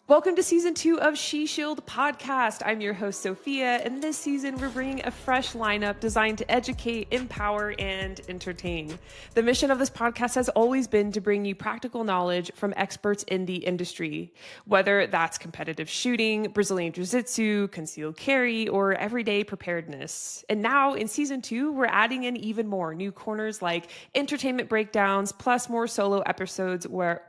Welcome to season 2 of She Shield podcast. I'm your host, Sofia, and this season we're bringing a fresh lineup designed to educate, empower, and entertain. The mission of this podcast has always been to bring you practical knowledge from experts in the industry, whether that's competitive shooting, Brazilian Jiu Jitsu, concealed carry, or everyday preparedness. And now in season 2, we're adding in even more new corners like entertainment breakdowns, plus more solo episodes where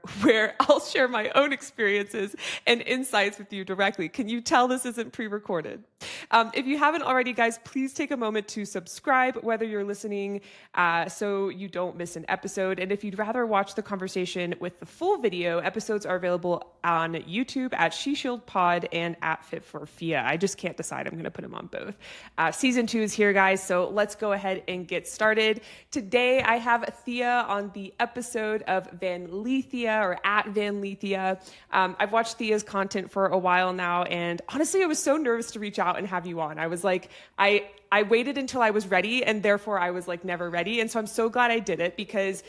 I'll share my own experiences and insights with you directly. Can you tell this isn't pre-recorded? If you haven't already, guys, please take a moment to subscribe, whether you're listening so you don't miss an episode. And if you'd rather watch the conversation with the full video, episodes are available on YouTube at She Shield Pod and at Fit for Fia. I just can't decide. I'm going to put them on both. Season 2 is here, guys, so let's go ahead and get started. Today, I have Thea on the episode of Vanleethea or at Vanleethea. I've watched Thea's content for a while now, and honestly, I was so nervous to reach out and have you on. I was like, I waited until I was ready, and therefore I was like never ready. And so I'm so glad I did it because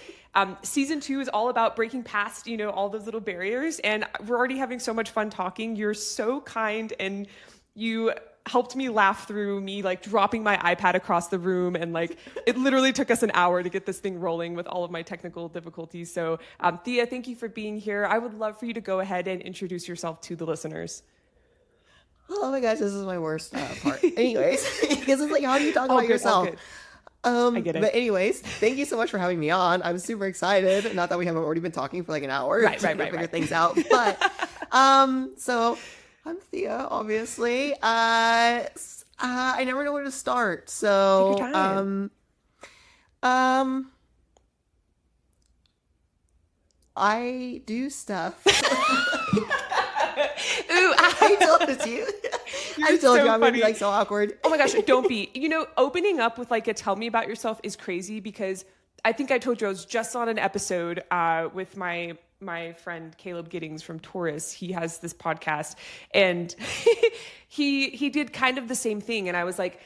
season 2 is all about breaking past, all those little barriers. And we're already having so much fun talking. You're so kind, and you helped me laugh through me like dropping my iPad across the room. And like, it literally took us an hour to get this thing rolling with all of my technical difficulties. So Thea, thank you for being here. I would love for you to go ahead and introduce yourself to the listeners. Oh my gosh, this is my worst part. Anyways, because it's like, how do you talk about yourself? I get it. But anyways, thank you so much for having me on. I'm super excited. Not that we haven't already been talking for like an hour right, to figure things out. But so I'm Thea, obviously. I never know where to start. So take your time. I do stuff. Ooh, I told it to you. I told you I'm gonna be like so awkward. Oh my gosh, don't be. Opening up with like a tell me about yourself is crazy because I think I told you I was just on an episode with my friend Caleb Giddings from Taurus. He has this podcast, and he did kind of the same thing. And I was like,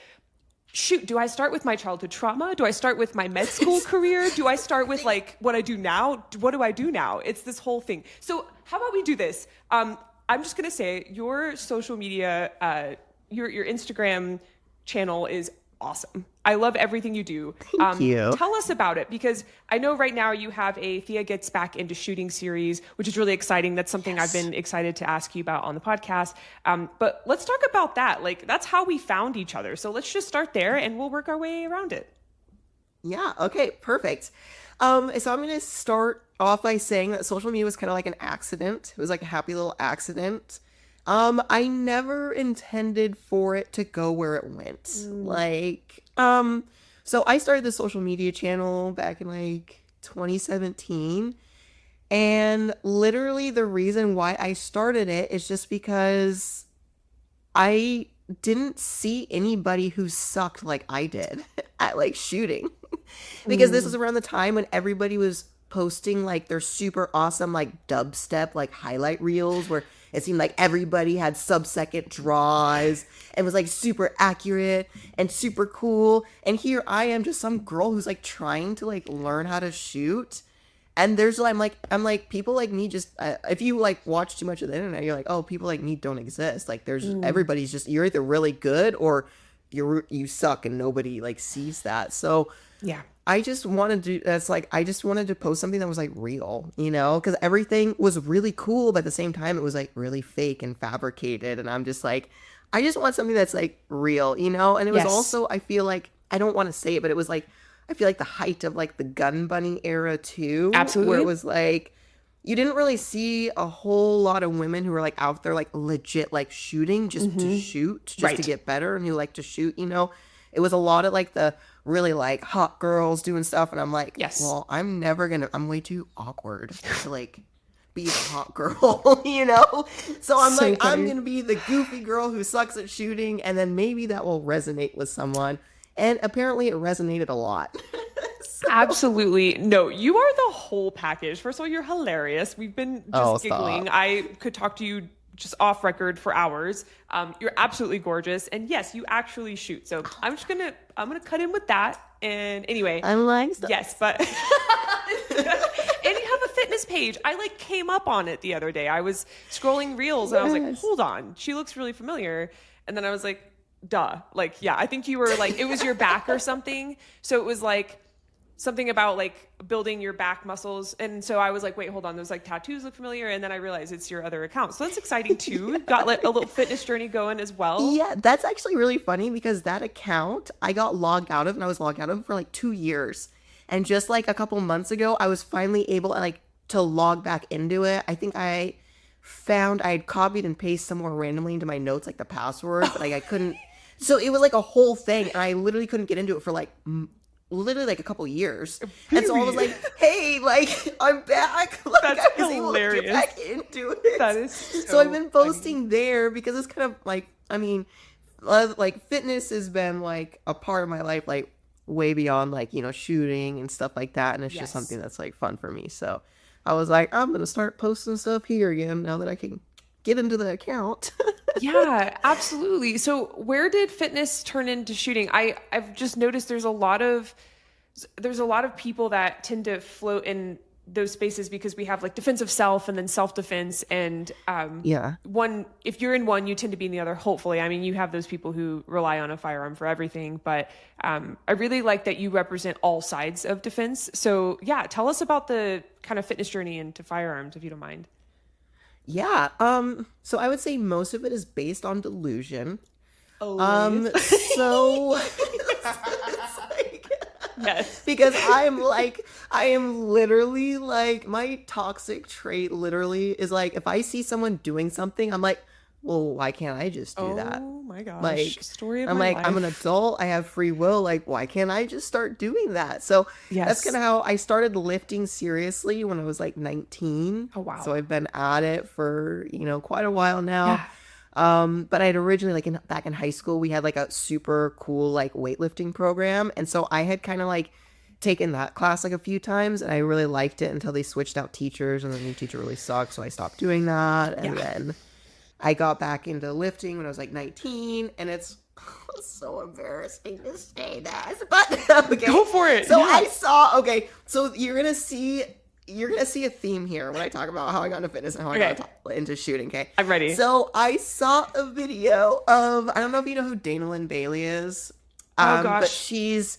shoot, do I start with my childhood trauma? Do I start with my med school career? Do I start with like what I do now? What do I do now? It's this whole thing. So how about we do this? I'm just going to say your social media, your Instagram channel is awesome. I love everything you do. Thank you. Tell us about it, because I know right now you have a Thea Gets Back into Shooting series, which is really exciting. That's something I've been excited to ask you about on the podcast. But let's talk about that. Like, that's how we found each other. So let's just start there and we'll work our way around it. Yeah. Okay. Perfect. So I'm going to start off by saying that social media was kind of like an accident. It was like a happy little accident. I never intended for it to go where it went. So I started the social media channel back in like 2017. And literally the reason why I started it is just because I didn't see anybody who sucked like I did at like shooting. Because this was around the time when everybody was posting like their super awesome like dubstep like highlight reels where it seemed like everybody had sub-second draws and was like super accurate and super cool. And here I am, just some girl who's like trying to like learn how to shoot. And I'm like people like me just if you like watch too much of the internet, you're like, oh, people like me don't exist. Like everybody's just, you're either really good or you suck and nobody like sees that. So yeah. I just wanted to post something that was like real, because everything was really cool, but at the same time it was like really fake and fabricated. And I'm just like, I just want something that's like real, and it was also, I feel like, I don't want to say it, but it was like, I feel like the height of like the gun bunny era too. Absolutely. Where it was like, you didn't really see a whole lot of women who were like out there like legit like shooting just to shoot, just to get better, and who like to shoot, It was a lot of like the really like hot girls doing stuff, and I'm like, yes, well, I'm way too awkward to like be a hot girl, So I'm so like, funny. I'm gonna be the goofy girl who sucks at shooting, and then maybe that will resonate with someone. And apparently it resonated a lot. Absolutely. No, you are the whole package. First of all, you're hilarious. We've been just giggling. Stop. I could talk to you just off record for hours. You're absolutely gorgeous. And yes, you actually shoot. So I'm gonna cut in with that. And anyway, I'm like, yes, but and you have a fitness fitness page. I like came up on it the other day. I was scrolling reels and I was like, hold on, she looks really familiar. And then I was like, duh. Like, yeah, I think you were like, it was your back or something. So it was like something about like building your back muscles. And so I was like, wait, hold on. Those like tattoos look familiar. And then I realized it's your other account. So that's exciting too. Got like a little fitness journey going as well. Yeah, that's actually really funny because that account I got logged out of, and I was logged out of for like 2 years. And just like a couple months ago, I was finally able to log back into it. I think I found I had copied and pasted somewhere randomly into my notes like the password, but like I couldn't. So it was like a whole thing, and I literally couldn't get into it for like literally like a couple years. And so I was like, hey, like I'm back. Like That's I was hilarious. able to get back into it. That is so I've been posting there because it's kind of like, I mean, like fitness has been like a part of my life, like way beyond like, you know, shooting and stuff like that. And it's just something that's like fun for me. So I was like, I'm going to start posting stuff here again now that I can get into the account. Yeah, absolutely. So where did fitness turn into shooting? I've just noticed there's a lot of people that tend to float in those spaces because we have like defensive self and then self-defense and one, if you're in one, you tend to be in the other, hopefully. I mean, you have those people who rely on a firearm for everything, but I really like that you represent all sides of defense. So yeah, tell us about the kind of fitness journey into firearms, if you don't mind. Yeah. So I would say most of it is based on delusion. Always. So it's like, yes, because I am literally like, my toxic trait literally is like, if I see someone doing something, I'm like, well, why can't I just do that? Oh my gosh. Like, story of I'm my like, life. I'm an adult. I have free will. Like, why can't I just start doing that? So that's kind of how I started lifting seriously when I was like 19. Oh, wow. So I've been at it for, you know, quite a while now. Yeah. But I had originally back in high school, we had like a super cool like weightlifting program. And so I had kind of like taken that class like a few times and I really liked it until they switched out teachers and the new teacher really sucked. So I stopped doing that. And then I got back into lifting when I was like 19, and it's so embarrassing to say that, but okay. Go for it. So I saw, so you're gonna see a theme here when I talk about how I got into fitness and how I got into shooting. Okay, I'm ready. So I saw a video of, I don't know if you know who Dana Lynn Bailey is. Oh gosh, but she's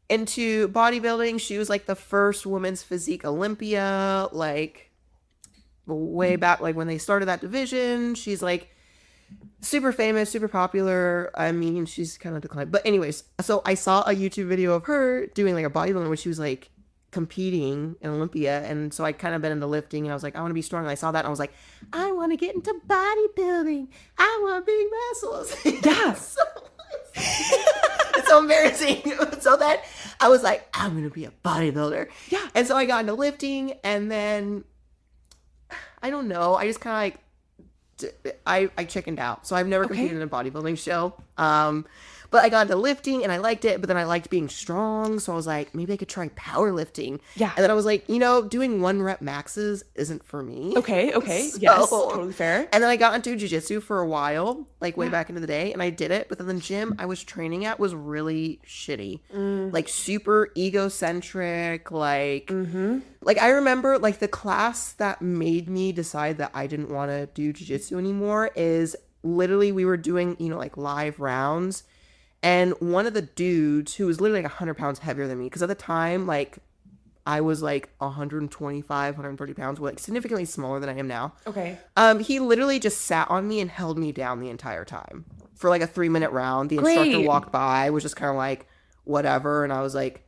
into bodybuilding. She was like the first women's physique Olympia, like way back, like when they started that division. She's like super famous, super popular. I mean, she's kind of declined, but anyways, so I saw a YouTube video of her doing like a bodybuilding where she was like competing in Olympia, and so I kind of been into lifting and I was like, I want to be strong, and I saw that and I was like, I want to get into bodybuilding, I want big muscles. Yeah. It's so embarrassing. So then I was like, I'm gonna be a bodybuilder. Yeah. And so I got into lifting, and then I don't know. I just kind of like, I chickened out. So I've never competed in a bodybuilding show. But I got into lifting and I liked it, but then I liked being strong. So I was like, maybe I could try powerlifting. Yeah. And then I was like, you know, doing 1 rep maxes isn't for me. Okay. So, yes. Totally fair. And then I got into Jiu Jitsu for a while, like way back into the day, and I did it. But then the gym I was training at was really shitty. Like super egocentric, like I remember like the class that made me decide that I didn't want to do Jiu Jitsu anymore is literally we were doing, you know, like live rounds. And one of the dudes who was literally like 100 pounds heavier than me, because at the time, like, I was like 125, 130 pounds, like significantly smaller than I am now. Okay. He literally just sat on me and held me down the entire time for like a 3-minute round. The instructor walked by, was just kind of like, whatever. And I was like,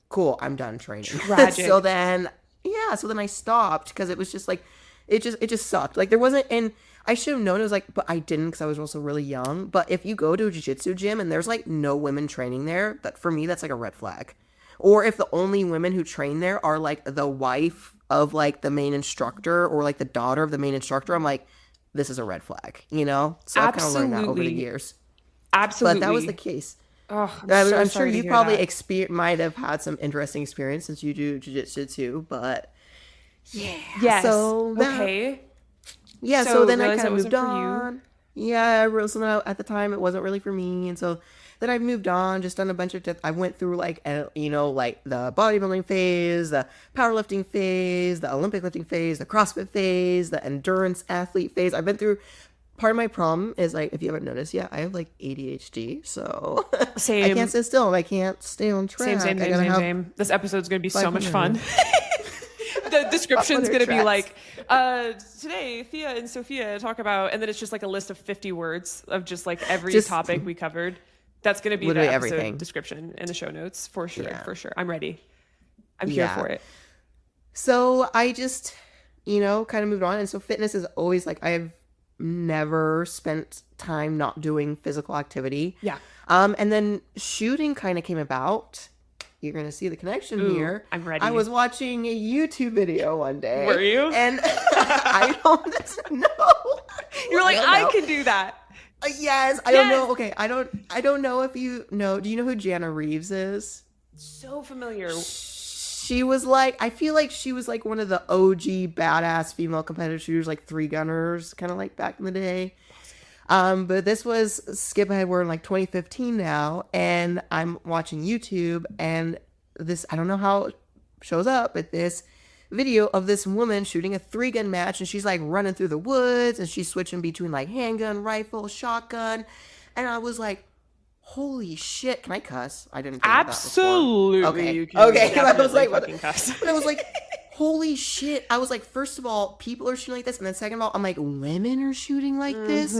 cool, I'm done training. Tragic. So then I stopped because it was just like, it just sucked. Like there wasn't, and I should have known it was like, but I didn't because I was also really young. But if you go to a jiu-jitsu gym and there's like no women training there, that for me, that's like a red flag. Or if the only women who train there are like the wife of like the main instructor or like the daughter of the main instructor, I'm like, this is a red flag, you know? So I've kind of learned that over the years. Absolutely. But that was the case. Oh, I'm sure you probably might have had some interesting experience since you do jiu-jitsu too, but yeah. Yes. So so then I kind of moved on. Yeah, so at the time it wasn't really for me, and so then I've moved on, just done a bunch of I went through like, you know, like the bodybuilding phase, the powerlifting phase, the Olympic lifting phase, the CrossFit phase, the endurance athlete phase. I've been through. Part of my problem is, like, if you haven't noticed yet, I have like ADHD, so Same. I can't sit still and I can't stay on track. Same. This episode's gonna be so much fun. The description's gonna be like, today Thea and Sofia talk about, and then it's just like a list of 50 words of just like every topic we covered. That's gonna be the episode everything. Description in the show notes for sure. Yeah. For sure. I'm ready. I'm here for it. So I just, you know, kind of moved on, and so fitness is always like, I've never spent time not doing physical activity. Yeah. And then shooting kind of came about. You're going to see the connection here. I'm ready. I was watching a YouTube video one day. Were you? And I don't know. You're like, I can do that. Yes. I don't know. Okay. I don't know if you know. Do you know who Jana Reeves is? So familiar. She was like, I feel like she was like one of the OG badass female competitive shooters, like 3-gunners, kind of like back in the day. But this was, skip ahead, we're in like 2015 now, and I'm watching YouTube, and this, I don't know how it shows up, but this video of this woman shooting a 3-gun match, and she's like running through the woods, and she's switching between like handgun, rifle, shotgun, and I was like, holy shit! Can I cuss? I didn't. Think Absolutely. That before. Okay. You can okay. I was like, what? Cuss. But I was like, holy shit! I was like, first of all, people are shooting like this, and then second of all, I'm like, women are shooting like this.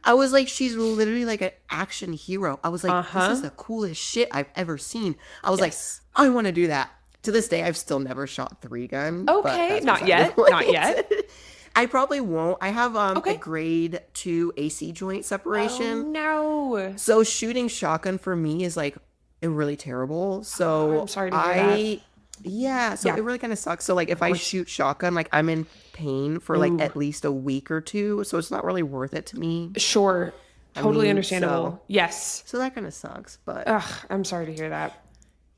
I was like, she's literally like an action hero. I was like, this is the coolest shit I've ever seen. I was like, I want to do that. To this day, I've still never shot 3-gun. Okay, not yet. Not yet. I probably won't. I have a grade 2 AC joint separation. Oh, no. So shooting shotgun for me is like really terrible. So I'm sorry to hear that. Yeah, so it really kind of sucks. So like if I shoot shotgun, like I'm in pain for like at least a week or two. So it's not really worth it to me. Sure. Totally understandable. So, yes. So that kind of sucks, but I'm sorry to hear that.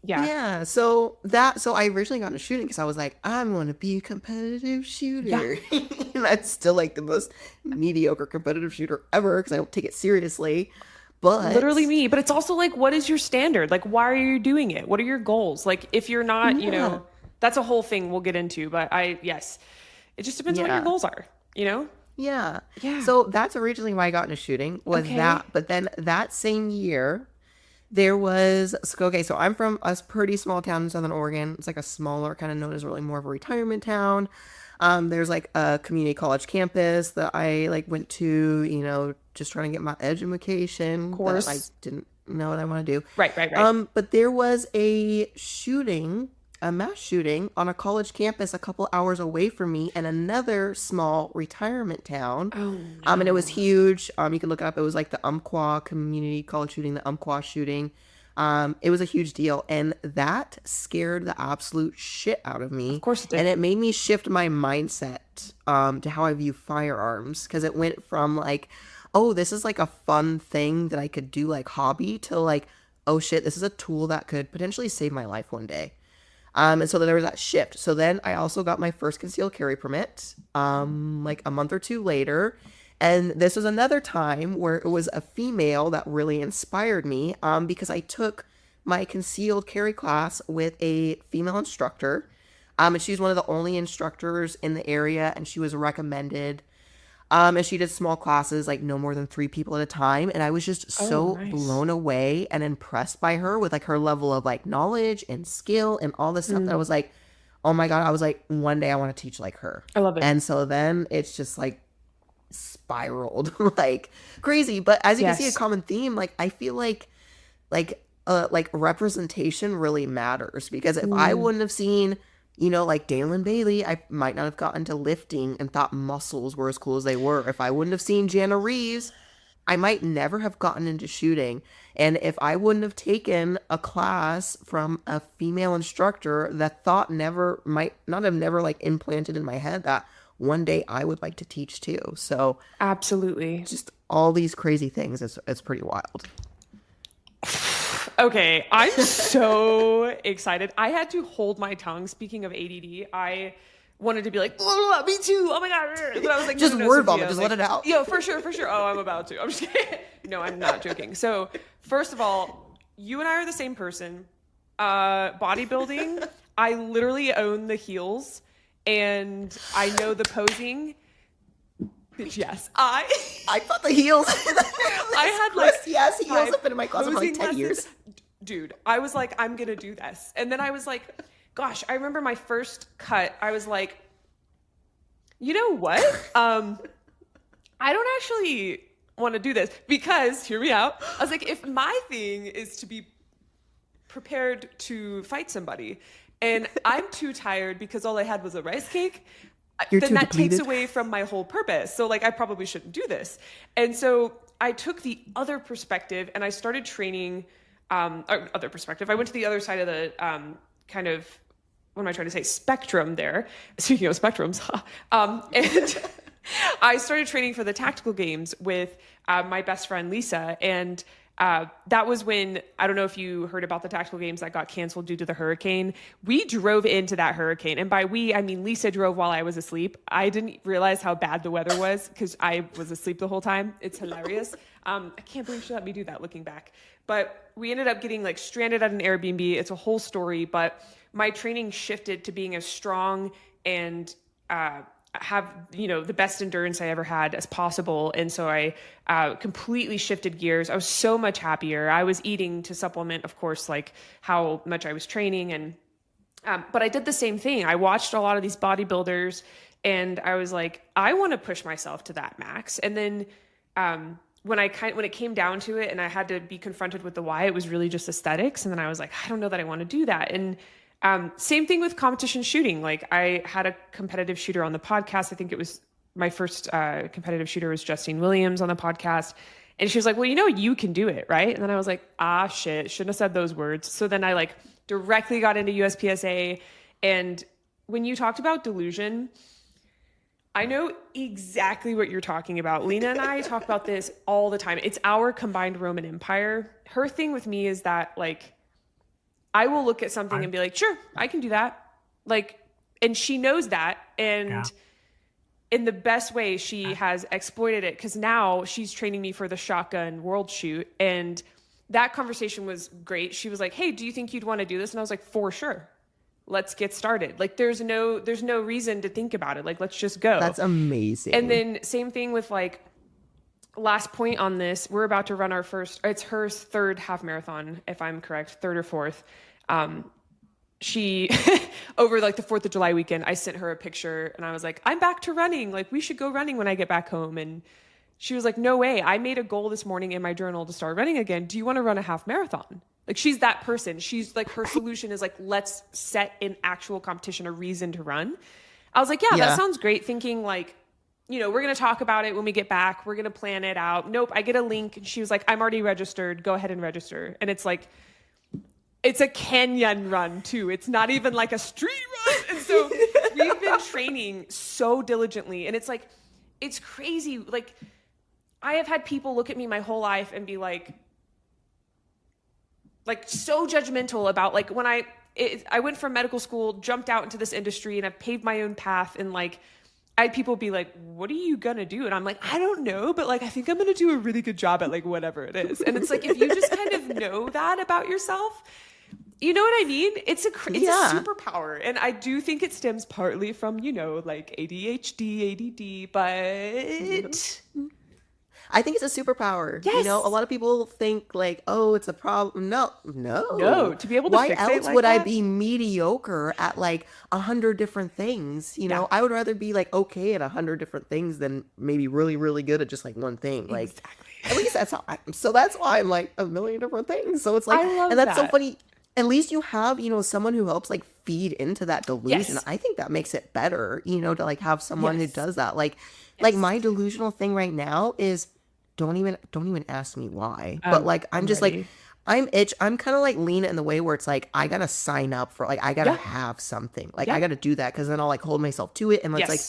Yeah. So I originally got into shooting because I was like, I want to be a competitive shooter. Yeah. And that's still like the most mediocre competitive shooter ever because I don't take it seriously. But literally me. But it's also like, what is your standard? Like, why are you doing it? What are your goals? Like, if you're not, you know, that's a whole thing we'll get into. But it just depends on what your goals are, you know? Yeah. So that's originally why I got into shooting was that. But then that same year, there was, so I'm from a pretty small town in Southern Oregon. It's like a smaller, kind of known as really more of a retirement town. There's like a community college campus that I like went to, you know, just trying to get my education. Of course. I didn't know what I want to do. Right. But there was a mass shooting on a college campus a couple hours away from me in another small retirement town. Oh, no. And it was huge. You can look it up. It was like the Umpqua community college shooting, the Umpqua shooting. It was a huge deal. And that scared the absolute shit out of me. Of course it did. And it made me shift my mindset to how I view firearms. Because it went from like, oh, this is like a fun thing that I could do like hobby to like, oh shit, this is a tool that could potentially save my life one day. And so there was that shift. So then I also got my first concealed carry permit, like a month or two later. And this was another time where it was a female that really inspired me, because I took my concealed carry class with a female instructor. And she's one of the only instructors in the area, and she was recommended. And she did small classes, like no more than 3 people at a time. And I was just so blown away and impressed by her with like her level of like knowledge and skill and all this stuff that I was like, oh my God, I was like, one day I want to teach like her. I love it. And so then it's just like spiraled like crazy. But as you can see, a common theme, like I feel like representation really matters, because if I wouldn't have seen, you know, like Dalen Bailey, I might not have gotten to lifting and thought muscles were as cool as they were. If I wouldn't have seen Jana Reeves, I might never have gotten into shooting. And if I wouldn't have taken a class from a female instructor, that thought might not have never like implanted in my head that one day I would like to teach too. So absolutely, just all these crazy things. It's pretty wild. Okay, I'm so excited. I had to hold my tongue. Speaking of ADD, I wanted to be like, oh, me too. Oh my God. But I was like, just no, word Sophia, vomit. Just like, let it out. Yo, for sure. Oh, I'm about to. I'm just kidding. No, I'm not joking. So first of all, you and I are the same person. Bodybuilding, I literally own the heels and I know the posing. Yes, I thought the heels. I had like yes, heels have been in my closet for like 10 lessons. years. Dude, I was like, I'm gonna do this, and then I was like, gosh, I remember my first cut. I was like, you know what? I don't actually want to do this because hear me out. I was like, if my thing is to be prepared to fight somebody, and I'm too tired because all I had was a rice cake. Then that takes away from my whole purpose. So like, I probably shouldn't do this. And so I took the other perspective and I started training, other perspective. I went to the other side of the kind of, what am I trying to say? Spectrum there. Speaking of spectrums. And I started training for the tactical games with my best friend, Lisa. And that was when, I don't know if you heard about the tactical games that got canceled due to the hurricane. We drove into that hurricane. And by we, I mean Lisa drove while I was asleep. I didn't realize how bad the weather was because I was asleep the whole time. It's hilarious. I can't believe she let me do that looking back. But we ended up getting like stranded at an Airbnb. It's a whole story. But my training shifted to being as strong and have, you know, the best endurance I ever had as possible. And so I completely shifted gears. I was so much happier. I was eating to supplement, of course, like how much I was training. And but I did the same thing. I watched a lot of these bodybuilders and I was like, I want to push myself to that max. And then when it came down to it and I had to be confronted with the why, it was really just aesthetics. And then I was like, I don't know that I want to do that. And same thing with competition shooting. Like I had a competitive shooter on the podcast. I think it was my first competitive shooter was Justine Williams on the podcast. And she was like, well, you know, you can do it. Right. And then I was like, shit, shouldn't have said those words. So then I like directly got into USPSA. And when you talked about delusion, I know exactly what you're talking about. Lena and I talk about this all the time. It's our combined Roman Empire. Her thing with me is that like, I will look at something and be like, sure, I can do that. Like, and she knows that. And in the best way, she has exploited it because now she's training me for the shotgun world shoot. And that conversation was great. She was like, hey, do you think you'd want to do this? And I was like, for sure. Let's get started. Like, there's no reason to think about it. Like, let's just go. That's amazing. And then same thing with like, last point on this, we're about to run it's her third half marathon, if I'm correct, third or fourth. She, over like the 4th of July weekend, I sent her a picture and I was like, I'm back to running. Like we should go running when I get back home. And she was like, no way. I made a goal this morning in my journal to start running again. Do you want to run a half marathon? Like she's that person. She's like, her solution is like, let's set in actual competition a reason to run. I was like, yeah, that sounds great. Thinking like, you know, we're going to talk about it when we get back. We're going to plan it out. Nope. I get a link. And she was like, I'm already registered. Go ahead and register. And it's like, it's a canyon run too. It's not even like a street run. And so we've been training so diligently and it's like, it's crazy. Like I have had people look at me my whole life and be like so judgmental about like when I went from medical school, jumped out into this industry and I've paved my own path. And like, I had people be like, what are you going to do? And I'm like, I don't know, but like, I think I'm going to do a really good job at like whatever it is. And it's like, if you just kind of know that about yourself, you know what I mean? It's a superpower. And I do think it stems partly from, you know, like ADHD, ADD, but I think it's a superpower. Yes. You know, a lot of people think like, oh, it's a problem. No. To be able to Why fix else it like would I that? be mediocre at like 100 different things? You know, I would rather be like okay at 100 different things than maybe really, really good at just like one thing. Like, exactly. At least that's how. So that's why I'm like a million different things. So it's like, I love and that's so that. funny. At least you have, you know, someone who helps like feed into that delusion. Yes. I think that makes it better, you know, to like have someone who does that. Like my delusional thing right now is don't even ask me why. But like I'm just ready. like I'm kind of like Lena in the way where it's like I gotta sign up for like I gotta have something. Like I gotta do that because then I'll like hold myself to it. And it's like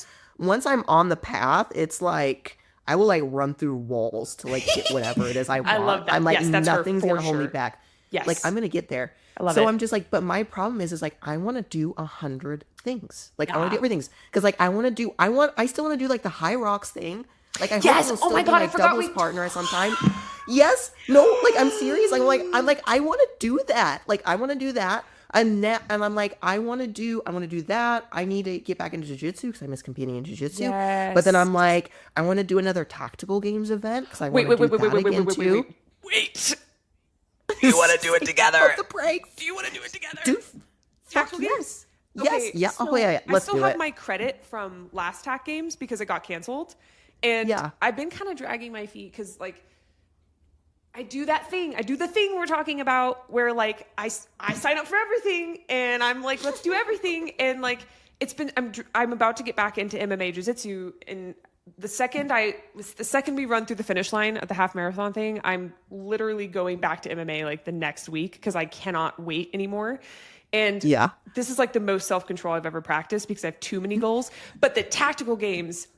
once I'm on the path, it's like I will like run through walls to like get whatever it is I want. I love that. I'm like Yes, that's her nothing's for gonna hold me sure. back. Yes. Like, I'm going to get there. I love so it. I'm just like, but my problem is like, I want to do 100 things. Like, I want to do Yeah. everything. Because like, I still want to do like the high rocks thing. Like, I Yes! hope Oh we'll my still God, be I like forgot doubles we- partner at some time. Yes. No, like, I'm serious. Like, I'm like, I want to do that. Like, I want to do that. And I'm like, I want to do that. I need to get back into Jiu Jitsu because I miss competing in Jiu Jitsu. Yes. But then I'm like, I want to do another tactical games event because I want to do that again too. Wait. Do you want to do it together? Pump the brakes. Do you want to do it together? Dude, Tactical games? yes. Yes. Okay, Yeah. so Oh, yeah. Let's I still do have it. my credit from last TAC games because it got canceled. And Yeah. I've been kind of dragging my feet because, like, I do that thing. I do the thing we're talking about where, like, I sign up for everything and I'm like, let's do everything. And, like, I'm about to get back into MMA Jiu-Jitsu. And the second we run through the finish line at the half marathon thing, I'm literally going back to MMA, like, the next week because I cannot wait anymore. And Yeah. this is like the most self-control I've ever practiced because I have too many goals. But the tactical games,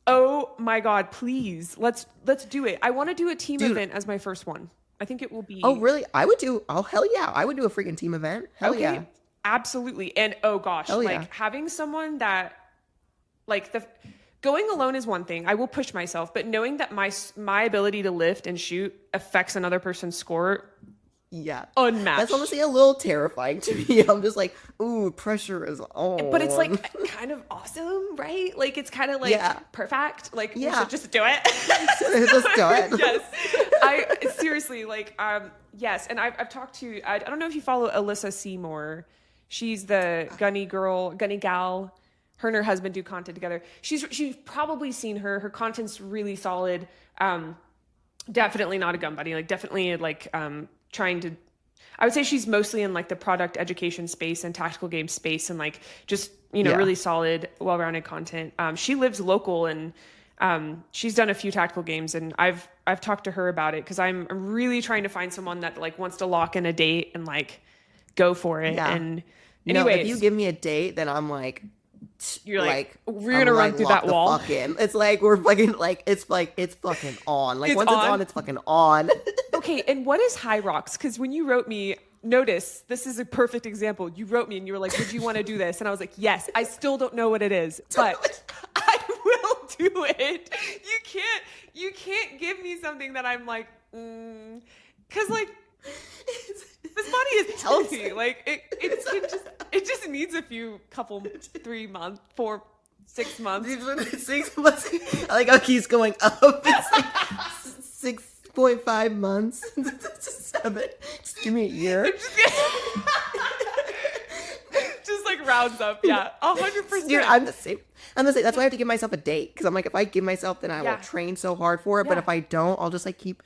oh my God, please, let's do it. I want to do a team event as my first one. I think it will be. Oh, really? Hell yeah. I would do a freaking team event. Hell yeah. Absolutely. And oh gosh, Hell yeah. like having someone that, like, going alone is one thing. I will push myself, but knowing that my ability to lift and shoot affects another person's score, Yeah. unmatched. That's honestly a little terrifying to me. I'm just like, ooh, pressure is on. But it's like kind of awesome, right? Like it's kind of like perfect. Like we should just do it. Just do it. Yes. I seriously like yes, and I've talked to I don't know if you follow Alyssa Seymour. She's the gunny gal. Her and her husband do content together. She's probably seen her. Her content's really solid. Definitely not a gun buddy. Like definitely like trying to, I would say she's mostly in like the product education space and tactical game space and like just, really solid, well-rounded content. She lives local and she's done a few tactical games and I've talked to her about it because I'm really trying to find someone that like wants to lock in a date and like go for it. Yeah. And anyways, if you give me a date, then I'm like, you're like we're gonna run through that wall. It's like we're fucking like it's fucking on. Like once it's on, it's fucking on. Okay, and what is high rocks? Because when you wrote me, notice this is a perfect example. You wrote me and you were like, "Would you want to do this?" And I was like, "Yes." I still don't know what it is, but I will do it. You can't give me something that I'm like, because like. This body is healthy. Like it just needs a couple 3 months, 4, 6 months. 6 months. I like how it keeps going up. It's like 6.5 months. 7. Just give me a year. Just like rounds up. Yeah, 100%. Dude, I'm the same. That's why I have to give myself a date because I'm like, if I give myself, then I will train so hard for it. But if I don't, I'll just like keep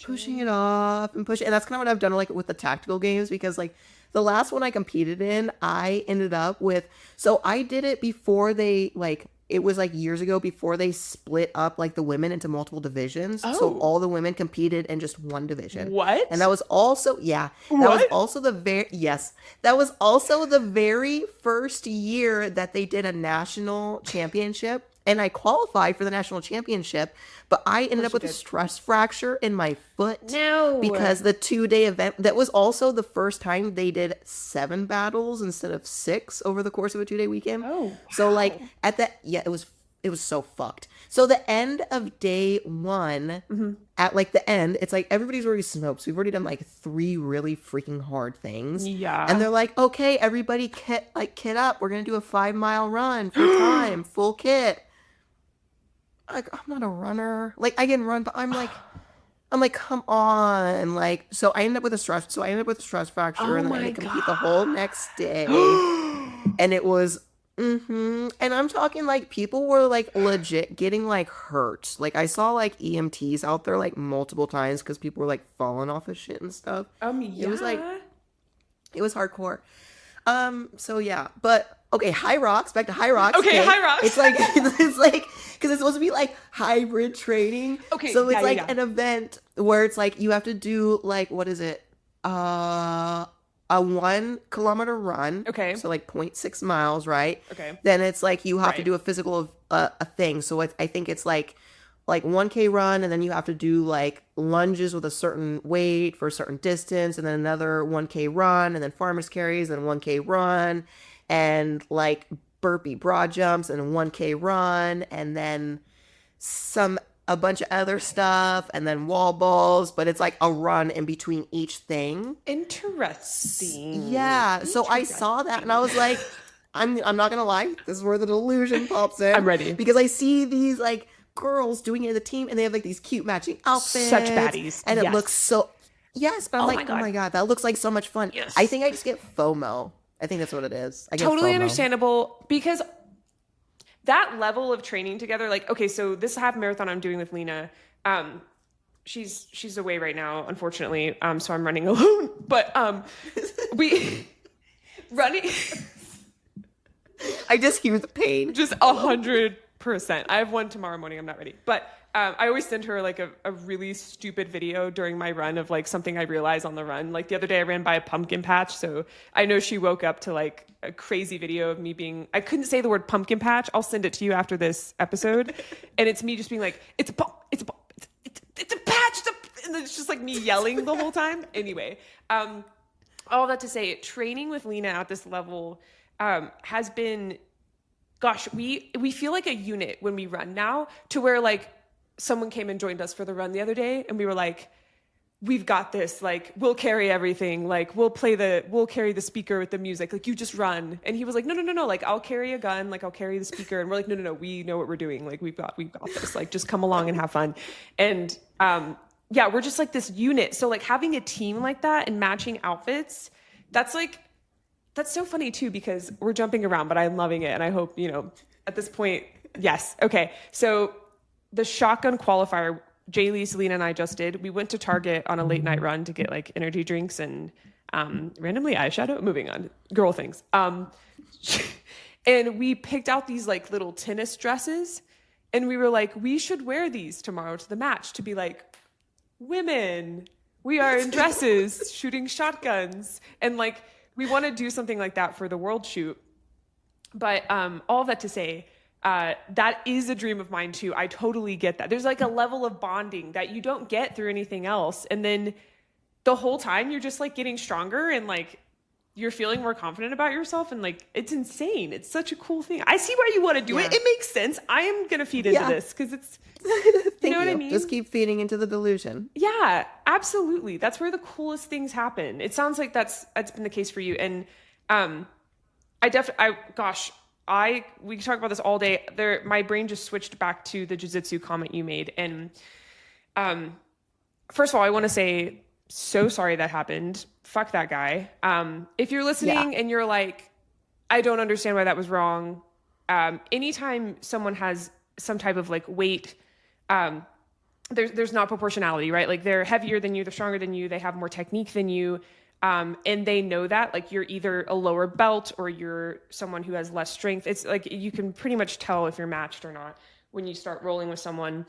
pushing it off and pushing. And that's kind of what I've done like with the tactical games because like the last one I competed in, I ended up with, so I did it before they like, it was like years ago before they split up like the women into multiple divisions. Oh. So all the women competed in just one division. What? And that was also, that was also the very first year that they did a national championship. And I qualified for the national championship, but I ended up with a stress fracture in my foot. No. Because the 2-day event, that was also the first time they did 7 battles instead of 6 over the course of a 2-day weekend. Oh, wow. So like it was so fucked. So the end of day 1, at like the end, it's like everybody's already smoked. So we've already done like 3 really freaking hard things. Yeah. And they're like, okay, everybody kit up. We're going to do a 5-mile run for time, full kit. Like, I'm not a runner. Like, I can run, but I'm like, come on. Like, so I ended up with a stress fracture and then I had to compete the whole next day. And it was, and I'm talking like people were like legit getting like hurt. Like I saw like EMTs out there like multiple times because people were like falling off of shit and stuff. It was like, it was hardcore. So yeah, but okay, high rocks, back to high rocks. Okay, high rocks. It's like, because it's supposed to be like hybrid training. Okay. So it's an event where it's like, you have to do like, what is it? A 1 kilometer run. Okay. So like 0.6 miles, right? Okay. Then it's like, you have to do a physical of a thing. So I think it's like, like 1K run, and then you have to do like lunges with a certain weight for a certain distance, and then another 1K run, and then farmer's carries, and 1K run, and like burpee broad jumps and a 1K run, and then a bunch of other stuff, and then wall balls, but it's like a run in between each thing. Interesting. Yeah. So I saw that and I was like, I'm not gonna lie, this is where the delusion pops in. I'm ready. Because I see these like girls doing it as a team, and they have like these cute matching outfits. Such baddies. And it looks so, yes, but I'm like, my oh my God, that looks like so much fun. Yes. I think I just get FOMO. I think that's what it is. I get totally FOMO. Understandable, because that level of training together, like, okay, so this half marathon I'm doing with Lena, she's away right now, unfortunately, so I'm running alone, but we running I just hear the pain. just 100%. I have one tomorrow morning. I'm not ready, but I always send her like a really stupid video during my run of like something I realized on the run. Like the other day I ran by a pumpkin patch, so I know she woke up to like a crazy video of me being, I couldn't say the word pumpkin patch. I'll send it to you after this episode, and it's me just being like, it's a patch, and it's just like me yelling the whole time. Anyway, all that to say, training with Lena at this level has been, gosh, we feel like a unit when we run now, to where like someone came and joined us for the run the other day, and we were like, we've got this, like, we'll carry everything, like we'll carry the speaker with the music, like you just run. And he was like, no, like I'll carry a gun, like I'll carry the speaker. And we're like, no, we know what we're doing, like we've got this, like just come along and have fun. And yeah, we're just like this unit. So like having a team like that and matching outfits, that's so funny too, because we're jumping around, but I'm loving it. And I hope, at this point, yes. Okay. So the shotgun qualifier, Jaylee, Selena, and I just did. We went to Target on a late night run to get like energy drinks and randomly eyeshadow. Moving on, girl things. And we picked out these like little tennis dresses, and we were like, we should wear these tomorrow to the match to be like, women, we are in dresses shooting shotguns, and like we want to do something like that for the world shoot. But all that to say, that is a dream of mine too. I totally get that. There's like a level of bonding that you don't get through anything else. And then the whole time you're just like getting stronger, and like you're feeling more confident about yourself. And like, it's insane. It's such a cool thing. I see why you want to do it. It makes sense. I am going to feed into this because it's, you know what I mean? Just keep feeding into the delusion. Yeah, absolutely. That's where the coolest things happen. It sounds like that's been the case for you. And we could talk about this all day. My brain just switched back to the Jiu Jitsu comment you made. And first of all, I want to say, so sorry that happened. Fuck that guy. If you're listening and you're like, I don't understand why that was wrong. Anytime someone has some type of like weight, there's not proportionality, right? Like they're heavier than you, they're stronger than you, they have more technique than you. And they know that, like, you're either a lower belt or you're someone who has less strength. It's like, you can pretty much tell if you're matched or not when you start rolling with someone.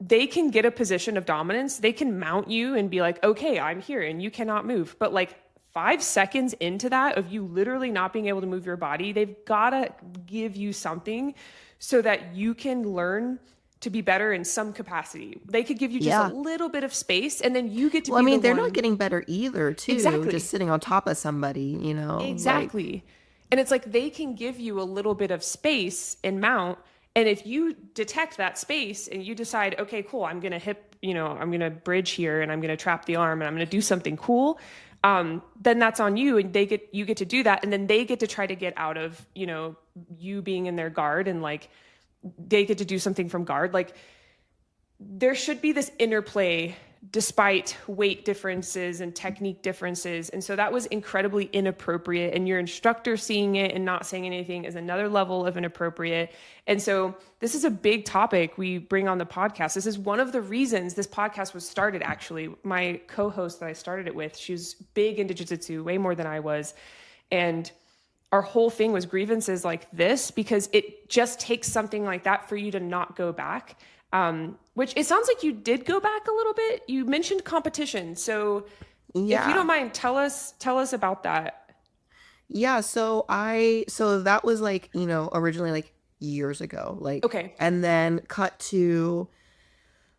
They can get a position of dominance. They can mount you and be like, okay, I'm here and you cannot move. But like 5 seconds into that, of you literally not being able to move your body, they've got to give you something so that you can learn to be better in some capacity. They could give you just a little bit of space, and then you get to be they're not getting better either, too. Exactly. Just sitting on top of somebody, Exactly. Like... And it's like they can give you a little bit of space and mount. And if you detect that space and you decide, okay, cool, I'm going to I'm going to bridge here and I'm going to trap the arm and I'm going to do something cool, then that's on you, and you get to do that. And then they get to try to get out of, you being in their guard, and like, they get to do something from guard. Like, there should be this interplay despite weight differences and technique differences. And so that was incredibly inappropriate. And your instructor seeing it and not saying anything is another level of inappropriate. And so this is a big topic we bring on the podcast. This is one of the reasons this podcast was started, actually. My co-host that I started it with, she's big into jiu-jitsu, way more than I was. And our whole thing was grievances like this, because it just takes something like that for you to not go back. Which it sounds like you did go back a little bit. You mentioned competition. So if you don't mind, tell us about that. Yeah. So that was like, originally like years ago. Like, Okay. and then cut to,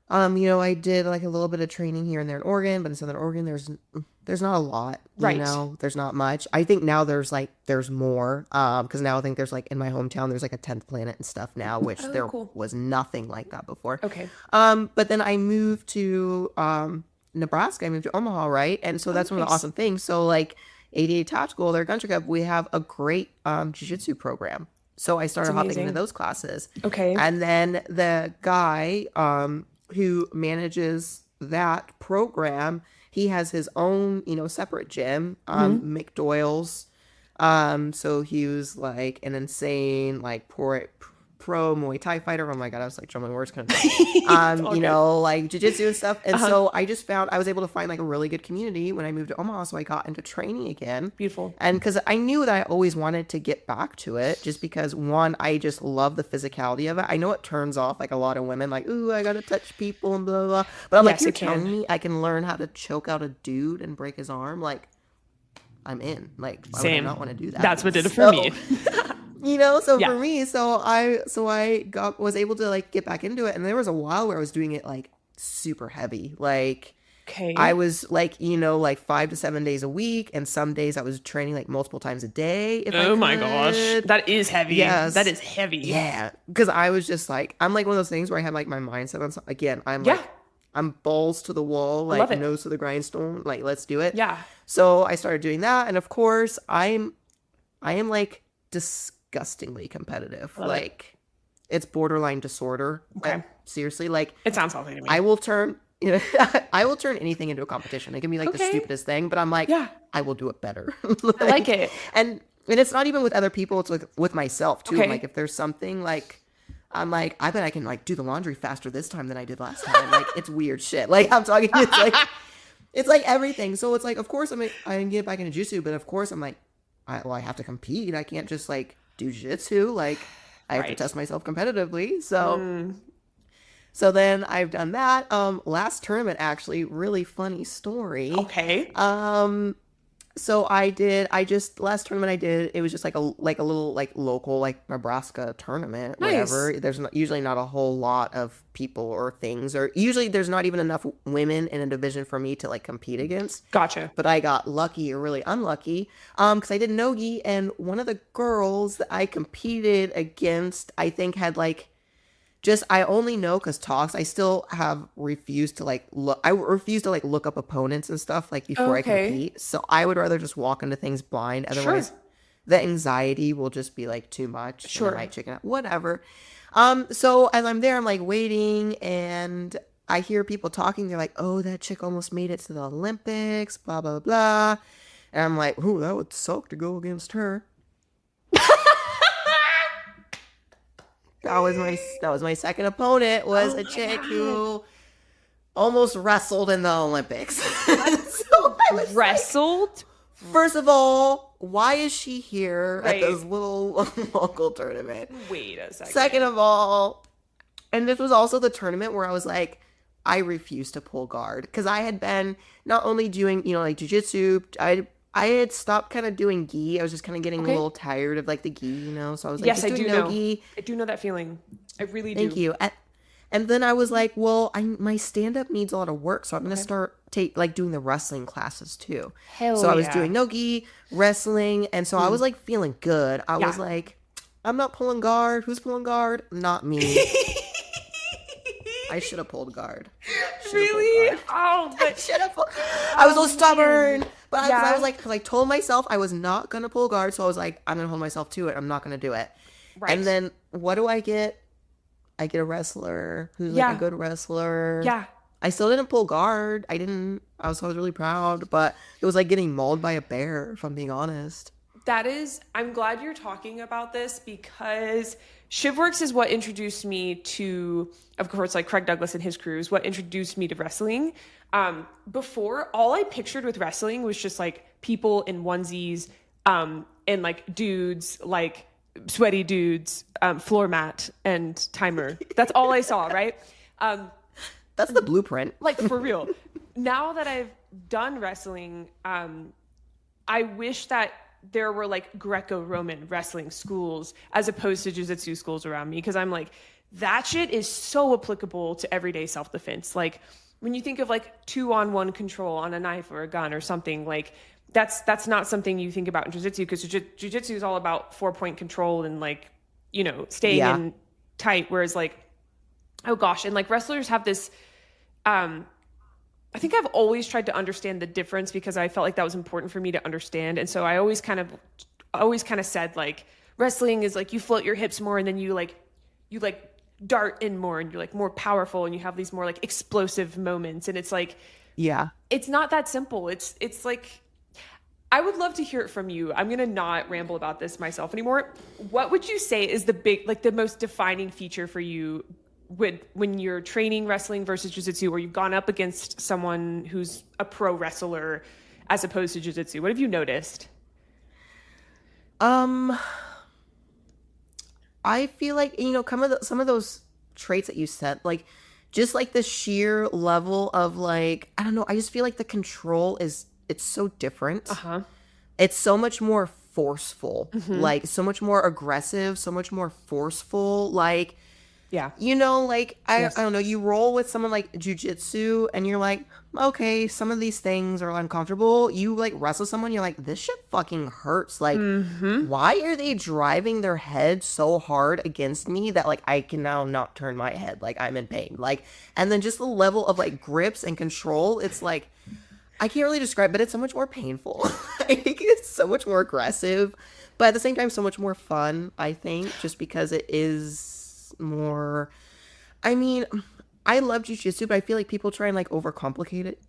I did like a little bit of training here and there in Oregon, but in Southern Oregon, there's not a lot, Right. there's not much. I think now there's more, because now I think there's like in my hometown, there's like a 10th Planet and stuff now, which there cool. was nothing like that before. Okay. But then I moved to, Nebraska. I moved to Omaha, right? And so that's one of the awesome things. So like 88 Tactical, their country club, we have a great Jiu Jitsu program. So I started hopping into those classes. Okay. And then the guy who manages that program, he has his own, separate gym, Mick Doyle's. So he was like an insane, like pro Muay Thai fighter. Oh my God, I was like jumbling words. Like jiu-jitsu and stuff. And so I just found I was able to find like a really good community when I moved to Omaha. So I got into training again. Beautiful. And because I knew that I always wanted to get back to it, just because one, I just love the physicality of it. I know it turns off like a lot of women, like, ooh, I gotta touch people and blah blah. But I'm like, you're telling me I can learn how to choke out a dude and break his arm? Like, I'm in. Like, why would I not want to do that? That's what did it for me. For me, I was able to like get back into it, and there was a while where I was doing it like super heavy. Like, I was like, like 5 to 7 days a week, and some days I was training like multiple times a day. Oh my gosh, that is heavy. Yes, that is heavy. Yeah, because I was just like, I'm like one of those things where I had like my mindset on. Again, I'm balls to the wall, like nose to the grindstone, like let's do it. Yeah. So I started doing that, and of course, I am like disgustingly competitive. Like, it's borderline disorder. Okay. Seriously, like, it sounds healthy to me. I will turn anything into a competition. It can be like the stupidest thing, but I'm like, I will do it better. I like it. And it's not even with other people, it's with myself too. Like, if there's something like, I'm like, I bet I can like do the laundry faster this time than I did last time. Like, it's weird shit. Like, I'm talking, it's like everything. So it's like, of course I can get back into jiu-jitsu, but of course I'm like, I have to compete. I can't just like do jiu-jitsu. Like, I have to test myself competitively. So then I've done that. Last tournament, actually, really funny story. Okay. So last tournament I did, it was just like a little like local like Nebraska tournament, whatever. There's usually not a whole lot of people or things, or usually there's not even enough women in a division for me to like compete against. Gotcha. But I got lucky or really unlucky, because I did nogi, and one of the girls that I competed against, I think had like, I only know because talks. I still have refused to like look. I refuse to like look up opponents and stuff like before I compete. So I would rather just walk into things blind. Otherwise, the anxiety will just be like too much. Sure, and I might chicken out. Whatever. So as I'm there, I'm like waiting, and I hear people talking. They're like, "Oh, that chick almost made it to the Olympics." Blah blah blah. And I'm like, "Ooh, that would suck to go against her." That was my second opponent, was a chick who almost wrestled in the Olympics. So I was wrestled? Like, first of all, why is she here at this little local tournament? Wait a second. Second of all, and this was also the tournament where I was like, I refuse to pull guard, because I had been not only doing, like jiu-jitsu, I had stopped kind of doing gi. I was just kind of getting a little tired of like the gi, So I was like, yes, I do know. Gi. I do know that feeling. I really do. Thank you. And then I was like, well, my stand-up needs a lot of work, so I'm going to start doing the wrestling classes too. So I was doing no-gi, wrestling, and so I was like feeling good. I was like, I'm not pulling guard. Who's pulling guard? Not me. I should have pulled guard. Really? Oh, but should have pulled. I was so stubborn. But I was like, because I told myself I was not going to pull guard. So I was like, I'm going to hold myself to it. I'm not going to do it. Right. And then what do I get? I get a wrestler who's like a good wrestler. Yeah. I still didn't pull guard. I was really proud. But it was like getting mauled by a bear, if I'm being honest. I'm glad you're talking about this, because ShivWorks is what introduced me to, of course, like Craig Douglas and his crew is what introduced me to wrestling. Before, all I pictured with wrestling was just like people in onesies, and like dudes, like sweaty dudes, floor mat and timer. That's all I saw, right? That's the blueprint. Like, for real. Now that I've done wrestling, I wish that there were like Greco-Roman wrestling schools as opposed to jiu-jitsu schools around me, because I'm like, that shit is so applicable to everyday self-defense. Like when you think of like 2-on-1 control on a knife or a gun or something, like that's not something you think about in jiu-jitsu, because jiu-jitsu is all about 4-point control and like, you know, staying in tight. Whereas like, oh gosh, and like wrestlers have this, I think I've always tried to understand the difference, because I felt like that was important for me to understand. And so I always kind of said like, wrestling is like you float your hips more, and then you dart in more, and you're like more powerful, and you have these more like explosive moments. And it's like, it's not that simple. It's like, I would love to hear it from you. I'm going to not ramble about this myself anymore. What would you say is the most defining feature for you when you're training wrestling versus jiu-jitsu, or you've gone up against someone who's a pro wrestler as opposed to jiu-jitsu? What have you noticed? I feel like, you know, some of those traits that you said, like just like the sheer level of like, I don't know, I just feel like the control it's so different. It's so much more forceful, like so much more aggressive, so much more forceful, like, you know, like, I don't know, you roll with someone like jiu-jitsu and you're like, okay, some of these things are uncomfortable. You like wrestle someone, you're like, this shit fucking hurts. Like, why are they driving their head so hard against me that like I can now not turn my head? Like, I'm in pain. Like, and then just the level of like grips and control, it's like, I can't really describe, but it's so much more painful. Like, it's so much more aggressive, but at the same time, so much more fun, I think, just because it is more, I mean, I love jiu-jitsu, but I feel like people try and like overcomplicate it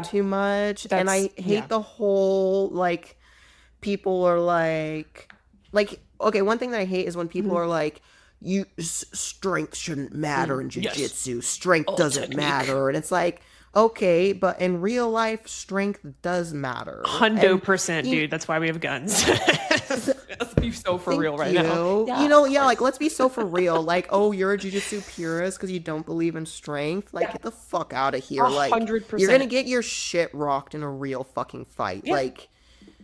too much. And I hate the whole, like, people are like, okay, one thing that I hate is when people are like, strength shouldn't matter in jiu-jitsu. Strength doesn't matter. And it's like, okay, but in real life, strength does matter. 100%, dude. That's why we have guns. Let's be so for real right now. You know, like, let's be so for real. Like, oh, you're a jiu-jitsu purist because you don't believe in strength? Like, get the fuck out of here. 100%. Like, you're gonna get your shit rocked in a real fucking fight. Like,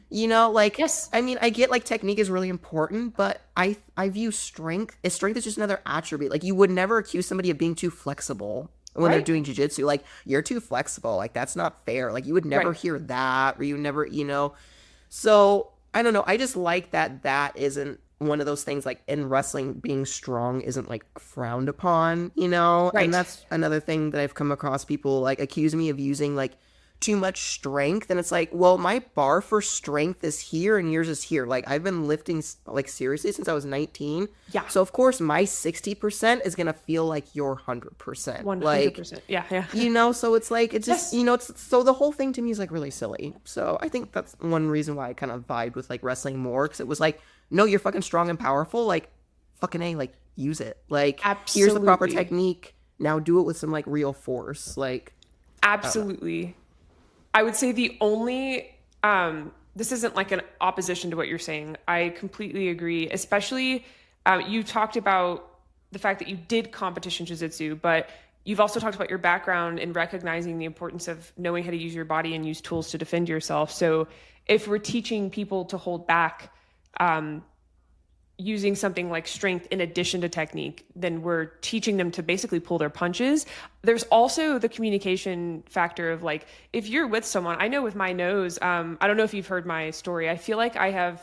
you know, like, I mean, I get, like, technique is really important, but I view strength is just another attribute. Like, you would never accuse somebody of being too flexible when they're doing jiu-jitsu. Like, you're too flexible. Like, that's not fair. Like, you would never hear that, or you never, you know. So, I don't know. I just like that isn't one of those things, like, in wrestling, being strong isn't, like, frowned upon, you know? And that's another thing that I've come across, people, like, accuse me of using, like, too much strength. And it's like, well, my bar for strength is here and yours is here. Like, I've been lifting, like, seriously since I was 19. So of course my 60% is gonna feel like your 100%. 100%. Like, you know, so it's like, it's just, you know, it's, so the whole thing to me is like really silly. So I think that's one reason why I kind of vibed with like wrestling more, because it was like, no, you're fucking strong and powerful. Like, fucking A, like, use it. Like, here's the proper technique. Now do it with some like real force. Like, absolutely. I would say the only, this isn't like an opposition to what you're saying. I completely agree. Especially, you talked about the fact that you did competition jiu-jitsu, but you've also talked about your background in recognizing the importance of knowing how to use your body and use tools to defend yourself. So if we're teaching people to hold back, using something like strength in addition to technique, then we're teaching them to basically pull their punches. There's also the communication factor of like, if you're with someone, I know with my nose, I don't know if you've heard my story. I feel like I've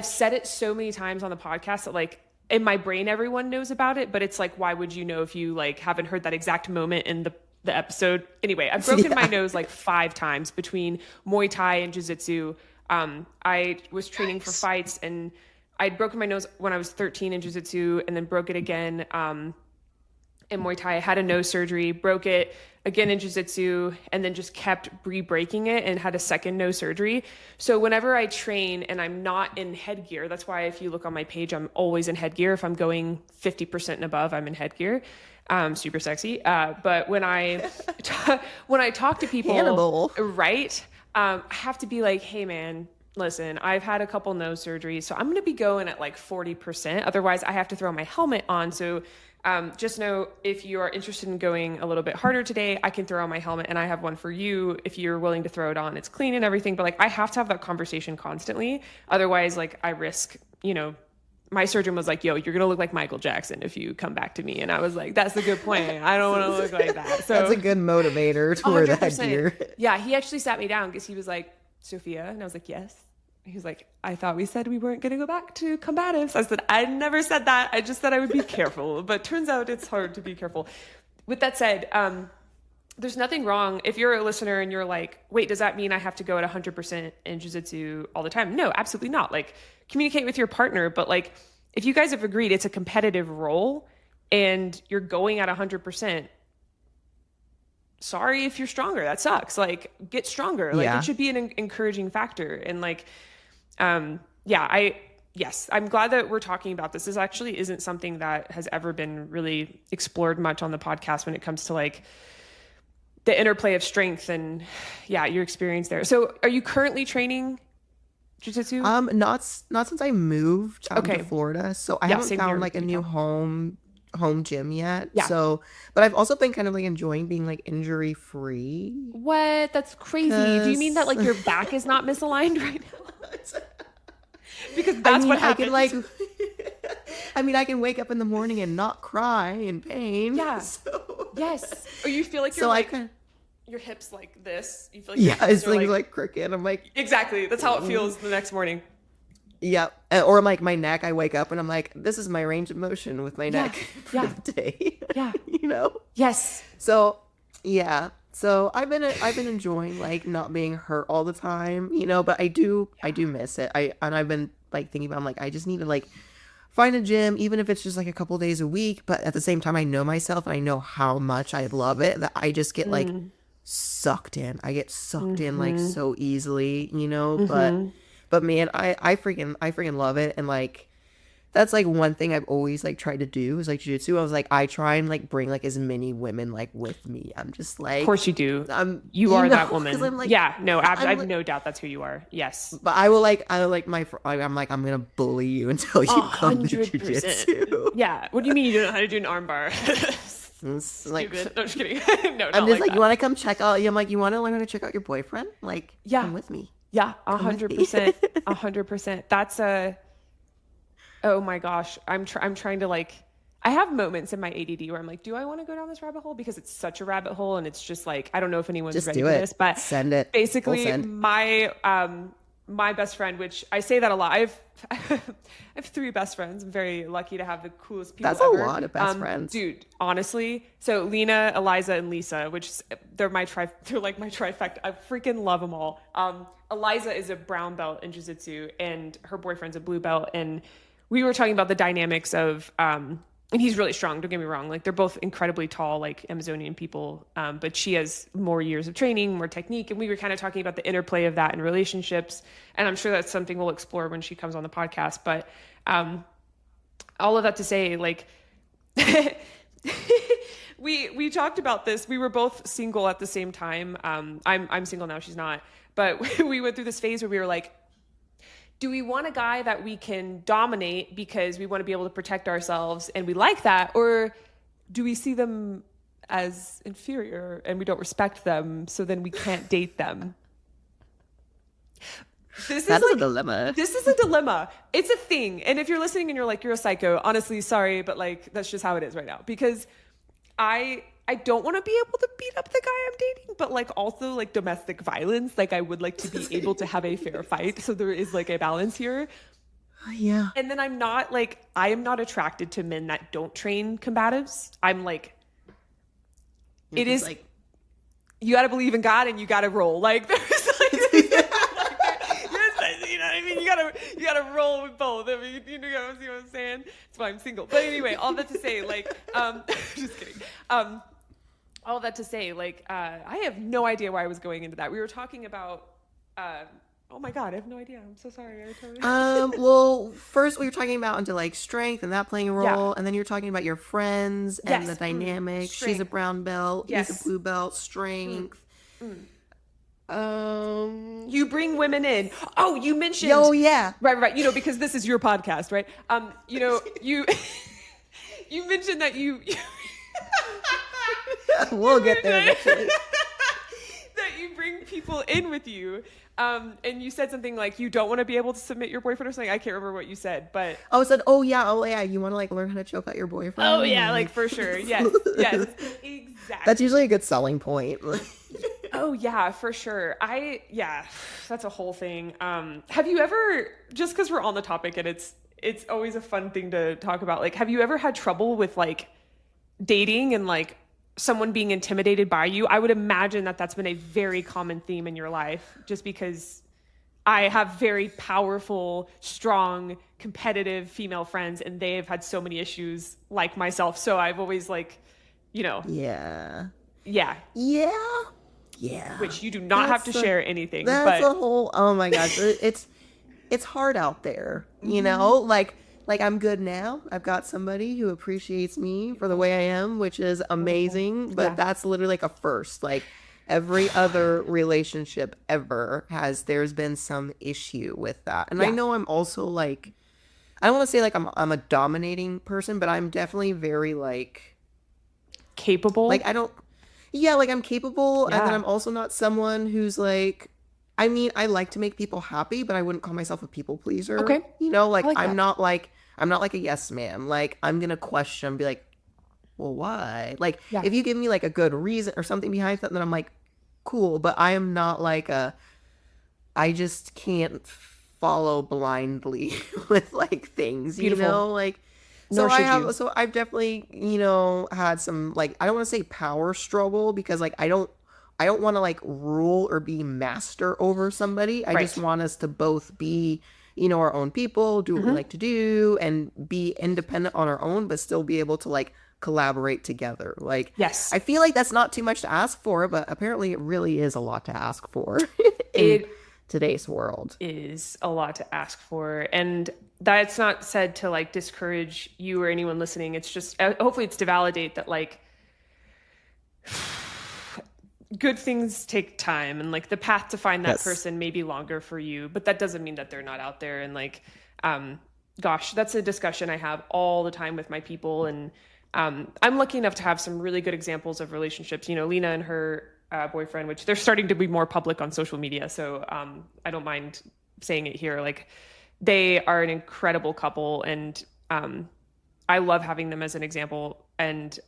said it so many times on the podcast that like in my brain, everyone knows about it, but it's like, why would you know if you like haven't heard that exact moment in the episode? Anyway, I've broken my nose like 5 times between Muay Thai and Jiu-Jitsu. I was training for fights, and I'd broken my nose when I was 13 in jiu-jitsu, and then broke it again in Muay Thai. I had a nose surgery, broke it again in jiu-jitsu, and then just kept re-breaking it and had a second nose surgery. So whenever I train and I'm not in headgear, that's why if you look on my page, I'm always in headgear. If I'm going 50% and above, I'm in headgear. Super sexy. But when I talk to people, Hannibal. I have to be like, hey man, listen, I've had a couple nose surgeries, so I'm going to be going at like 40%. Otherwise, I have to throw my helmet on. So Just know if you are interested in going a little bit harder today, I can throw on my helmet, and I have one for you if you're willing to throw it on. It's clean and everything, but like I have to have that conversation constantly. Otherwise, like I risk, my surgeon was like, yo, you're going to look like Michael Jackson if you come back to me. And I was like, that's a good point. I don't want to look like that. So that's a good motivator to wear that gear. Yeah. He actually sat me down because he was like, Sophia. And I was like, yes. He was like, I thought we said we weren't going to go back to combatives. I said, I never said that. I just said I would be careful. But turns out it's hard to be careful. With that said, there's nothing wrong if you're a listener and you're like, wait, does that mean I have to go at 100% in jiu-jitsu all the time? No, absolutely not. Like, communicate with your partner, but like if you guys have agreed it's a competitive role and you're going at 100%, sorry if you're stronger. That sucks. Like, get stronger. Like, it should be an encouraging factor. And like, yes, I'm glad that we're talking about this. This actually isn't something that has ever been really explored much on the podcast when it comes to like the interplay of strength and your experience there. So are you currently training jiu-jitsu? Not since I moved to Florida. So I haven't found like a new home gym yet. Yeah. So, but I've also been kind of like enjoying being like injury free. What? That's crazy. Do you mean that like your back is not misaligned right now? Because that's what happens. I can wake up in the morning and not cry in pain. Yeah. So. Yes. Or you feel like you're your hips like this. You feel like it's like crooked. I'm like, exactly. That's how it feels the next morning. Yeah. Or like my neck, I wake up and I'm like, this is my range of motion with my neck for the day. Yeah. Yes. So So I've been enjoying like not being hurt all the time, but I do miss it. I've been like thinking about, I'm like, I just need to like find a gym, even if it's just like a couple days a week. But at the same time, I know myself and I know how much I love it that I just get like sucked in. I get sucked in like so easily, but man, I freaking love it. And like, that's like one thing I've always like tried to do is like jiu-jitsu. I was like, I try and like bring like as many women like with me. I'm just like, of course you do. You are that woman. I'm like, I have no doubt that's who you are. Yes. But I'm like, I'm gonna bully you until you come to jiu-jitsu. Yeah. What do you mean you don't know how to do an armbar? Like, stupid. No, just kidding. No, I'm just like, you want to come check out? I'm like, you want to learn how to check out your boyfriend? Like, come with me. Yeah, 100%, 100%. That's oh my gosh. I'm trying to like, I have moments in my ADD where I'm like, do I want to go down this rabbit hole? Because it's such a rabbit hole and it's just like, I don't know if anyone's just ready for this, but send it. Basically my best friend, which I say that a lot. I have 3 best friends. I'm very lucky to have the coolest people That's ever. A lot of best friends. Dude, honestly. So Lena, Eliza, and Lisa, which they're like my trifecta. I freaking love them all. Eliza is a brown belt in jiu-jitsu and her boyfriend's a blue belt. And we were talking about the dynamics of, and he's really strong, don't get me wrong. Like they're both incredibly tall, like Amazonian people. But she has more years of training, more technique. And we were kind of talking about the interplay of that in relationships. And I'm sure that's something we'll explore when she comes on the podcast. But all of that to say, like, we talked about this. We were both single at the same time. I'm single now, she's not. But we went through this phase where we were like, do we want a guy that we can dominate because we want to be able to protect ourselves and we like that? Or do we see them as inferior and we don't respect them, so then we can't date them? This is a dilemma. This is a dilemma. It's a thing. And if you're listening and you're like, you're a psycho, honestly, sorry, but like, that's just how it is right now. Because I don't want to be able to beat up the guy I'm dating, but like also like domestic violence. Like I would like to be able to have a fair fight. So there is like a balance here. Yeah. And then I am not attracted to men that don't train combatives. I'm like, it is like, you got to believe in God and you got to roll. Like there's like, you know what I mean? You gotta roll with both. I mean, you know, see what I'm saying? That's why I'm single. But anyway, all that to say, like, just kidding. All that to say, like, I have no idea why I was going into that. We were talking about, oh my God, I have no idea. I'm so sorry. Well, first we were talking about into like strength and that playing a role. And then you're talking about your friends and the dynamic. She's a brown belt. He's a blue belt. Strength. You bring women in. Oh, you mentioned. Oh yeah. Right. You know, because this is your podcast, right? You know, You mentioned that you We'll get there eventually. that you bring people in with you. And you said something like you don't want to be able to submit your boyfriend or something. I can't remember what you said, but I said, oh yeah, you want to like learn how to choke out your boyfriend? oh yeah, like for sure. Yes, yes, exactly. That's usually a good selling point. Oh yeah, for sure. That's a whole thing. Have you ever, just because we're on the topic and it's always a fun thing to talk about, like, have you ever had trouble with like dating and like someone being intimidated by you? I would imagine that that's been a very common theme in your life, just because I have very powerful, strong, competitive female friends, and they have had so many issues like myself. So I've always like, Yeah. Which you do not have to share anything. That's a whole, oh my gosh, it's hard out there, you know? Like I'm good now. I've got somebody who appreciates me for the way I am, which is amazing, but that's literally like a first. Like every other relationship ever there's been some issue with that. And I know I'm also like, I don't want to say like I'm a dominating person, but I'm definitely very like capable. Like like I'm capable, and then I'm also not someone who's like, I mean, I like to make people happy, but I wouldn't call myself a people pleaser. Okay. You know, like, I'm not like a yes ma'am. Like I'm gonna question, be like, well, why? Like if you give me like a good reason or something behind that, then I'm like, cool. But I am not like I just can't follow blindly with like things. Beautiful. You know, like. So I've definitely, had some, like, I don't want to say power struggle, because like I don't want to like rule or be master over somebody. I just want us to both be, our own people, do what we like to do, and be independent on our own, but still be able to like collaborate together. Like, yes, I feel like that's not too much to ask for, but apparently it really is a lot to ask for in today's world. Is a lot to ask for, and that's not said to like discourage you or anyone listening. It's just hopefully it's to validate that like good things take time, and like the path to find that person may be longer for you, but that doesn't mean that they're not out there. And like, gosh, that's a discussion I have all the time with my people. And I'm lucky enough to have some really good examples of relationships. Lena and her boyfriend, which they're starting to be more public on social media. So I don't mind saying it here. Like, they are an incredible couple, and I love having them as an example. And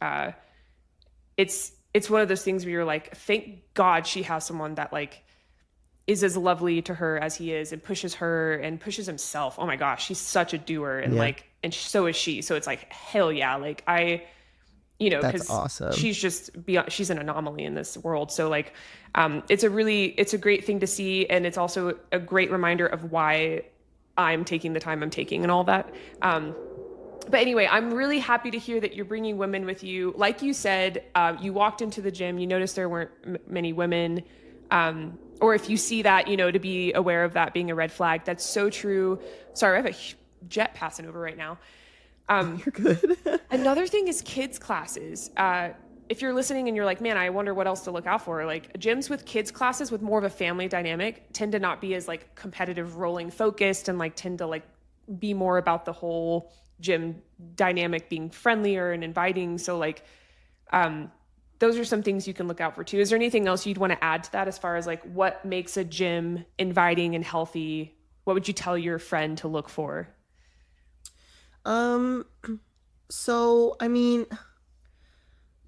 it's one of those things where you're like, thank God she has someone that like is as lovely to her as he is, and pushes her and pushes himself. Oh my gosh, she's such a doer, and and so is she. So it's like, hell yeah, like that's awesome. She's just beyond, she's an anomaly in this world. So like, it's a great thing to see, and it's also a great reminder of why I'm taking the time I'm taking and all that. But anyway, I'm really happy to hear that you're bringing women with you. Like you said, you walked into the gym, you noticed there weren't many women. Or if you see that, to be aware of that being a red flag. That's so true. Sorry, I have a jet passing over right now. You're good. Another thing is kids classes. If you're listening and you're like, man, I wonder what else to look out for. Like, gyms with kids classes with more of a family dynamic tend to not be as like competitive, rolling focused, and like tend to like be more about the whole gym dynamic being friendlier and inviting. So like, those are some things you can look out for too. Is there anything else you'd want to add to that as far as like what makes a gym inviting and healthy? What would you tell your friend to look for? So, I mean,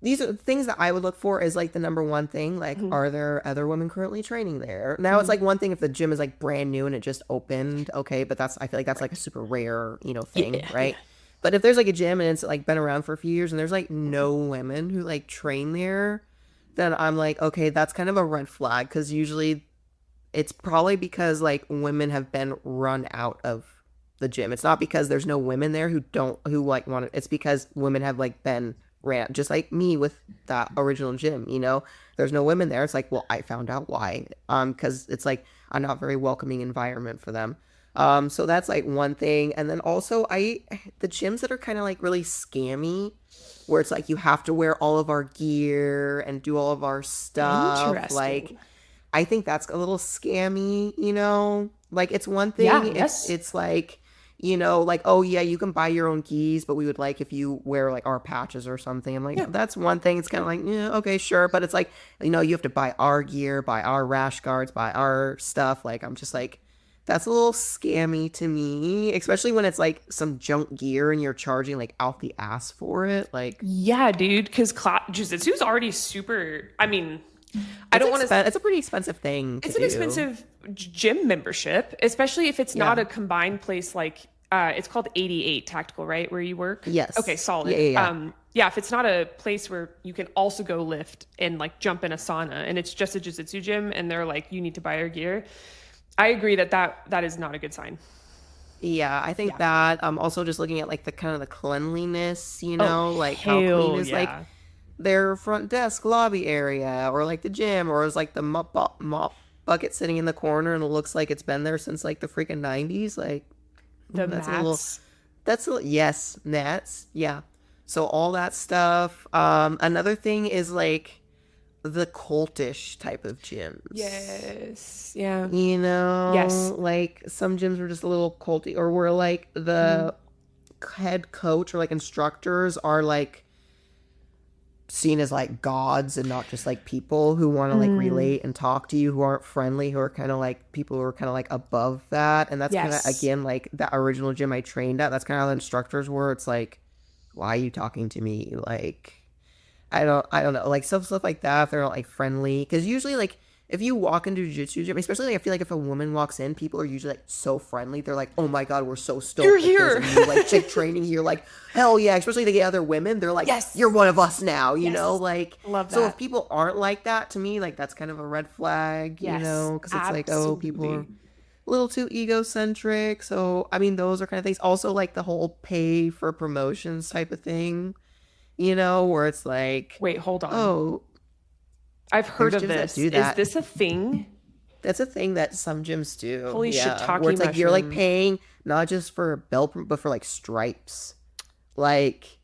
these are things that I would look for is like the number one thing. Like, are there other women currently training there? Now, it's like one thing if the gym is like brand new and it just opened, okay, but I feel like that's like a super rare, thing, right? But if there's like a gym and it's like been around for a few years and there's like no women who like train there, then I'm like, okay, that's kind of a red flag, because usually it's probably because like women have been run out of the gym. It's not because there's no women there who like want it. It's because women have like been ran, just like me with that original gym, there's no women there. It's like, well, I found out why, because it's like a not very welcoming environment for them. So that's like one thing. And then also the gyms that are kind of like really scammy, where it's like you have to wear all of our gear and do all of our stuff. Like, I think that's a little scammy, like it's one thing. It's like, you know, like, oh yeah, you can buy your own gis, but we would like if you wear like our patches or something. I'm like, Yeah. that's one thing. It's kind of like, yeah, okay, sure. But it's like, you know, you have to buy our gear, buy our rash guards, buy our stuff. Like, I'm just like, that's a little scammy to me, especially when it's like some junk gear and you're charging like out the ass for it. Like, Yeah, dude, because jiu-jitsu is already super. I mean, I don't want to. it's a pretty expensive thing to It's an do. expensive gym membership, especially if it's not a combined place like it's called 88 Tactical, right? Where you work? Yes. Okay, solid. Yeah. If it's not a place where you can also go lift and like jump in a sauna and it's just a jiu-jitsu gym and they're like, you need to buy our gear. I agree that is not a good sign. Yeah, I think that also just looking at like the kind of the cleanliness, you know, like how hell clean is like yeah. their front desk lobby area or like the gym or is like the mop bucket sitting in the corner and it looks like it's been there since like the freaking 90s. Like The that's mats. yes, mats. Yeah. So all that stuff. Another thing is like the cultish type of gyms. Yes. Yeah. You know, Yes. like some gyms were just a little culty, or where like the head coach or like instructors are like seen as like gods and not just like people who want to like relate and talk to you, who aren't friendly, who are kind of like people who are kind of like above that. And that's kind of, Yes. again, like that original gym I trained at, that's kind of how the instructors were. It's like, why are you talking to me? Like, I don't know, like stuff like that. If they're not like friendly, because usually like if you walk into a jiu-jitsu gym, especially like I feel like if a woman walks in, people are usually like so friendly. They're like, oh my god, we're so stoked. You're that here. there's a new, like chick training here. Like hell yeah. Especially the other women, they're like, Yes. you're one of us now. You Yes. know, like Love so that. if people aren't like that, to me, like that's kind of a red flag. Yes, You know, because it's like, oh, people are absolutely. a little too egocentric. So I mean, those are kind of things. Also, like the whole pay for promotions type of thing. You know, where it's like, Wait, hold on. oh, I've heard there's of gyms that this. do Is that. this a thing? That's a thing that some gyms do. Holy Yeah, shiitake where it's like you're like mushroom. paying not just for a belt, but for like stripes. Like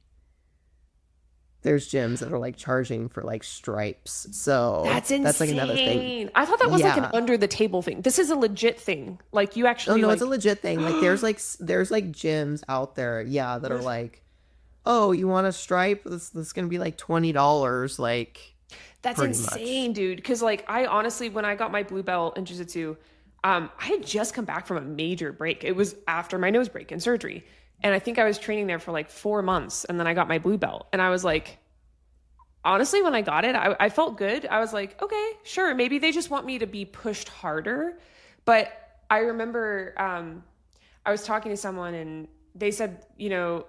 there's gyms that are like charging for like stripes. So That's insane. like another thing. I thought that was like an Yeah. under the table thing. This is a legit thing. Like you Oh actually no, like it's a legit thing. Like there's like gyms out there, yeah, that are like, oh, you want a stripe? This is gonna be like $20. Like that's pretty insane, dude. Because like I honestly, when I got my blue belt in jiu-jitsu, I had just come back from a major break. It was after my nose break and surgery. And I think I was training there for like 4 months and then I got my blue belt. And I was like, honestly, when I got it, I felt good. I was like, okay, sure. Maybe they just want me to be pushed harder. But I remember I was talking to someone and they said, you know,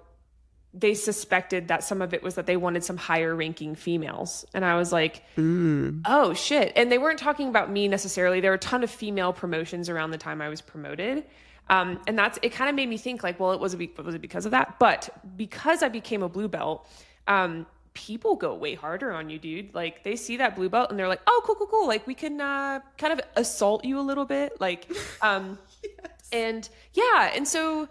they suspected that some of it was that they wanted some higher ranking females. And I was like, oh shit. And they weren't talking about me necessarily. There were a ton of female promotions around the time I was promoted. And it kind of made me think like, well, was it because of that? But because I became a blue belt, people go way harder on you, dude. Like they see that blue belt and they're like, oh, cool. Like we can kind of assault you a little bit. Like, and yeah. And so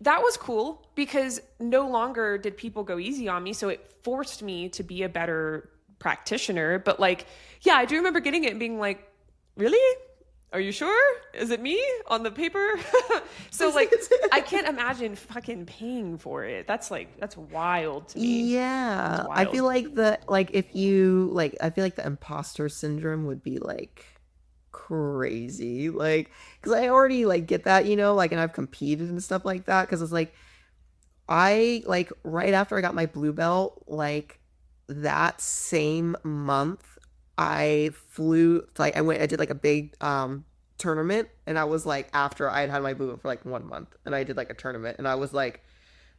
that was cool because no longer did people go easy on me. So it forced me to be a better practitioner. But like, yeah, I do remember getting it and being like, really? Are you sure? Is it me on the paper? So like, I can't imagine fucking paying for it. That's wild to me. yeah, It's I wild. feel like I feel like the imposter syndrome would be like crazy, like because I already like get that, you know, like, and I've competed and stuff like that because it's like I like right after I got my blue belt, like that same month I flew like I did like a big tournament, and I was like, after I had my blue belt for like 1 month and I did like a tournament, and I was like,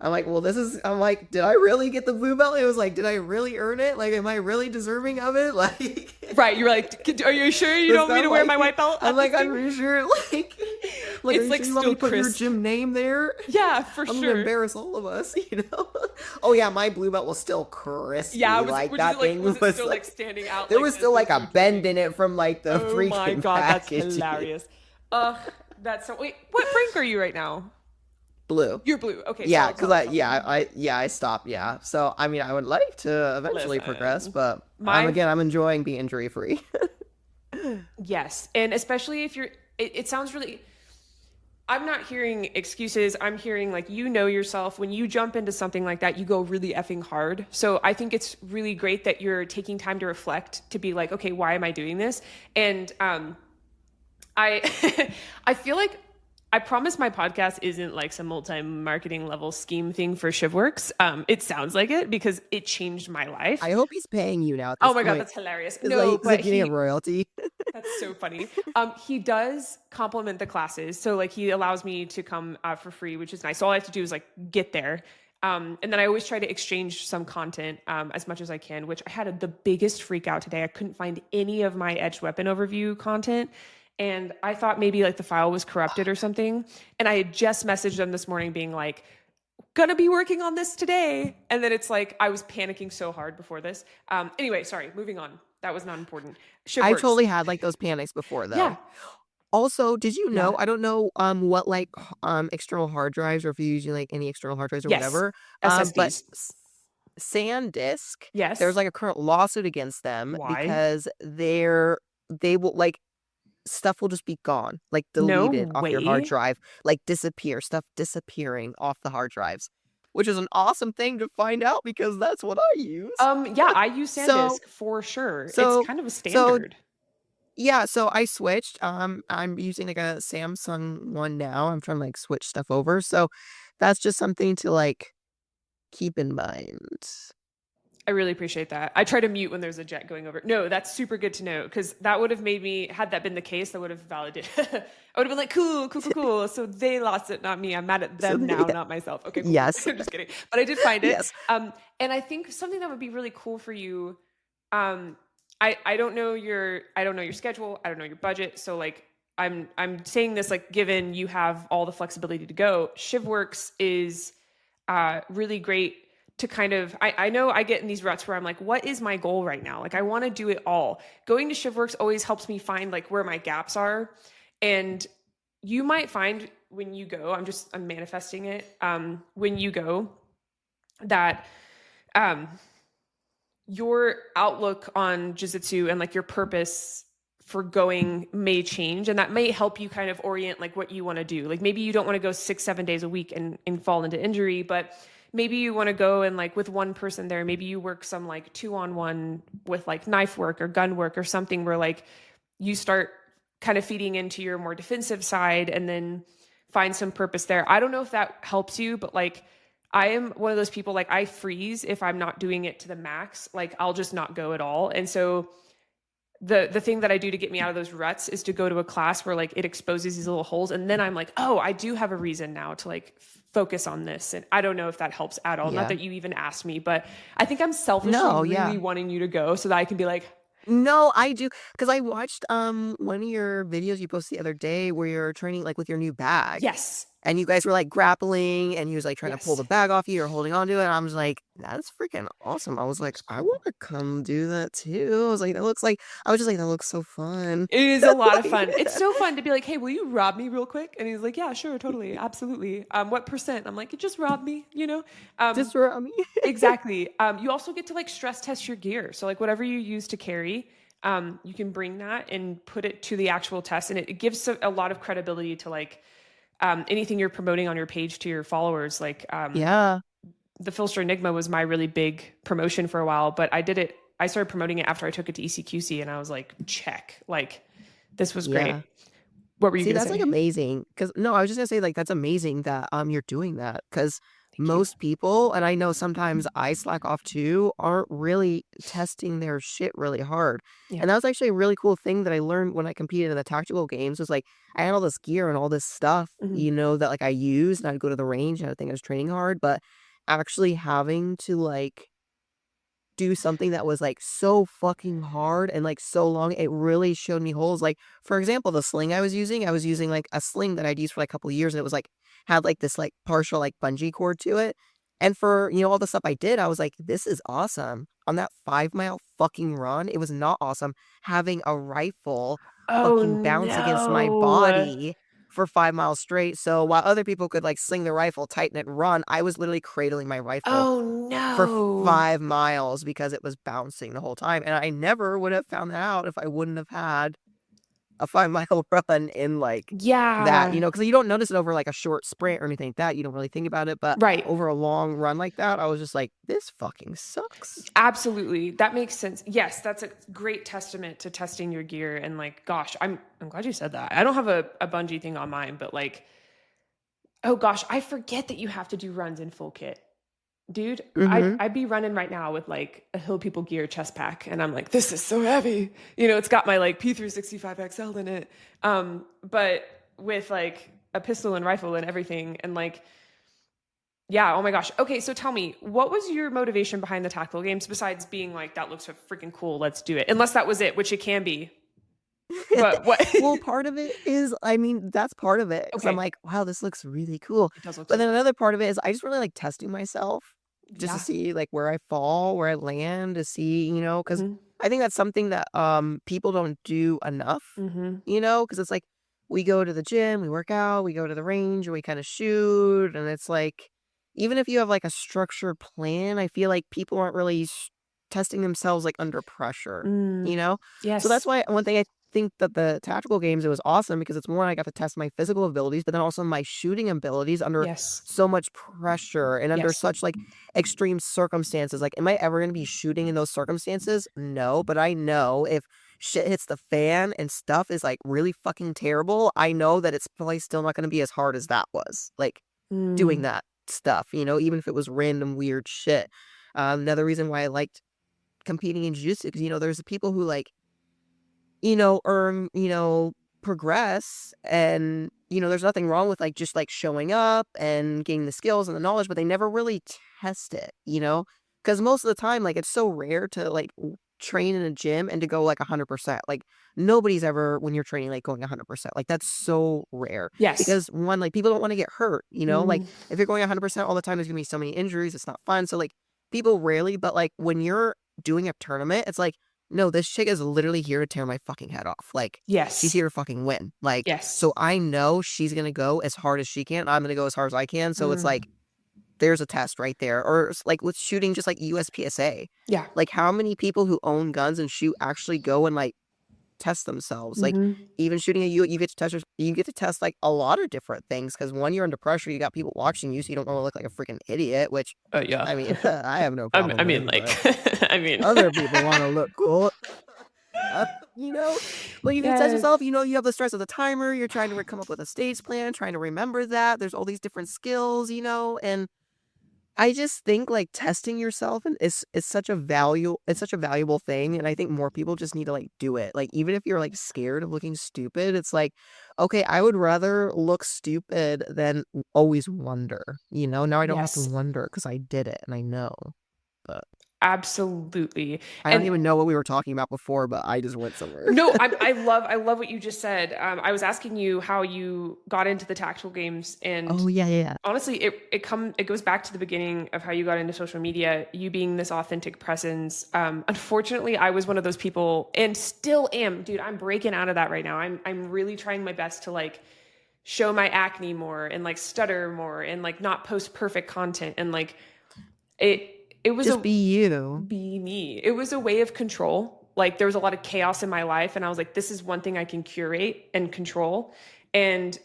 I'm like, well, I'm like, did I really get the blue belt? It was like, did I really earn it? Like, am I really deserving of it? Like, Right. You're like, are you sure you don't want me to wear my white belt? I'm at like, this I'm thing?" pretty sure, like, are It's you like sure you want me still to put your crisp. gym name there? Yeah, for I'm gonna sure. embarrass all of us, you know? Oh yeah, my blue belt was still crispy. Yeah, like was that it, thing was it was still like, like standing out? there like was this still like as a you bend drink? in it from like the Oh freaking my god, that's packaging. hilarious. That's so. Wait, what rank are you right now? Blue. You're blue. Okay. Yeah, solid, because solid, solid. I stopped. Yeah, so I mean, I would like to eventually Listen, progress, but my- I'm enjoying being injury free. Yes, and especially if you're. It sounds really. I'm not hearing excuses. I'm hearing like, you know yourself. When you jump into something like that, you go really effing hard. So I think it's really great that you're taking time to reflect, to be like, okay, why am I doing this? And I I feel like I promise my podcast isn't like some multi-marketing level scheme thing for ShivWorks. It sounds like it because it changed my life. I hope he's paying you now at Oh this my God, point. that's hilarious. Is No, like but getting a royalty? that's so funny. He does complement the classes. So like he allows me to come for free, which is nice. So all I have to do is like get there. And then I always try to exchange some content as much as I can, which I had the biggest freak out today. I couldn't find any of my edged weapon overview content. And I thought maybe like the file was corrupted or something. And I had just messaged them this morning being like, gonna be working on this today. And then it's like, I was panicking so hard before this. Anyway, sorry, moving on. That was not important. I ShivWorks. totally had like those panics before Yeah. though. Also, did you Yeah. know, I don't know what like external hard drives, or if you're using like any external hard drives or Yes. whatever. But SSDs. SanDisk, Yes. there's like a current lawsuit against them Why? because they will like stuff will just be gone, like No deleted off your hard way. drive, like disappear, stuff disappearing off the hard drives, which is an awesome thing to find out because that's what I use. Yeah, I use So, SanDisk for sure. It's so, kind of a so standard. yeah, so I switched. I'm using like a Samsung one now. I'm trying to like switch stuff over. So that's just something to like keep in mind. I really appreciate that. I try to mute when there's a jet going over. No, that's super good to know because that would have made me, had that been the case, that would have validated. I would have been like, cool, cool, cool, cool. So they lost it, not me. I'm mad at So them now, yeah, not myself. Okay, cool. yes, I'm just kidding. But I did find it. yes. And I think something that would be really cool for you. I don't know your schedule. I don't know your budget. So like I'm saying this like given you have all the flexibility to go. ShivWorks is really great to kind of I know I get in these ruts where I'm like, what is my goal right now? Like I want to do it all. Going to ShivWorks always helps me find like where my gaps are. And you might find when you go, I'm manifesting it, when you go that your outlook on jiu-jitsu and like your purpose for going may change, and that may help you kind of orient like what you want to do. Like maybe you don't want to go 6-7 days a week and fall into injury, but maybe you want to go and like with one person there, maybe you work some like 2-on-1 with like knife work or gun work or something where like you start kind of feeding into your more defensive side and then find some purpose there. I don't know if that helps you, but like I am one of those people, like I freeze if I'm not doing it to the max. Like I'll just not go at all. And so the thing that I do to get me out of those ruts is to go to a class where like it exposes these little holes. And then I'm like, oh, I do have a reason now to like focus on this. And I don't know if that helps at all. Yeah. Not that you even asked me, but I think I'm selfishly No, really yeah. wanting you to go so that I can be like, No, I do, because I watched one of your videos you posted the other day where you're training like with your new bag. yes, And you guys were like grappling and he was like trying to pull yes. the bag off you or holding on to it. And I was like, that's freaking awesome. I was like, I want to come do that too. I was like, I was just like, that looks so fun. It is a lot of fun. It's so fun to be like, hey, will you rob me real quick? And he's like, yeah, sure, totally, absolutely. What percent? I'm like, just rob me, you know? Just for me. Exactly. You also get to like stress test your gear. So like whatever you use to carry, you can bring that and put it to the actual test. And it gives a lot of credibility to like anything you're promoting on your page to your followers. Like Yeah. the Filster Enigma was my really big promotion for a while, but I started promoting it after I took it to ECQC and I was like, check, like this was great. Yeah. What were you See, gonna that's like say? amazing. Cause no, I was just gonna say like that's amazing that you're doing that. Cause Thank you. most people, and I know sometimes I slack off too, aren't really testing their shit really hard. Yeah. And that was actually a really cool thing that I learned when I competed in the tactical games was like I had all this gear and all this stuff, Mhm. that like I used and I'd go to the range and I'd think I was training hard, but actually having to like do something that was like so fucking hard and like so long, it really showed me holes. Like, for example, the sling I was using like a sling that I'd used for like a couple of years, and it was like had like this like partial like bungee cord to it. And for all the stuff I did, I was like, this is awesome. On that 5 mile fucking run, it was not awesome having a rifle Oh fucking bounce against my no. body for 5 miles straight. So while other people could like sling the rifle, tighten it, run, I was literally cradling my rifle Oh for no. 5 miles because it was bouncing the whole time, and I never would have found that out if I wouldn't have had a 5 mile run in like that, Yeah. because you don't notice it over like a short sprint or anything like that. You don't really think about it, but Right. over a long run like that, I was just like, this fucking sucks. Absolutely. That makes sense. Yes, that's a great testament to testing your gear. And like, gosh, I'm glad you said that. I don't have a bungee thing on mine, but like, oh gosh, I forget that you have to do runs in full kit. Dude, Mm-hmm. I'd be running right now with like a Hill People Gear chest pack, and I'm like, this is so heavy. It's got my like P365XL in it. But with like a pistol and rifle and everything, and like, yeah, oh my gosh. Okay, so tell me, what was your motivation behind the tactical games besides being like, that looks so freaking cool, let's do it? Unless that was it, which it can be. But what? Well, part of it is, I mean, that's part of it. Because I'm Okay, like, wow, this looks really cool. it does look But so then cool. another part of it is I just really like testing myself just to Yeah. see like where I fall, where I land, to see, because Mm-hmm. I think that's something that people don't do enough, Mm-hmm. because it's like we go to the gym, we work out, we go to the range, and we kind of shoot. And it's like, even if you have like a structured plan, I feel like people aren't really testing themselves like under pressure, you Mm. know? So that's Yes. why one thing I think that the tactical games, it was awesome because it's more I got to test my physical abilities, but then also my shooting abilities under Yes. so much pressure and under Yes. such like extreme circumstances. Like, am I ever going to be shooting in those circumstances? No, but I know if shit hits the fan and stuff is like really fucking terrible, I know that it's probably still not going to be as hard as that was. Like doing Mm. that stuff, even if it was random weird shit. Another reason why I liked competing in jiu-jitsu because there's people who like earn, progress and, there's nothing wrong with like just like showing up and getting the skills and the knowledge, but they never really test it, because most of the time, like it's so rare to like train in a gym and to go like 100%. Like nobody's ever, when you're training, like going 100%. Like that's so rare Yes. because one, like people don't want to get hurt, like Mm. if you're going 100% all the time, there's gonna be so many injuries. It's not fun. So like people rarely, but like when you're doing a tournament, it's like, no, this chick is literally here to tear my fucking head off. Like, she's Yes. here to fucking win. Like, Yes. so I know she's gonna go as hard as she can. I'm gonna go as hard as I can. So it's Mm. like, there's a test right there. Or like with shooting, just like USPSA. Yeah. Like, how many people who own guns and shoot actually go and like test themselves? Like, Mm-hmm. even shooting you get to test like a lot of different things. Because when you're under pressure, you got people watching you, so you don't want to look like a freaking idiot. Which, Yeah. I mean, I have no I problem mean, with, like, but I mean, other people want to look cool. Uh, you know, but you can test yes. yourself, you have the stress of the timer, you're trying to come up with a stage plan, trying to remember that. There's all these different skills, and I just think like testing yourself is such a valuable thing. And I think more people just need to like do it. Like, even if you're like scared of looking stupid, it's like, okay, I would rather look stupid than always wonder, now I don't have to Yes. wonder because I did it and I know. But Absolutely. I don't And even know what we were talking about before, but I just went somewhere. no, I love what you just said. I was asking you how you got into the tactical games, and Oh, yeah, yeah, yeah. honestly, it goes back to the beginning of how you got into social media, you being this authentic presence. Unfortunately, I was one of those people, and still am, dude. I'm breaking out of that right now. I'm really trying my best to like show my acne more and like stutter more and like not post perfect content, and like it was Just a be you. be me. It was a way of control. Like there was a lot of chaos in my life, and I was like, this is one thing I can curate and control. And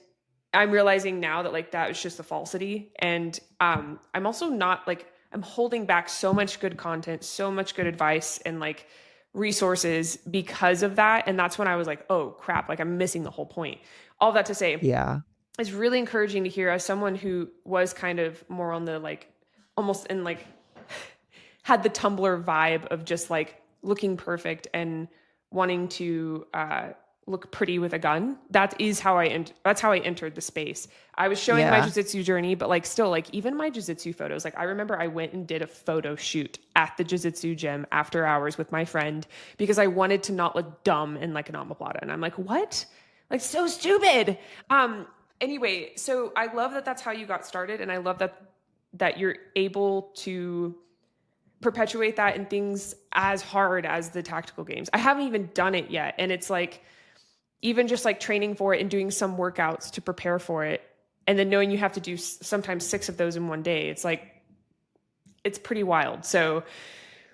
I'm realizing now that like that was just a falsity. And I'm also not like, I'm holding back so much good content, so much good advice and like resources because of that. And that's when I was like, oh crap, like I'm missing the whole point. All that to say, Yeah. it's really encouraging to hear, as someone who was kind of more on the like almost in like had the Tumblr vibe of just like looking perfect and wanting to look pretty with a gun. That's how I entered the space. I was showing my Yeah. jiu-jitsu journey, but like still, like even my jiu-jitsu photos, like I remember I went and did a photo shoot at the jiu-jitsu gym after hours with my friend because I wanted to not look dumb in like an omoplata. And I'm like, what? Like so stupid. Anyway, so I love that that's how you got started, and I love that you're able to perpetuate that in things as hard as the tactical games. I haven't even done it yet, and it's like even just like training for it and doing some workouts to prepare for it, and then knowing you have to do sometimes 6 of those in one day. It's like it's pretty wild. So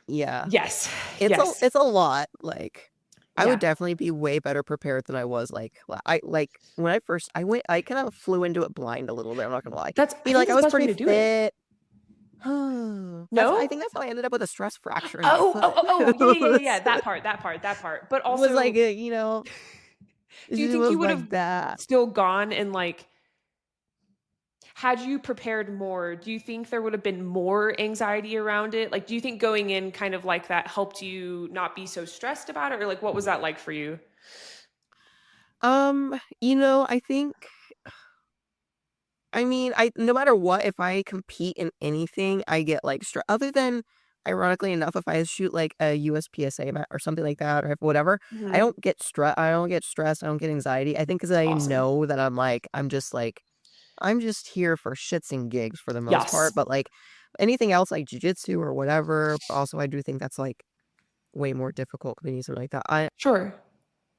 Yeah. yes, yes, It's a lot. Like, I would Yeah. definitely be way better prepared than I was, when I went I kind of flew into it blind a little bit, I'm not gonna lie. I think I that's the was best way pretty to do it. fit. I No? think that's how I ended up with a stress fracture in my Oh, oh, foot. oh, oh, yeah, yeah, yeah, yeah. Was That part. But was like, also, do you it think you was would like have that. still gone and like, had you prepared more, do you think there would have been more anxiety around it? Like, do you think going in kind of like that helped you not be so stressed about it? Or like, what was that like for you? I think I mean, I no matter what, if I compete in anything, I get like stress. Other than, ironically enough, if I shoot like a USPSA match or something like that, or whatever, I Hmm. don't get stress. I don't get stressed. I don't get anxiety. I think because I Awesome. know that I'm just here for shits and gigs for the most part. Yes. But like anything else, like jujitsu or whatever. Also, I do think that's like way more difficult competing something like that. Sure.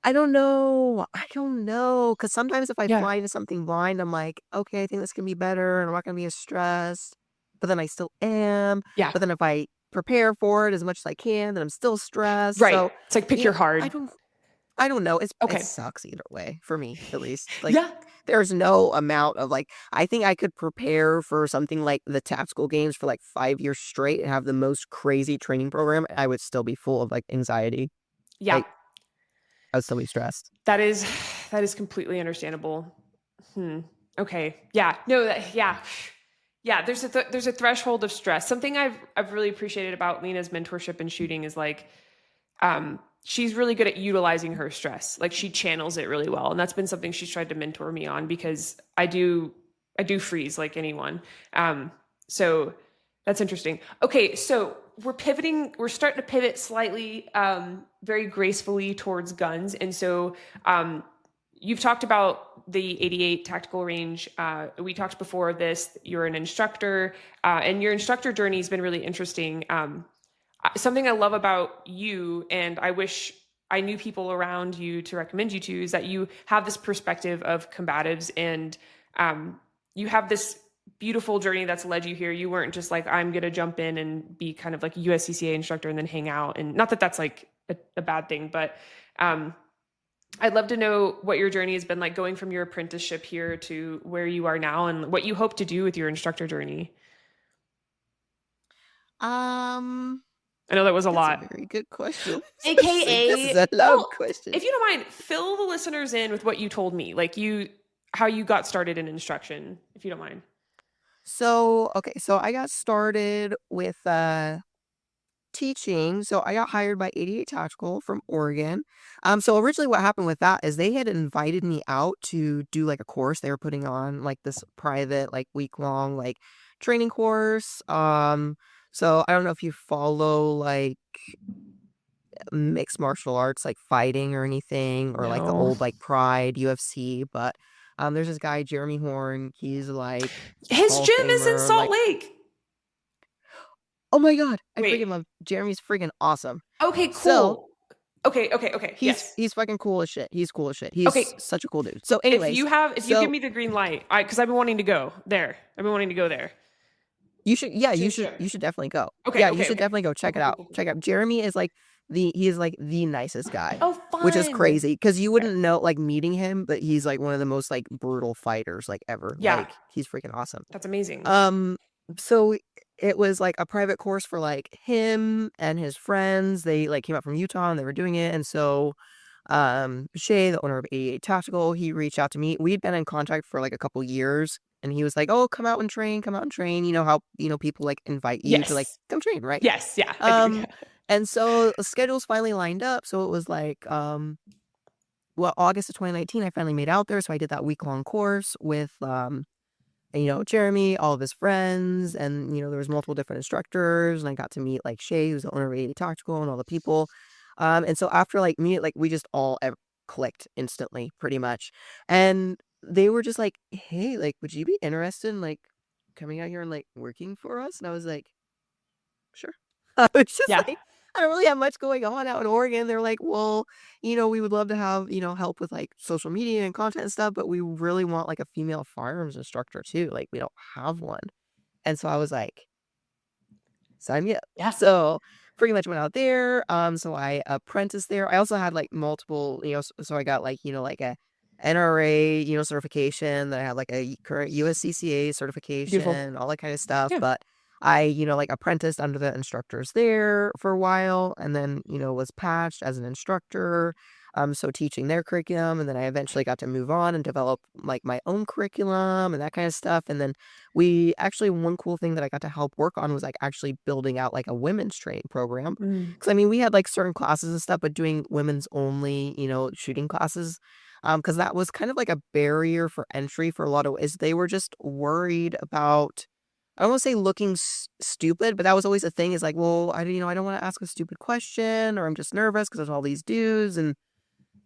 I don't know. I don't know. Because sometimes if I Yeah. fly into something blind, I'm like, okay, I think this can be better, and I'm not gonna be as stressed. But then I still am. Yeah. But then if I prepare for it as much as I can, then I'm still stressed. Right. So, It's like pick your I hard. don't know. It Okay. sucks either way for me, at least. Like, Yeah. there's no amount of like. I think I could prepare for something like the tactical games for like 5 years straight and have the most crazy training program. I would still be full of like anxiety. Yeah. Like, I would still be stressed. That is that is completely understandable. Hmm. Okay. Yeah. No. Yeah. Yeah. There's a threshold of stress. Something I've really appreciated about Lena's mentorship and shooting is like, she's really good at utilizing her stress. Like she channels it really well, and that's been something she's tried to mentor me on because I do freeze like anyone. So that's interesting. Okay, so we're starting to pivot slightly, very gracefully towards guns. And so you've talked about the 88 tactical range. We talked before this, you're an instructor, and your instructor journey has been really interesting. Something I love about you, and I wish I knew people around you to recommend you to, is that you have this perspective of combatives, and you have this beautiful journey that's led you here. You weren't just like, I'm going to jump in and be kind of like a USCCA instructor and then hang out. And not that that's like a bad thing, but I'd love to know what your journey has been like going from your apprenticeship here to where you are now and what you hope to do with your instructor journey. Um, I know that was a that's a lot. very good question. This is AKA, a long well, question. if you don't mind, fill the listeners in with what you told me, like how you got started in instruction, if you don't mind. So, okay, so I got started with teaching. So I got hired by 88 Tactical from Oregon. So originally what happened with that is they had invited me out to do like a course. They were putting on like this private, like week long, like training course. So I don't know if you follow like mixed martial arts like fighting or anything or like the No. old like Pride UFC, but there's this guy Jeremy Horn. He's like His Hall of gym is in Famer. Salt Like, Lake. oh my god, I Wait. freaking love Jeremy's freaking awesome. Okay, So cool. Okay. Yes. he's fucking cool as shit. He's cool as shit. He's Okay. such a cool dude. So If anyways, you give so me the green light, because I've been wanting to go there. I've been wanting to go there you should, yeah, to his gym. you should definitely go. Okay. Yeah, you Okay. should Okay. definitely go Cool. check it Cool. Cool. out. Cool. Cool. Check it out. Jeremy is like he is like the nicest guy, Oh, which is fun. crazy because you Okay. wouldn't know like meeting him, but he's like one of the most like brutal fighters like ever. Yeah, Like he's freaking awesome. that's amazing. So it was like a private course for like him and his friends. They like came out from Utah and they were doing it, and so Shay, the owner of 88 Tactical, he reached out to me. We'd been in contact for like a couple years, and he was like, "Oh, come out and train." You know how people like invite you to like Yes. come train, right? Yes. Yeah. I do. Um, Yeah. and so the schedules finally lined up. So it was like well, August of 2019, I finally made out there. So I did that week-long course with Jeremy, all of his friends, and there was multiple different instructors, and I got to meet like Shay, who's the owner of 80 Tactical, and all the people. And so after like me, like we just all clicked instantly, pretty much. And they were just like, "Hey, like, would you be interested in like coming out here and like working for us?" And I was like, "Sure." I was just Yeah. like, I don't really have much going on out in Oregon. They're like, "Well, we would love to have, help with like social media and content and stuff, but we really want like a female firearms instructor too. Like, we don't have one." And so I was like, sign me up. Yeah. So pretty much went out there. So I apprenticed there. I also had like multiple, so I got like, like a NRA, certification. Then I had like a current USCCA Beautiful. certification, all that kind of stuff. Yeah. But I, like apprenticed under the instructors there for a while, and then, was patched as an instructor. So teaching their curriculum, and then I eventually got to move on and develop like my own curriculum and that kind of stuff. And then we actually, one cool thing that I got to help work on was like actually building out like a women's training program. Mm. Because I mean, we had like certain classes and stuff, but doing women's only, shooting classes, because that was kind of like a barrier for entry for a lot of is they were just worried about. I don't want to say looking stupid, but that was always a thing. Is like, well, I don't want to ask a stupid question, or I'm just nervous because there's all these dudes, and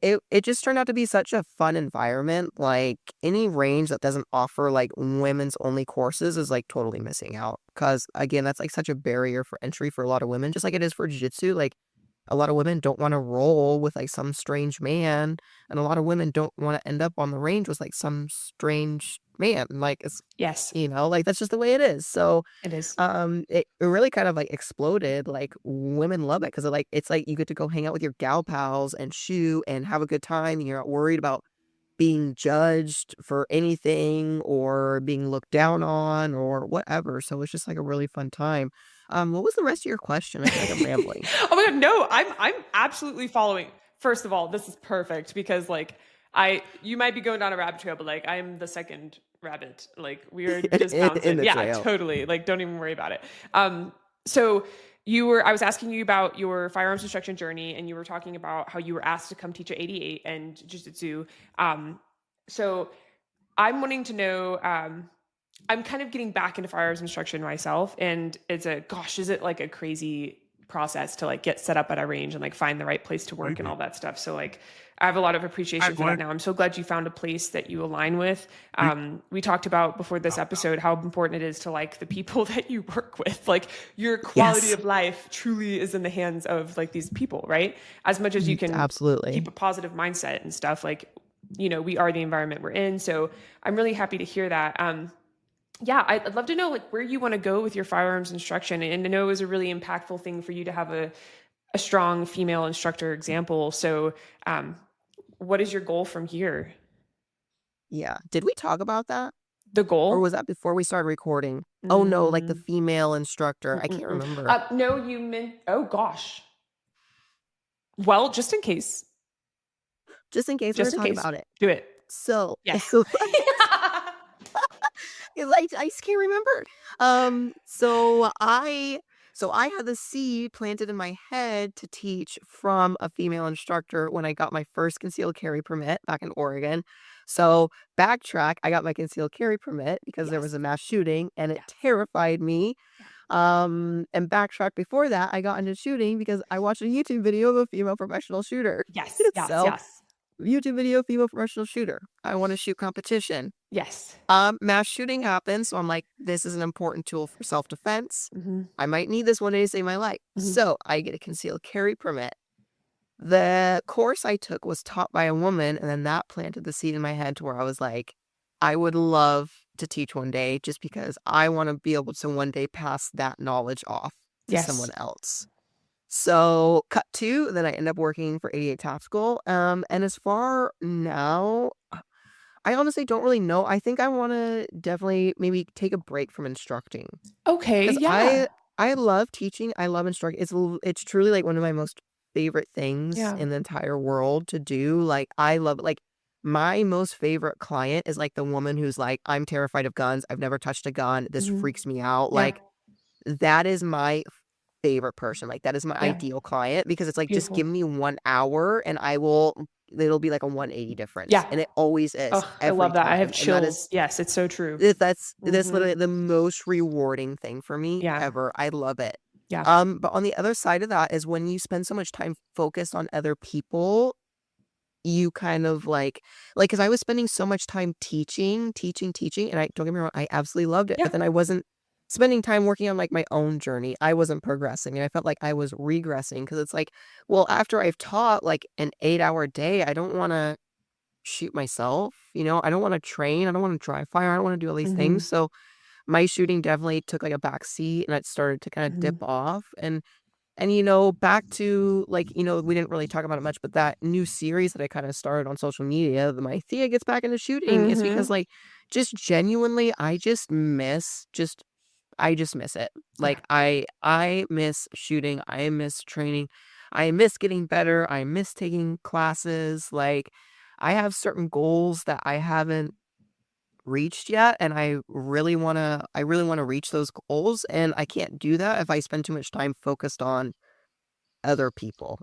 it just turned out to be such a fun environment. Like any range that doesn't offer like women's only courses is like totally missing out. Cause again, that's like such a barrier for entry for a lot of women, just like it is for jiu-jitsu. Like a lot of women don't want to roll with like some strange man, and a lot of women don't want to end up on the range with like some strange man. Like it's Yes, like that's just the way it is. So it is. it really kind of like exploded. Like women love it because it's like you get to go hang out with your gal pals and shoot and have a good time, and you're not worried about being judged for anything or being looked down on or whatever. So it's just like a really fun time. What was the rest of your question? I feel like I'm rambling. Oh my God, no, I'm absolutely following. First of all, this is perfect because like you might be going down a rabbit trail, but like I'm the second rabbit. Like we are just in bouncing. the Yeah, trail. totally. Like don't even worry about it. So I was asking you about your firearms instruction journey, and you were talking about how you were asked to come teach at 88 and jiu-jitsu. So I'm wanting to know, I'm kind of getting back into firearms instruction myself, and is it like a crazy process to like get set up at a range and like find the right place to work and all that stuff. So like I have a lot of appreciation for that now. I'm so glad you found a place that you align with. We talked about before this episode how important it is to like the people that you work with. Like your quality Yes. of life truly is in the hands of like these people, right? As much as you can Absolutely. keep a positive mindset and stuff, like, we are the environment we're in. So I'm really happy to hear that. Yeah, I'd love to know like where you want to go with your firearms instruction. And I know it was a really impactful thing for you to have a strong female instructor example. So what is your goal from here? Yeah. Did we talk about that? The Or goal? was that before we started recording? Oh no, like the female instructor. I can't remember. No, you meant, oh gosh. Well, just in case. Just in case we were Just in talking case. about it. Do it. So, Yes. I just can't remember. So I had the seed planted in my head to teach from a female instructor when I got my first concealed carry permit back in Oregon. So backtrack, I got my concealed carry permit because there was a mass shooting and it terrified me. And backtrack before that, I got into shooting because I watched a YouTube video of a female professional shooter. Yes. Yes. So Yes. YouTube video, female professional shooter. I want to shoot competition. Yes. Mass shooting happens, so I'm like, this is an important tool for self-defense. Mm-hmm. I might need this one day to save my life. Mhm. So I get a concealed carry permit. The course I took was taught by a woman, and then that planted the seed in my head to where I was like, I would love to teach one day just because I want to be able to one day pass that knowledge off to Yes. someone else. So cut to, then I end up working for 88 Tactical. And as far now, I honestly don't really know. I think I want to definitely maybe take a break from instructing. Okay. Because Yeah. I love teaching. I love instructing. It's truly like one of my most favorite things Yeah. in the entire world to do. Like I love it. Like my most favorite client is like the woman who's like, I'm terrified of guns. I've never touched a gun. This Mhm. freaks me out. Yeah. Like that is my favorite person. Like that is my Yeah. ideal client because it's like just Beautiful. give me 1 hour and it'll be like a 180 difference. Yeah. And it always is. Oh, I Every love that. I time. have And that chills. is Yes, it's so true. that's Mhm. literally the most rewarding thing for me Yeah. ever. I love it. Yeah. But on the other side of that is when you spend so much time focused on other people, you kind of like because I was spending so much time teaching, and I don't get me wrong, I absolutely loved it. Yeah. But then I wasn't spending time working on like my own journey. I wasn't progressing, and I felt like I was regressing because it's like, well, after I've taught like an 8-hour day, I don't want to shoot myself. I don't want to train. I don't want to dry fire. I don't want to do all these Mhm. things. So my shooting definitely took like a back seat and it started to kind of Mhm. dip off. And And, back to, like, we didn't really talk about it much, but that new series that I kind of started on social media, my Thea gets back into shooting, is because, Mm-hmm. like, just genuinely, I just miss it. Yeah. Like, I miss shooting. I miss training. I miss getting better. I miss taking classes. Like, I have certain goals that I haven't reached yet, and I really want to reach those goals, and I can't do that if I spend too much time focused on other people.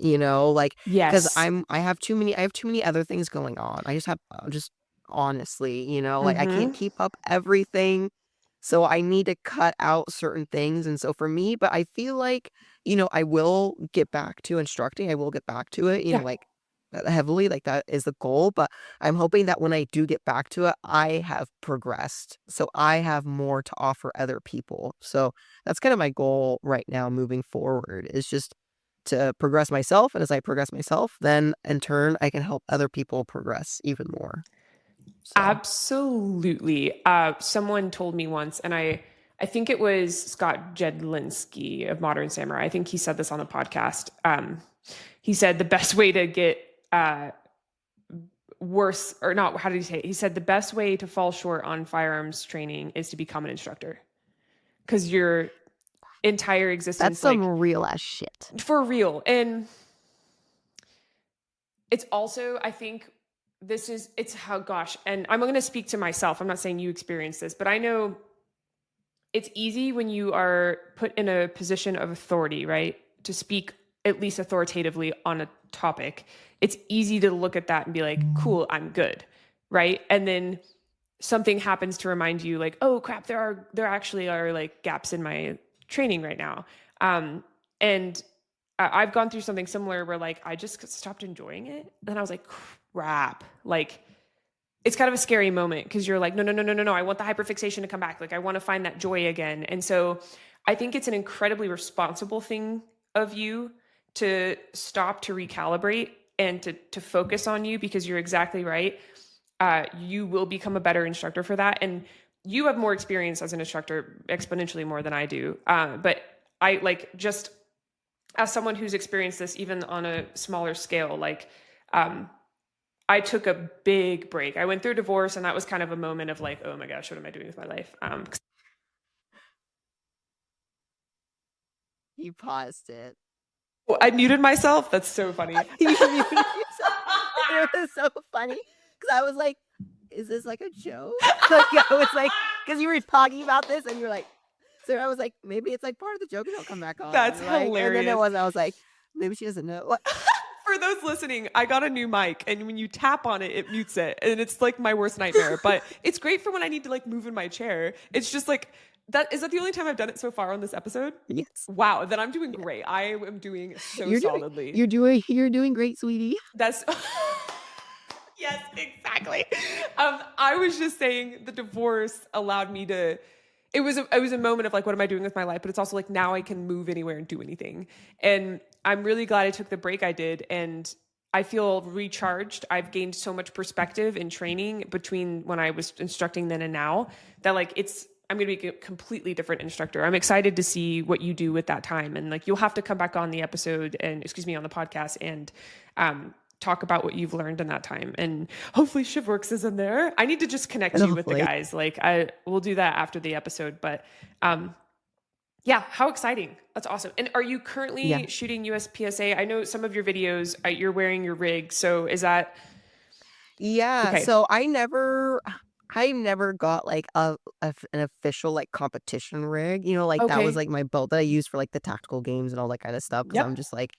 Like, because Yes. I have too many other things going on. Just honestly, like, I can't Mm-hmm. keep up everything. So I need to cut out certain things. And so for me, but I feel like, I will get back to instructing. I will get back to it, Yeah. like, heavily, like that is the goal. But I'm hoping that when I do get back to it, I have progressed. So I have more to offer other people. So that's kind of my goal right now moving forward, is just to progress myself. And as I progress myself, then in turn, I can help other people progress even more. So Absolutely. Someone told me once, and I think it was Scott Jedlinski of Modern Samurai. I think he said this on the podcast. He said the best way to get worse, or not, how did he say it? He said the best way to fall short on firearms training is to become an instructor, because your entire that's existence, some like, real ass shit. for real. And it's also, I think it's how, gosh, and I'm going to speak to myself. I'm not saying you experience this, but I know it's easy when you are put in a position of authority, right? To speak at least authoritatively on a topic. It's easy to look at that and be like, cool, I'm good. Right. And then something happens to remind you, like, oh crap, there actually are like gaps in my training right now. And I've gone through something similar where, like, I just stopped enjoying it. And I was like, crap, like, it's kind of a scary moment, because you're like, no, no, no, no, no, no. I want the hyperfixation to come back. Like, I want to find that joy again. And so I think it's an incredibly responsible thing of you to stop, to recalibrate, and to focus on you, because you're exactly right. You will become a better instructor for that. And you have more experience as an instructor, exponentially more than I do. But I, like, just as someone who's experienced this even on a smaller scale, like, um, I took a big break. I went through a divorce, and that was kind of a moment of like, oh my gosh, what am I doing with my life? You paused it. I muted myself. That's so funny. You muted yourself. It was so funny because I was like, is this like a joke? Like, I was like, because you were talking about this and you were like, so I was like, maybe it's like part of the joke and it'll come back on. That's Like, and then hilarious. I was like, maybe she doesn't know. For those listening, I got a new mic, and when you tap on it, it mutes it, and it's like my worst nightmare. But it's great for when I need to, like, move in my chair. It's just like that. Is that the only time I've done it so far on this episode? Yes. Wow, then I'm doing great. I am doing so You're doing solidly. you're doing great, sweetie. That's yes, exactly. I was just saying the divorce allowed me to. It was a moment of like, what am I doing with my life? But it's also like, now I can move anywhere and do anything. And I'm really glad I took the break I did, and I feel recharged. I've gained so much perspective in training between when I was instructing then and now, that, like, I'm going to be a completely different instructor. I'm excited to see what you do with that time. And, like, you'll have to come back on the episode and, excuse me, on the podcast, and talk about what you've learned in that time. And hopefully Shivworks is in there. I need to just connect you with the Hopefully. guys. Like, I will do that after the episode. But yeah, how exciting. That's awesome. And are you Yeah. currently shooting USPSA? I know some of your videos, you're wearing your rig. So is that Yeah. okay? So I never got like an official like competition rig. Like that was Okay. like my belt that I used for like the tactical games and all that kind of stuff. Because I'm Yep. just like,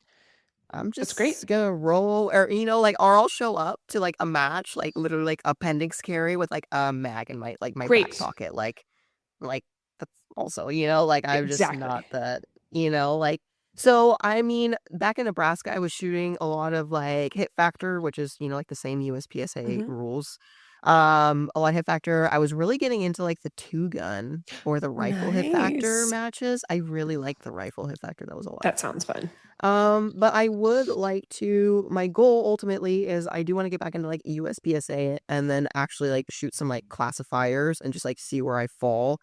I'm That's great. just gonna roll, or like, or I'll show up to like a match, like literally like appendix carry with like a mag in my back Great. pocket, like that's also, like I'm just not Exactly. that, like. So I mean, back in Nebraska, I was shooting a lot of like hit factor, which is like the same USPSA Hmm. rules. A lot of hit factor. I was really getting into like the 2-gun or the rifle hit factor Nice. matches. I really liked the rifle hit factor. That was a lot of That fun. sounds fun. But I would like to, my goal ultimately is I do want to get back into like USPSA and then actually like shoot some like classifiers and just like see where I fall.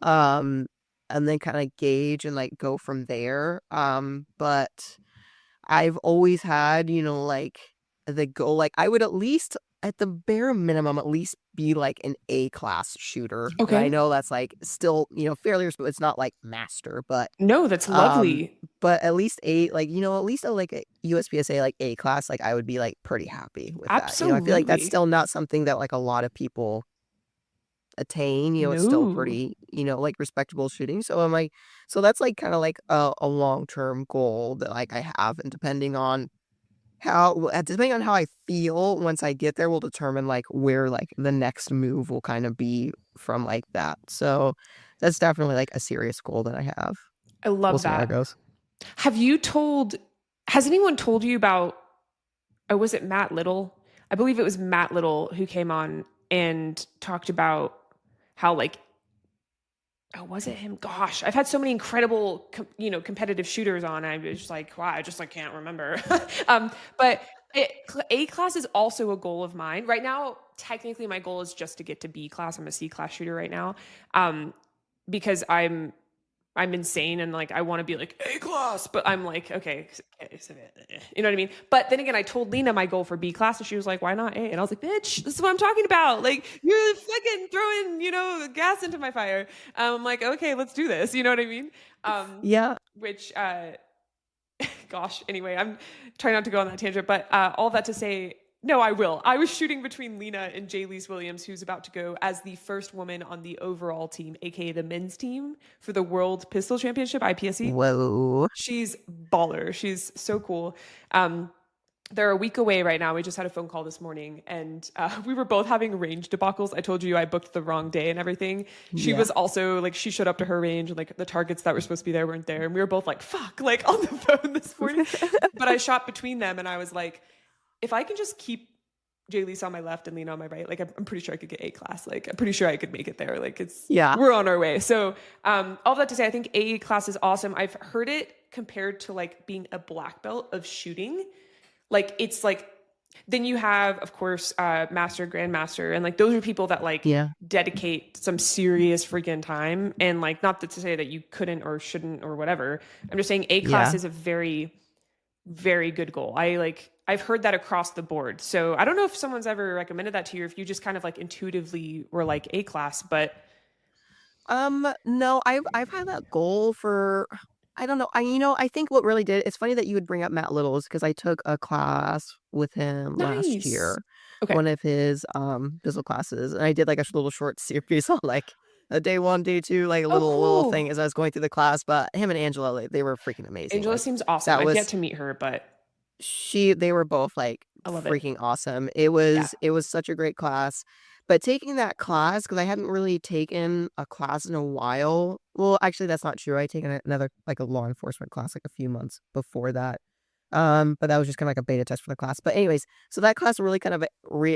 Um, and then kind of gauge and like go from there. But I've always had, like the goal, like I would at least at the bare minimum at least be like an A class shooter. And I Okay. know that's like still, fairly it's not like master, No, that's um lovely. but at least A, like, at least like a USPSA like A class, like I would be like pretty happy with that. I feel like that's Absolutely. still not something that like a lot of people attain. It's still No. pretty, like respectable shooting. So I'm like, so that's like kind of like a long-term goal that like I have, and depending on how I feel once I get there will determine like where like the next move will kind of be from like that. So that's definitely like a serious goal that I have. I We'll love see how it that. goes. Have you told, has anyone told you about, oh, was it Matt Little? I believe it was Matt Little who came on and talked about how, like, oh, was it him? Gosh, I've had so many incredible, competitive shooters on. I was just like, wow, I just like can't remember. But A class is also a goal of mine right now. Technically, my goal is just to get to B class. I'm a C class shooter right now, because I'm insane and like I want to be like A class, but I'm like, okay, you know what I mean? But then again, I told Lena my goal for B class and she was like, why not A? And I was like, bitch, this is what I'm talking about. Like, you're fucking throwing, gas into my fire. I'm like, okay, let's do this. You know what I mean? Yeah. Which, gosh, anyway, I'm trying not to go on that tangent, but all that to say, no, I will. I was shooting between Lena and Jaylise Williams, who's about to go as the first woman on the overall team, aka the men's team for the World Pistol Championship, IPSC. Whoa. She's baller. She's so cool. They're a week away right now. We just had a phone call this morning, and we were both having range debacles. I told you I booked the wrong day and everything. She Yeah. was also like, she showed up to her range, and like the targets that were supposed to be there weren't there, and we were both like, "Fuck!" Like on the phone this morning. But I shot between them, and I was like, if I can just keep Jaylise on my left and Lena on my right, like I'm pretty sure I could get A class. Like I'm pretty sure I could make it there. Like Yeah. we're on our way. So all that to say, I think A class is awesome. I've heard it compared to like being a black belt of shooting. Like it's like, then you have, of course, master, grandmaster, and like those are people that like Yeah. dedicate some serious freaking time. And like, not to say that you couldn't or shouldn't or whatever. I'm just saying A class Yeah. is a very, very good goal. I've heard that across the board. So I don't know if someone's ever recommended that to you, if you just kind of like intuitively were like A class, but No, I've had that goal for, I don't know. I think what really did, it's funny that you would bring up Matt Littles because I took a class with him last nice. year, Okay. one of his Bizzle classes, and I did like a little short series on like a day one, day two, like a Oh, little thing cool. as I was going through the class. But him and Angela, like, they were freaking amazing. Angela Like seems awesome. that I've yet was to meet her, but they were both like I love it. freaking awesome. It Yeah. was such a great class. But taking that class, because I hadn't really taken a class in a while. Well, actually, that's not true. I taken another like a law enforcement class like a few months before that. But that was just kind of like a beta test for the class. But anyways, so that class really kind of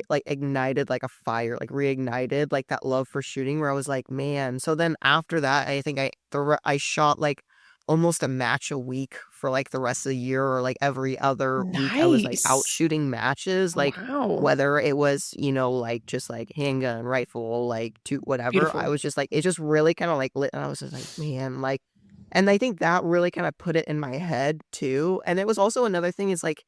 like ignited like a fire, like reignited like that love for shooting. Where I was like, man. So then after that, I think I shot like almost a match a week for like the rest of the year, or like every other week I was like out Nice. shooting matches, like Wow. whether it was, like just like handgun, rifle, like to whatever. I Beautiful. was just like, it just really kind of like lit. And I was just like, man, like, and I think that really kind of put it in my head too. And it was also another thing is like,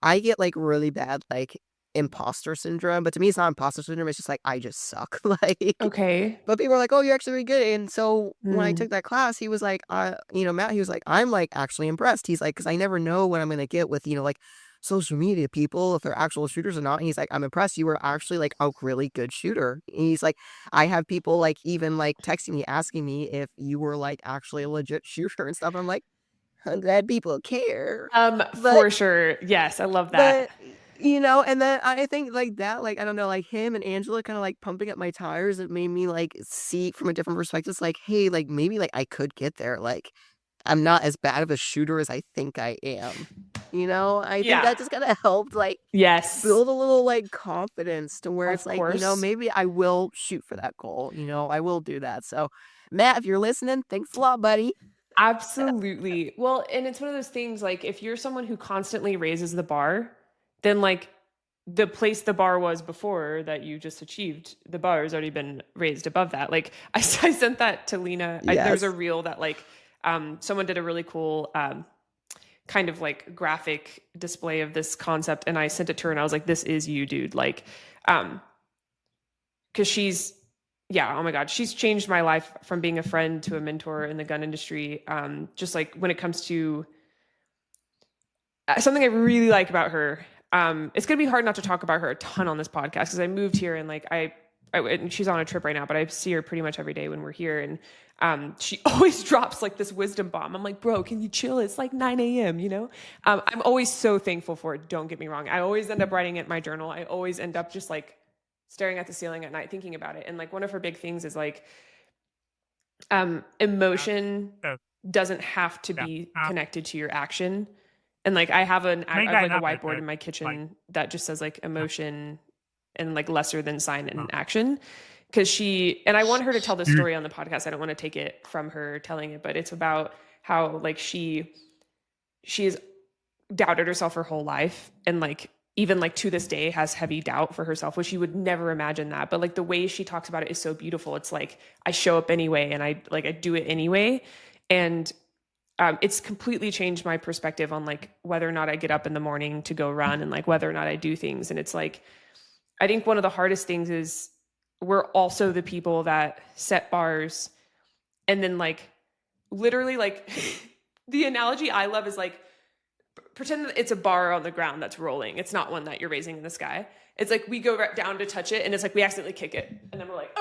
I get like really bad, like imposter syndrome, but to me, it's not imposter syndrome. It's just like, I just suck. Like, Okay. but people are like, "Oh, you're actually really good." And so when I Mm, took that class, he was like, Matt, he was like, "I'm like actually impressed." He's like, "Cause I never know what I'm gonna get with, like social media people, if they're actual shooters or not." And he's like, "I'm impressed. You were actually like a really good shooter." And he's like, "I have people like even like texting me, asking me if you were like actually a legit shooter and stuff." I'm like, I'm glad people care. But for sure. Yes, I love that. but, and then I think like that, like, I don't know, like him and Angela kind of like pumping up my tires, it made me like see from a different perspective. It's like, hey, like maybe like I could get there. Like I'm not as bad of a shooter as I think I am. I think Yeah. that just kind of helped like Yes. build a little like confidence to where it's Of like, course. maybe I will shoot for that goal. I will do that. So, Matt, if you're listening, thanks a lot, buddy. Absolutely. Well, and it's one of those things like if you're someone who constantly raises the bar, then like the place the bar was before that you just achieved, the bar has already been raised above that. Like I sent that to Lena. There's a reel that like someone did a really cool kind of like graphic display of this concept, and I sent it to her and I was like, this is you, dude. Like because she's oh my God, she's changed my life from being a friend to a mentor in the gun industry. Just like when it comes to something I really like about her. It's going to be hard not to talk about her a ton on this podcast because I moved here and like and she's on a trip right now, but I see her pretty much every day when we're here. And she always drops like this wisdom bomb. I'm like, bro, can you chill? It's like 9 a.m., you know? I'm always so thankful for it. Don't get me wrong. I always end up writing it in my journal. I always end up just like staring at the ceiling at night, thinking about it. And like one of her big things is like, emotion doesn't have to be connected to your action. And like I have a whiteboard in my kitchen that just says like emotion and like lesser than sign and action. Cause and I want her to tell the story on the podcast. I don't want to take it from her telling it, but it's about how like she has doubted herself her whole life. And like, even like to this day has heavy doubt for herself, which you would never imagine that. But like the way she talks about it is so beautiful. It's like, I show up anyway and I do it anyway. And it's completely changed my perspective on like whether or not I get up in the morning to go run and like whether or not I do things. And it's like, I think one of the hardest things is we're also the people that set bars and then like literally like the analogy I love is like, pretend that it's a bar on the ground that's rolling. It's not one that you're raising in the sky. It's like we go right down to touch it and it's like we accidentally kick it. And then we're like,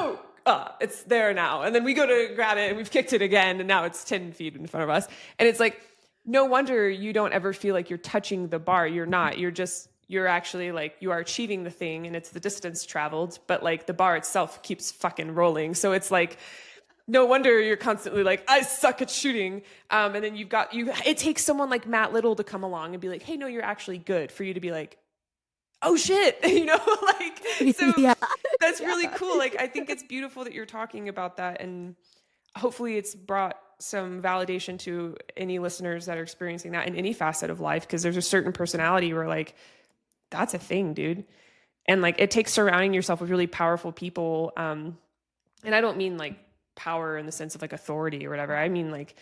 it's there now. And then we go to grab it and we've kicked it again. And now it's 10 feet in front of us. And it's like, no wonder you don't ever feel like you're touching the bar. You're not. You're actually like, you are achieving the thing and it's the distance traveled. But like the bar itself keeps fucking rolling. So it's like, no wonder you're constantly like, I suck at shooting. And then it takes someone like Matt Little to come along and be like, hey, no, you're actually good, for you to be like, oh shit, you know, like, so that's really cool. Like, I think it's beautiful that you're talking about that. And hopefully it's brought some validation to any listeners that are experiencing that in any facet of life. Cause there's a certain personality where like, that's a thing, dude. And like, it takes surrounding yourself with really powerful people. And I don't mean like power in the sense of like authority or whatever. I mean like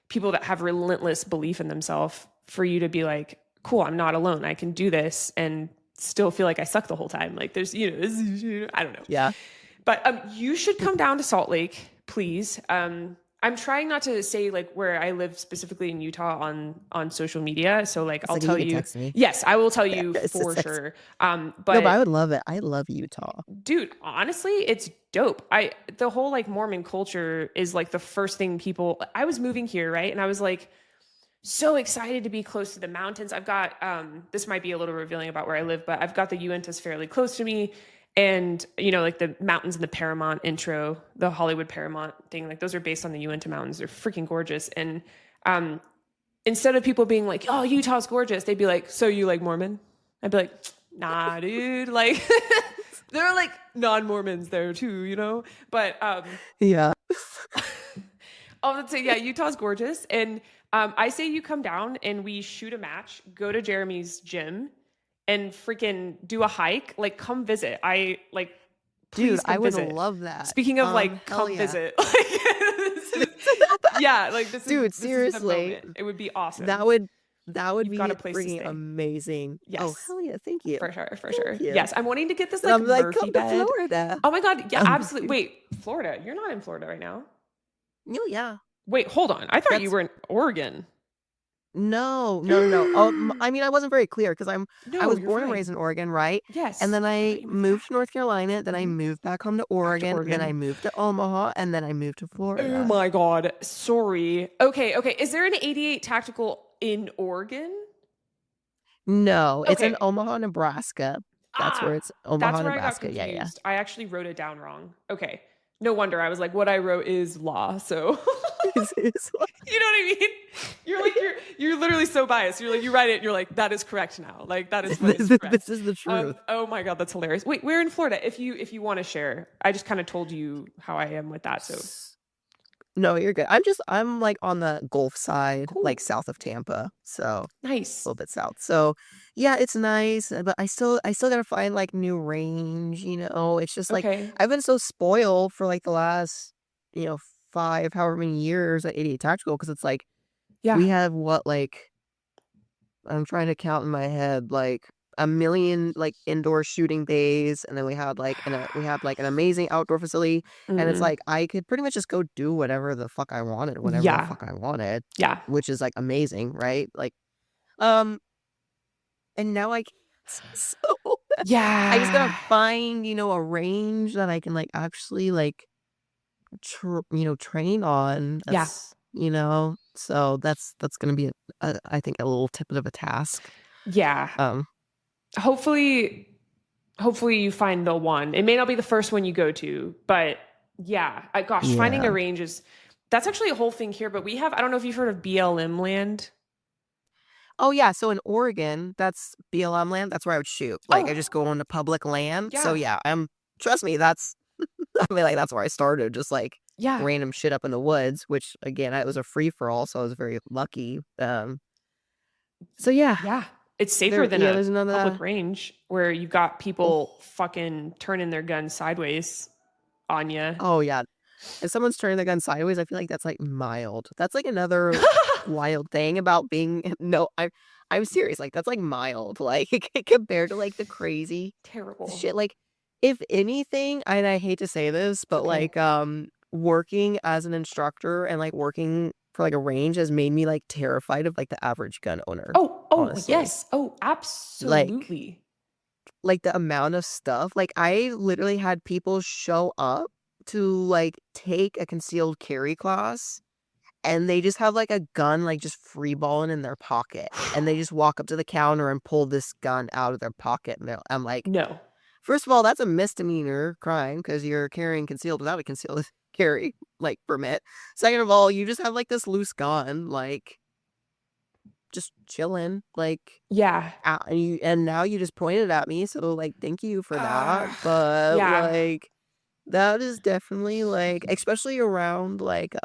people that have relentless belief in themselves, for you to be like, cool, I'm not alone. I can do this and still feel like I suck the whole time. Like there's, I don't know. Yeah. But you should come down to Salt Lake, please. I'm trying not to say like where I live specifically in Utah on social media. So like I'll tell you. Text me. Yes, I will tell you for sure. But I would love it. I love Utah. Dude, honestly, it's dope. The whole like Mormon culture is like the first thing I was moving here, right? And I was like so excited to be close to the mountains. I've got this might be a little revealing about where I live, but I've got the Uintas fairly close to me. And, like the mountains in the Paramount intro, the Hollywood Paramount thing, like those are based on the Uinta Mountains. They're freaking gorgeous. And instead of people being like, oh, Utah's gorgeous, they'd be like, so you like Mormon? I'd be like, nah, dude. Like, there are like non-Mormons there too, But yeah. I'll say, yeah, Utah's gorgeous. And I say you come down and we shoot a match, go to Jeremy's gym, and freaking do a hike. Like, come visit. Dude, I would visit. Love that. Speaking of come visit. This is dude, this seriously, is it would be awesome. That would be freaking freaking amazing. Yes. Oh, hell yeah. Thank you. For sure. Yes. I'm wanting to get this I'm like, Murphy come bed. to Florida. Oh my God. Yeah, absolutely. Wait, Florida. You're not in Florida right now. No, yeah. Wait, hold on. I thought you were in Oregon. No. Oh, I mean, I wasn't very clear because I was born and raised in Oregon, right? Yes. And then I moved to North Carolina. Then I moved back home to Oregon. Then I moved to Omaha, and then I moved to Florida. Oh my God. Sorry. Okay. Is there an 88 Tactical in Oregon? No, it's in Omaha, Nebraska. That's where it's Omaha, that's where Nebraska. I got confused. Yeah. I actually wrote it down wrong. Okay. No wonder. I was like, what I wrote is law. So you know what I mean? You're literally so biased. You're like, you write it and you're like, that is correct now. Like, that is what is correct. This is the truth. Oh my God, that's hilarious. Wait, we're in Florida. If you want to share, I just kind of told you how I am with that. So No, you're good. I'm like on the Gulf side, Cool. like south of Tampa. So a Nice. little bit south. So yeah, it's nice, but I still gotta find like new range, you know. It's just like Okay. I've been so spoiled for like the last, you know, five, however many years at 88 Tactical, because it's like Yeah. we have what, like, I'm trying to count in my head, like a million like indoor shooting bays, and then we have like an amazing outdoor facility, and it's Mm. like I could pretty much just go do whatever the fuck I wanted, whenever the Yeah. fuck I wanted, Yeah. which is like amazing, right? Like, um, and now I can't. So I just gotta Yeah. find, you know, a range that I can like actually like train on. Yeah. That's, you know, so that's gonna be I think a little tip of a task. Yeah. Um, Hopefully, hopefully you find the one. It may not be the first one you go to, but yeah. Gosh, finding a yeah. range is that's actually a whole thing here, but we have I don't know if you've heard of BLM land. Oh yeah, so in Oregon, that's BLM land. That's where I would shoot. Like I Oh, just go on the public land. So yeah. yeah, trust me, that's I mean like that's where I started, just like Yeah. random shit up in the woods, which again, it was a free for all, so I was very lucky. So yeah, Yeah. It's safer than a there's none of public that. range where you've got Oh, people fucking turning their guns sideways on you. oh yeah. If someone's turning their gun sideways, I feel like that's like mild. That's like another wild thing about being no, I'm serious. Like that's like mild, like compared to like the crazy Terrible. shit. Like if anything, and I hate to say this, It's but okay. like working as an instructor and like working for like a range has made me like terrified of like the average gun owner, Oh, oh, honestly. yes. Oh, Like absolutely. like the amount of stuff. Like I literally had people show up to like take a concealed carry class, and they just have like a gun like just freeballing in their pocket, and they just walk up to the counter and pull this gun out of their pocket, and I'm like, No. first of all, that's a misdemeanor crime because you're carrying concealed without a concealed carry like permit. Second of all, you just have like this loose gun, like just chilling, like, Yeah. and now you just pointed at me, so like thank you for that. Uh, But yeah. like that is definitely like, especially around like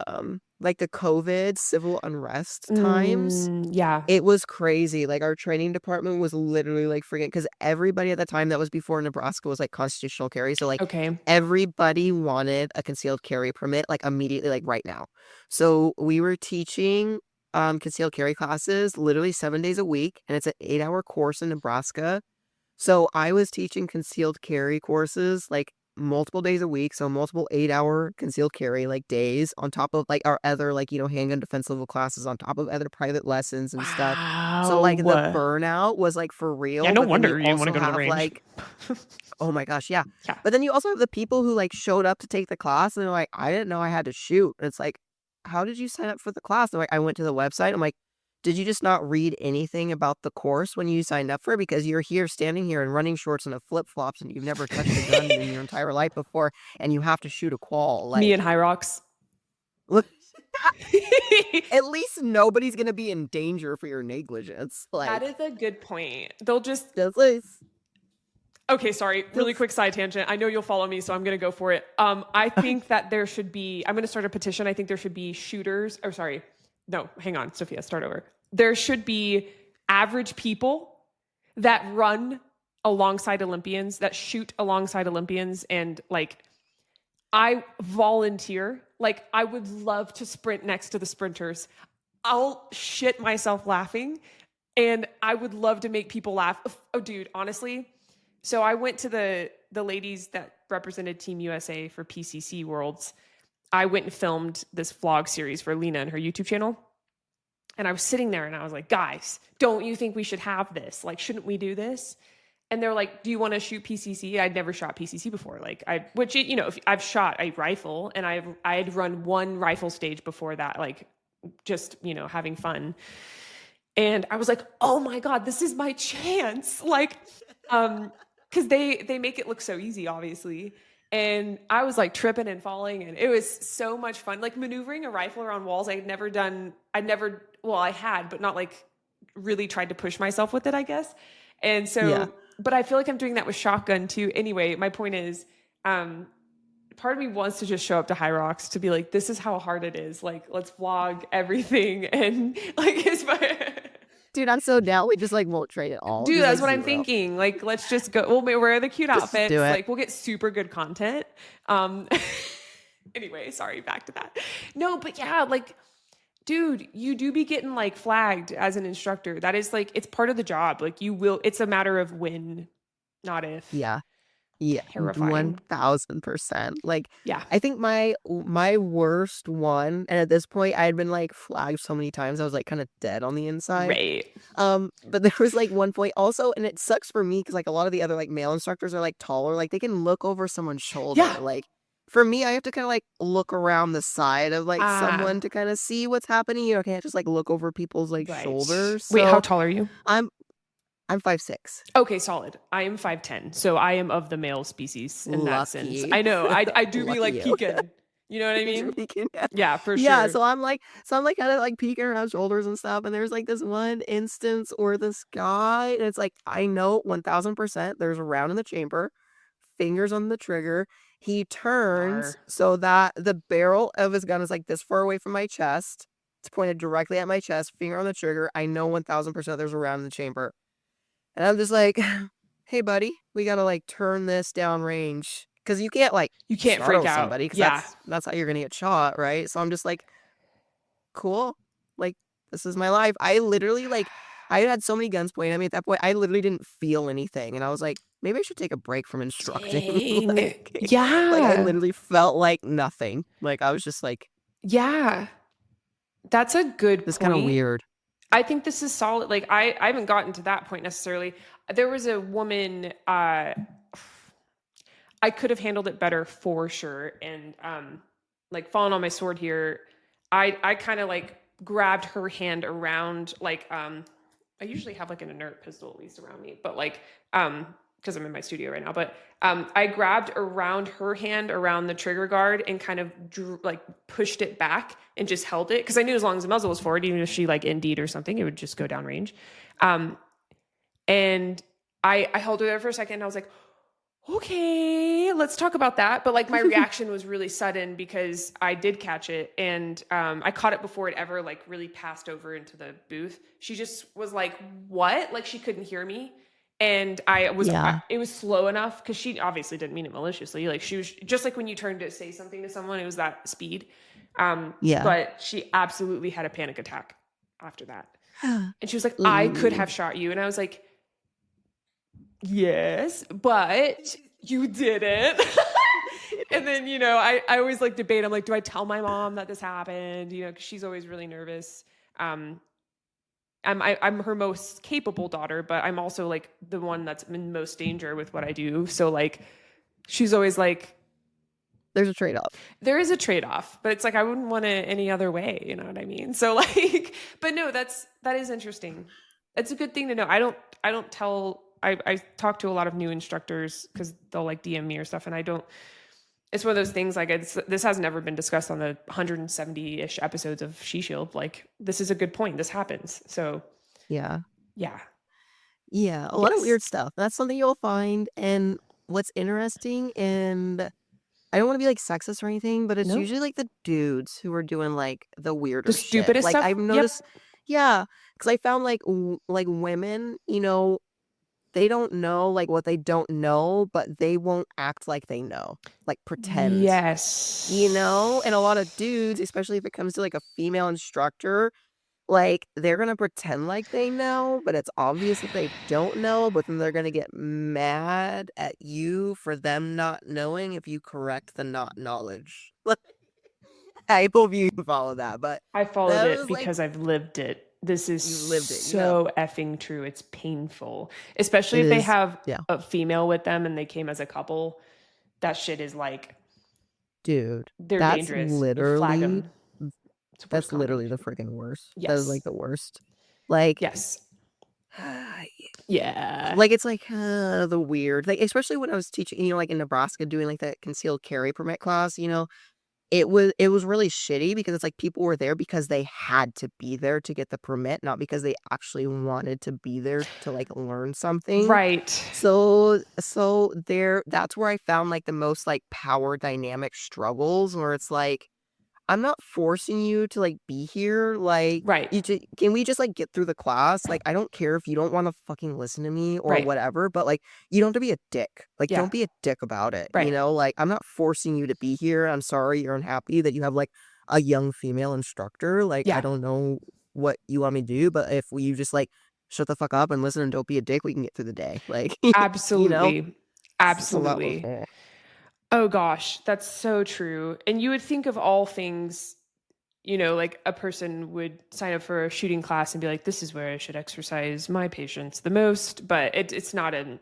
the COVID civil unrest times. Yeah. It was crazy. Like our training department was literally like freaking, because everybody at the time, that was before Nebraska was like constitutional carry. So like Okay. everybody wanted a concealed carry permit like immediately, like right now. So we were teaching concealed carry classes literally 7 days a week, and it's an 8-hour course in Nebraska. So I was teaching concealed carry courses like multiple days a week, so multiple 8-hour concealed carry like days on top of like our other like, you know, handgun defense level classes on top of other private lessons and stuff. So like the Wow. burnout was like for Yeah, real, no but then you wonder you didn't want to also go to the have range. like, oh my gosh, yeah. Yeah. But then you also have the people who like showed up to take the class, and they're like, I didn't know I had to shoot. And it's like, how did you sign up for the class? They're like, I went to the website. I'm like, did you just not read anything about the course when you signed up for it? Because you're here standing here in running shorts and a flip-flops, and you've never touched a gun in your entire life before, and you have to shoot a qual. Me and Like, High Rocks. look, at least nobody's gonna be in danger for your negligence. That is Like, a good point. They'll just just like, okay, sorry, really just quick side tangent. I know you'll follow me, so I'm gonna go for it. I think that there should be, I'm gonna start a petition. I think there should be shooters, oh sorry. No, hang on, Sophia, start over. There should be average people that run alongside Olympians, that shoot alongside Olympians, and like I volunteer. Like I would love to sprint next to the sprinters. I'll shit myself laughing, and I would love to make people laugh. Oh, dude, honestly. So I went to the ladies that represented Team USA for PCC Worlds. I went and filmed this vlog series for Lena and her YouTube channel. And I was sitting there and I was like, guys, don't you think we should have this? Like, shouldn't we do this? And they're like, do you want to shoot PCC? I'd never shot PCC before. Like which, you know, if I've shot a rifle, and I had run one rifle stage before that, like just, you know, having fun. And I was like, oh my God, this is my chance. Like, cause they make it look so easy, obviously. And I was like tripping and falling, and it was so much fun. Like maneuvering a rifle around walls. Well, I had, but not like really tried to push myself with it, I guess. And yeah. so, but I feel like I'm doing that with shotgun too. Anyway, my point is, part of me wants to just show up to High Rocks to be like, this is how hard it is. Like, let's vlog everything. And like, it's my... Dude, I'm so down. We just like won't trade it all. Dude, Just, that's like, what I'm 0. thinking. Like, let's just go. We'll wear the cute outfits. do it. Like, we'll get super good content. Anyway, sorry, back to that. No, but yeah, like, dude, you do be getting like flagged as an instructor. That is like, it's part of the job. Like, you will, it's a matter of when, not if. Yeah. Terrifying. 1000%. Like, Yeah. I think my worst one, and at this point I had been like flagged so many times I was like kind of dead on the inside. Right. But there was like one point also, and it sucks for me because like a lot of the other like male instructors are like taller, like they can look over someone's shoulder. Yeah. Like for me, I have to kind of like look around the side of like someone to kind of see what's happening. You know, I can't just like look over people's like shoulders. Wait, So how tall are you? I'm 5'6". Okay, solid. I am 5'10", so I am of the male species in that sense. I know. I do be like Lucky you. peeking. You know what I mean? Yeah. Yeah, for sure. Yeah, so I'm like kind of like peeking around shoulders and stuff, and there's like this one instance where this guy, and it's like I know 1000% there's a round in the chamber, fingers on the trigger. He turns so that the barrel of his gun is like this far away from my chest. It's pointed directly at my chest, finger on the trigger. I know 1000% there's a round in the chamber. And I'm just like, hey, buddy, we got to like turn this down range. Because you can't like, you can't startle freak out. somebody. Because Yeah. that's how you're going to get shot, right? So I'm just like, cool. Like, this is my life. I literally like, I had so many guns pointed at me at that point. I literally didn't feel anything. And I was like, maybe I should take a break from instructing. Like, yeah. Like, I literally felt like nothing. Like, I was just like, yeah. That's a good point. It's kind of weird. I think this is solid. Like, I haven't gotten to that point necessarily. There was a woman, I could have handled it better for sure. And like falling on my sword here, I kind of like grabbed her hand around, like, I usually have like an inert pistol at least around me, but like, because I'm in my studio right now, but I grabbed around her hand around the trigger guard and kind of pushed it back and just held it. Cause I knew as long as the muzzle was forward, even if she like ND'd or something, it would just go down range. And I held her there for a second and I was like, okay, let's talk about that. But like my reaction was really sudden because I did catch it and I caught it before it ever like really passed over into the booth. She just was like, what? Like she couldn't hear me. And it was slow enough because she obviously didn't mean it maliciously. Like she was just like when you turn to say something to someone, it was that speed. But she absolutely had a panic attack after that. And she was like, I could have shot you. And I was like, yes, but you didn't. And then, you know, I always like debate. I'm like, do I tell my mom that this happened? You know, because she's always really nervous. I'm her most capable daughter, but I'm also like the one that's in most danger with what I do. So like, she's always like, there's a trade-off. There is a trade-off, but it's like, I wouldn't want it any other way. You know what I mean? So like, but no, that is interesting. It's a good thing to know. I don't tell, I talk to a lot of new instructors because they'll like DM me or stuff. And it's one of those things like this has never been discussed on the 170-ish episodes of She Shield. Like this is a good point. This happens. So yeah. A lot of weird stuff. That's something you'll find. And what's interesting, and I don't want to be like sexist or anything, but it's usually like the dudes who are doing like the weirder the stupidest shit. stuff. Like I've noticed, because I found like women, you know, they don't know like what they don't know, but they won't act like they know, like pretend. Yes. You know, and a lot of dudes, especially if it comes to like a female instructor, like they're going to pretend like they know, but it's obvious that they don't know, but then they're going to get mad at you for them not knowing if you correct the not knowledge. I hope you follow that, but I followed it because I've lived it. This is so effing true. It's painful, especially if they have a female with them and they came as a couple. That shit is like, dude, they're dangerous. Literally, that's literally the freaking worst. Yes. That is like the worst. Like, yes. Like it's like the weird, like especially when I was teaching, you know, like in Nebraska doing like that concealed carry permit class, you know, it was really shitty because it's like people were there because they had to be there to get the permit, not because they actually wanted to be there to like learn something. Right. So there that's where I found like the most like power dynamic struggles where it's like I'm not forcing you to like be here. Like, Right. can we just like get through the class? Like, I don't care if you don't want to fucking listen to me or Right. whatever, but like, you don't have to be a dick. Like, Yeah. don't be a dick about it. Right. Like, I'm not forcing you to be here. I'm sorry you're unhappy that you have like a young female instructor. Like, I Yeah. don't know what you want me to do, but if you just like shut the fuck up and listen and don't be a dick, we can get through the day. Like, you know? Absolutely. So that was Absolutely. Oh gosh, that's so true. And you would think of all things, like a person would sign up for a shooting class and be like, this is where I should exercise my patience the most. But it's not an,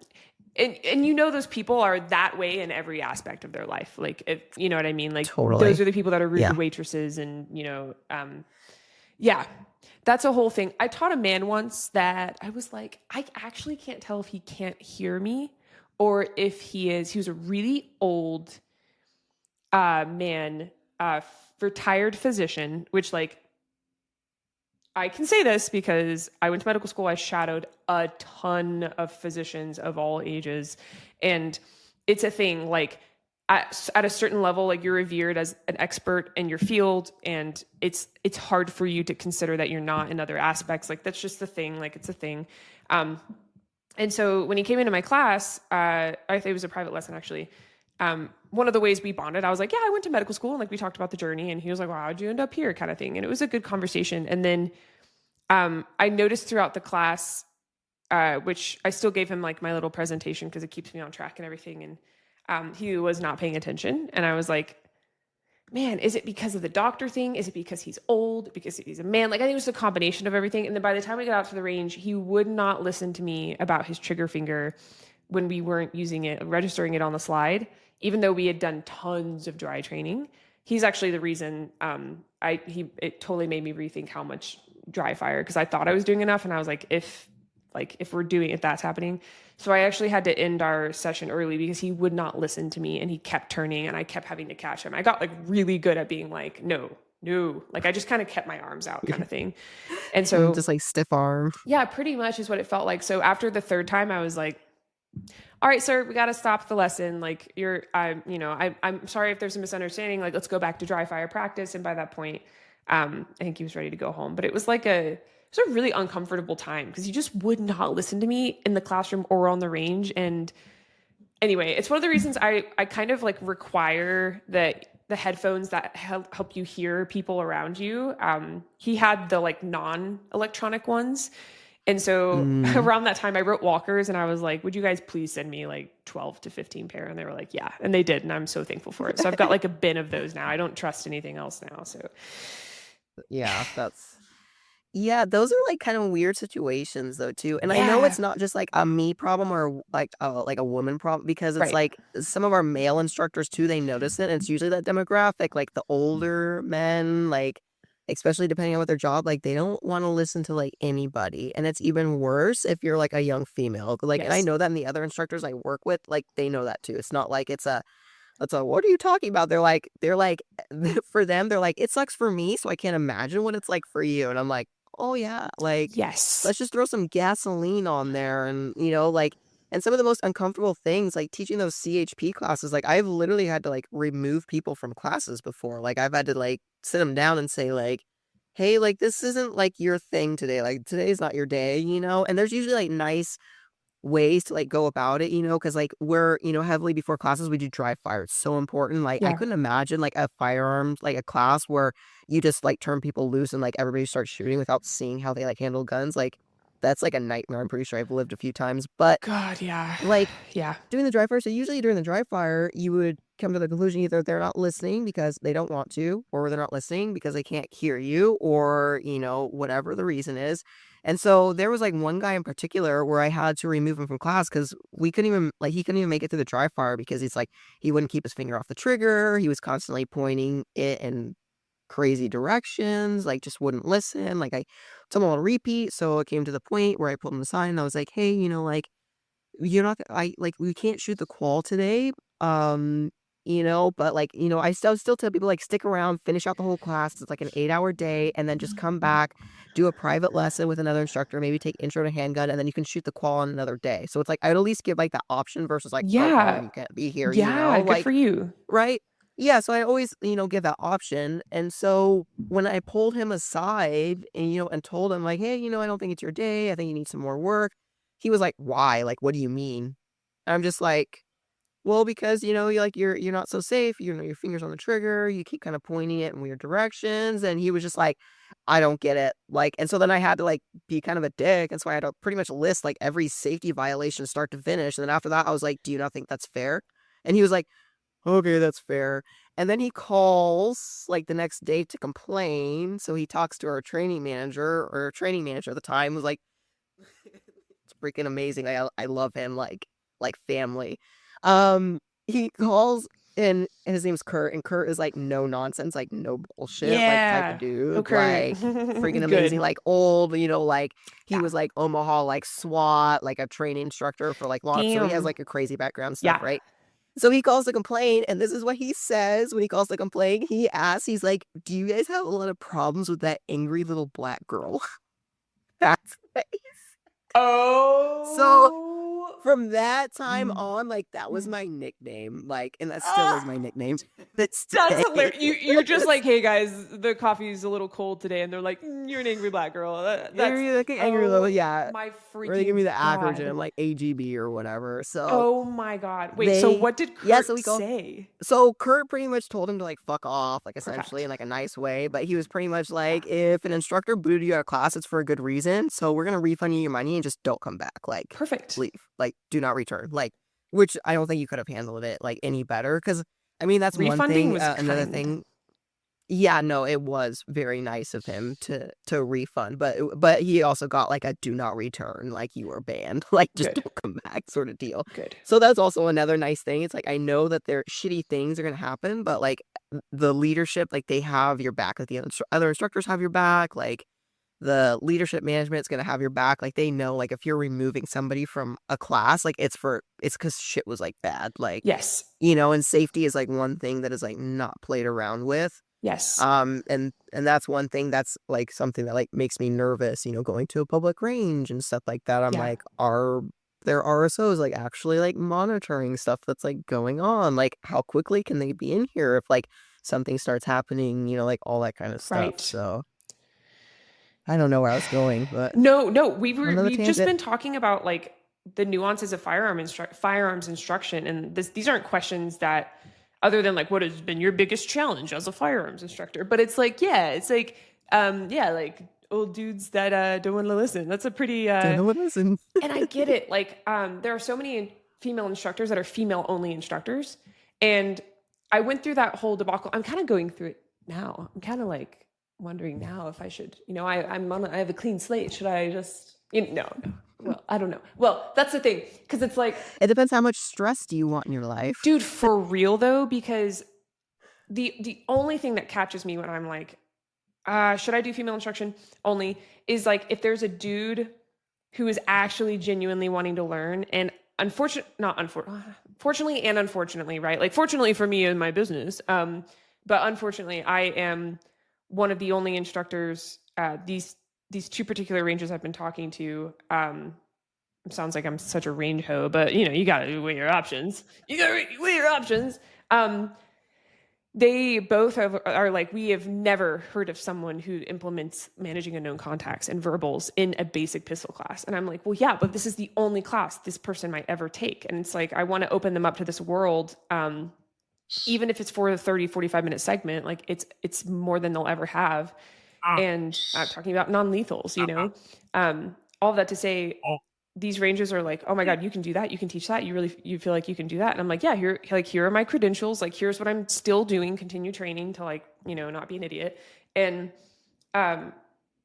and those people are that way in every aspect of their life. Like, if you know what I mean? Like, those totally. are the people that are rude Yeah. to waitresses and, yeah, that's a whole thing. I taught a man once that I was like, I actually can't tell if he can't hear me or if he was a really old man, retired physician, which like I can say this because I went to medical school. I shadowed a ton of physicians of all ages. And it's a thing like at a certain level, like you're revered as an expert in your field. And it's hard for you to consider that you're not in other aspects. Like that's just the thing. Like it's a thing. And so when he came into my class, I think it was a private lesson actually. One of the ways we bonded, I was like, yeah, I went to medical school and like we talked about the journey and he was like, wow, how'd you end up here kind of thing. And it was a good conversation. And then I noticed throughout the class, which I still gave him like my little presentation because it keeps me on track and everything. And he was not paying attention. And I was like, man, is it because of the doctor thing? Is it because he's old? Because he's a man? Like, I think it was a combination of everything. And then by the time we got out to the range, he would not listen to me about his trigger finger when we weren't using it, registering it on the slide, even though we had done tons of dry training. He's actually the reason it totally made me rethink how much dry fire, because I thought I was doing enough. And I was like, if we're doing if that's happening. So I actually had to end our session early because he would not listen to me and he kept turning and I kept having to catch him. I got like really good at being like, no, like I just kind of kept my arms out kind of thing. And so just like stiff arm. Yeah, pretty much is what it felt like. So after the third time I was like, all right, sir, we got to stop the lesson. Like I'm sorry if there's a misunderstanding. Like, let's go back to dry fire practice. And by that point, I think he was ready to go home, but it was like it was a really uncomfortable time because he just would not listen to me in the classroom or on the range. And anyway, it's one of the reasons I kind of like require that the headphones that help you hear people around you. He had the like non-electronic ones. And so around that time I wrote walkers and I was like, would you guys please send me like 12 to 15 pair? And they were like, yeah. And they did. And I'm so thankful for it. So I've got like a bin of those now. I don't trust anything else now. So Yeah, those are like kind of weird situations though too. And I know it's not just like a me problem or like a woman problem because it's Right. like some of our male instructors too, they notice it. And it's usually that demographic, like the older men, like especially depending on what their job, like they don't want to listen to like anybody. And it's even worse if you're like a young female. Like, and I Yes. know that, and the other instructors I work with, like they know that too. It's not like it's a what are you talking about? They're like for them, they're like, it sucks for me, so I can't imagine what it's like for you. And I'm like, oh yeah, like Yes. let's just throw some gasoline on there. And like, and some of the most uncomfortable things, like teaching those CHP classes, like I've literally had to like remove people from classes before. Like I've had to like sit them down and say like, hey, like this isn't like your thing today. Like today's not your day, and there's usually like nice ways to like go about it, because like we're, heavily before classes, we do dry fire. It's so important. Like I Yeah. couldn't imagine like a firearms, like a class where you just like turn people loose and like everybody starts shooting without seeing how they like handle guns. Like that's like a nightmare. I'm pretty sure I've lived a few times, but God, yeah. like Yeah. doing the dry fire. So usually during the dry fire, you would come to the conclusion either they're not listening because they don't want to, or they're not listening because they can't hear you, or, whatever the reason is. And so there was like one guy in particular where I had to remove him from class because he couldn't even make it through the dry fire because he wouldn't keep his finger off the trigger. He was constantly pointing it in crazy directions, like just wouldn't listen. Like I told him on repeat. So it came to the point where I pulled him aside and I was like, hey, like, you're not, we can't shoot the qual today. but like, I still tell people like stick around, finish out the whole class. It's like an 8-hour day, and then just come back, do a private lesson with another instructor, maybe take intro to handgun, and then you can shoot the qual on another day. So it's like, I'd at least give like that option versus like, oh, Yeah. you can't be here, Yeah. Good like, for you. right? Yeah, so I always, give that option. And so when I pulled him aside and told him like, hey, I don't think it's your day. I think you need some more work. He was like, why? Like, what do you mean? And I'm just like, well, because, you're not so safe. Your fingers on the trigger. You keep kind of pointing it in weird directions. And he was just like, I don't get it. Like, and so then I had to like be kind of a dick. And so I had to pretty much list like every safety violation start to finish. And then after that, I was like, do you not think that's fair? And he was like, okay, that's fair. And then he calls like the next day to complain. So he talks to our training manager, or training manager at the time was like, it's freaking amazing. I love him like family. He calls and his name's Kurt, and Kurt is like no nonsense, like no bullshit, like type of dude, Okay. like freaking Good. amazing, like old, like he was like Omaha, like SWAT, like a training instructor for like law. So he has Damn. like a crazy background stuff, Yeah. right? So he calls to complain, and this is what he says when he calls to complain. He asks, he's like, do you guys have a lot of problems with that angry little black girl? That's what he said. Oh. So from that time on, like, that was my nickname. Like, and that still is my nickname. That's hilarious. You're just like, hey guys, the coffee's a little cold today, and they're like, you're an angry black girl. That's You're like an angry little, yeah. my freaking Or they give me the God. acronym, like AGB or whatever. So Oh my God. Wait, so what did Kurt say? So Kurt pretty much told him to like fuck off, like essentially Perfect. in like a nice way. But he was pretty much like, if an instructor booted you out of class, it's for a good reason. So we're gonna refund you your money and just don't come back. Like, Perfect. leave. Like, do not return. Like, which I don't think you could have handled it like any better. Because I mean, that's one Refunding thing. was Another kind. thing. Yeah, no, it was very nice of him to refund, but he also got like a do not return, like you were banned, like just Good. don't come back sort of deal. Good. So that's also another nice thing. It's like I know that there shitty things are gonna happen, but like the leadership, like they have your back, like the other instructors have your back, like the leadership management's gonna have your back. Like they know, like if you're removing somebody from a class, like it's because shit was like bad, like Yes. and safety is like one thing that is like not played around with. Yes. And that's one thing that's like something that like makes me nervous, going to a public range and stuff like that. I'm Yeah. like, are there RSOs like actually like monitoring stuff that's like going on? Like how quickly can they be in here if like something starts happening, like all that kind of stuff. Right. So I don't know where I was going, but no, we've tangent. just been talking about like the nuances of firearms instruction, and these aren't questions that, other than like, what has been your biggest challenge as a firearms instructor? But it's like, like old dudes that don't want to listen. That's a pretty don't want to listen. And I get it. Like, there are so many female instructors that are female only instructors, and I went through that whole debacle. I'm kind of going through it now. I'm kind of like wondering now if I should, I have a clean slate. Should I just, no. Well, I don't know. Well, that's the thing. Because it's like, it depends how much stress do you want in your life. Dude, for real though, because the only thing that catches me when I'm like, should I do female instruction only, is like if there's a dude who is actually genuinely wanting to learn, and fortunately and unfortunately, right? Like fortunately for me and my business, but unfortunately I am one of the only instructors, these two particular ranges I've been talking to, it sounds like I'm such a range hoe, but you gotta weigh your options. They both are like, we have never heard of someone who implements managing unknown contacts and verbals in a basic pistol class. And I'm like, well, yeah, but this is the only class this person might ever take. And it's like, I want to open them up to this world. Even if it's for a 30, 45-minute segment, like it's more than they'll ever have. And I'm talking about non-lethals, all that to say, these ranges are like, oh my God, you can do that. You can teach that. You feel like you can do that. And I'm like, yeah, here are my credentials. Like, here's what I'm still doing, continue training to like, not be an idiot. And,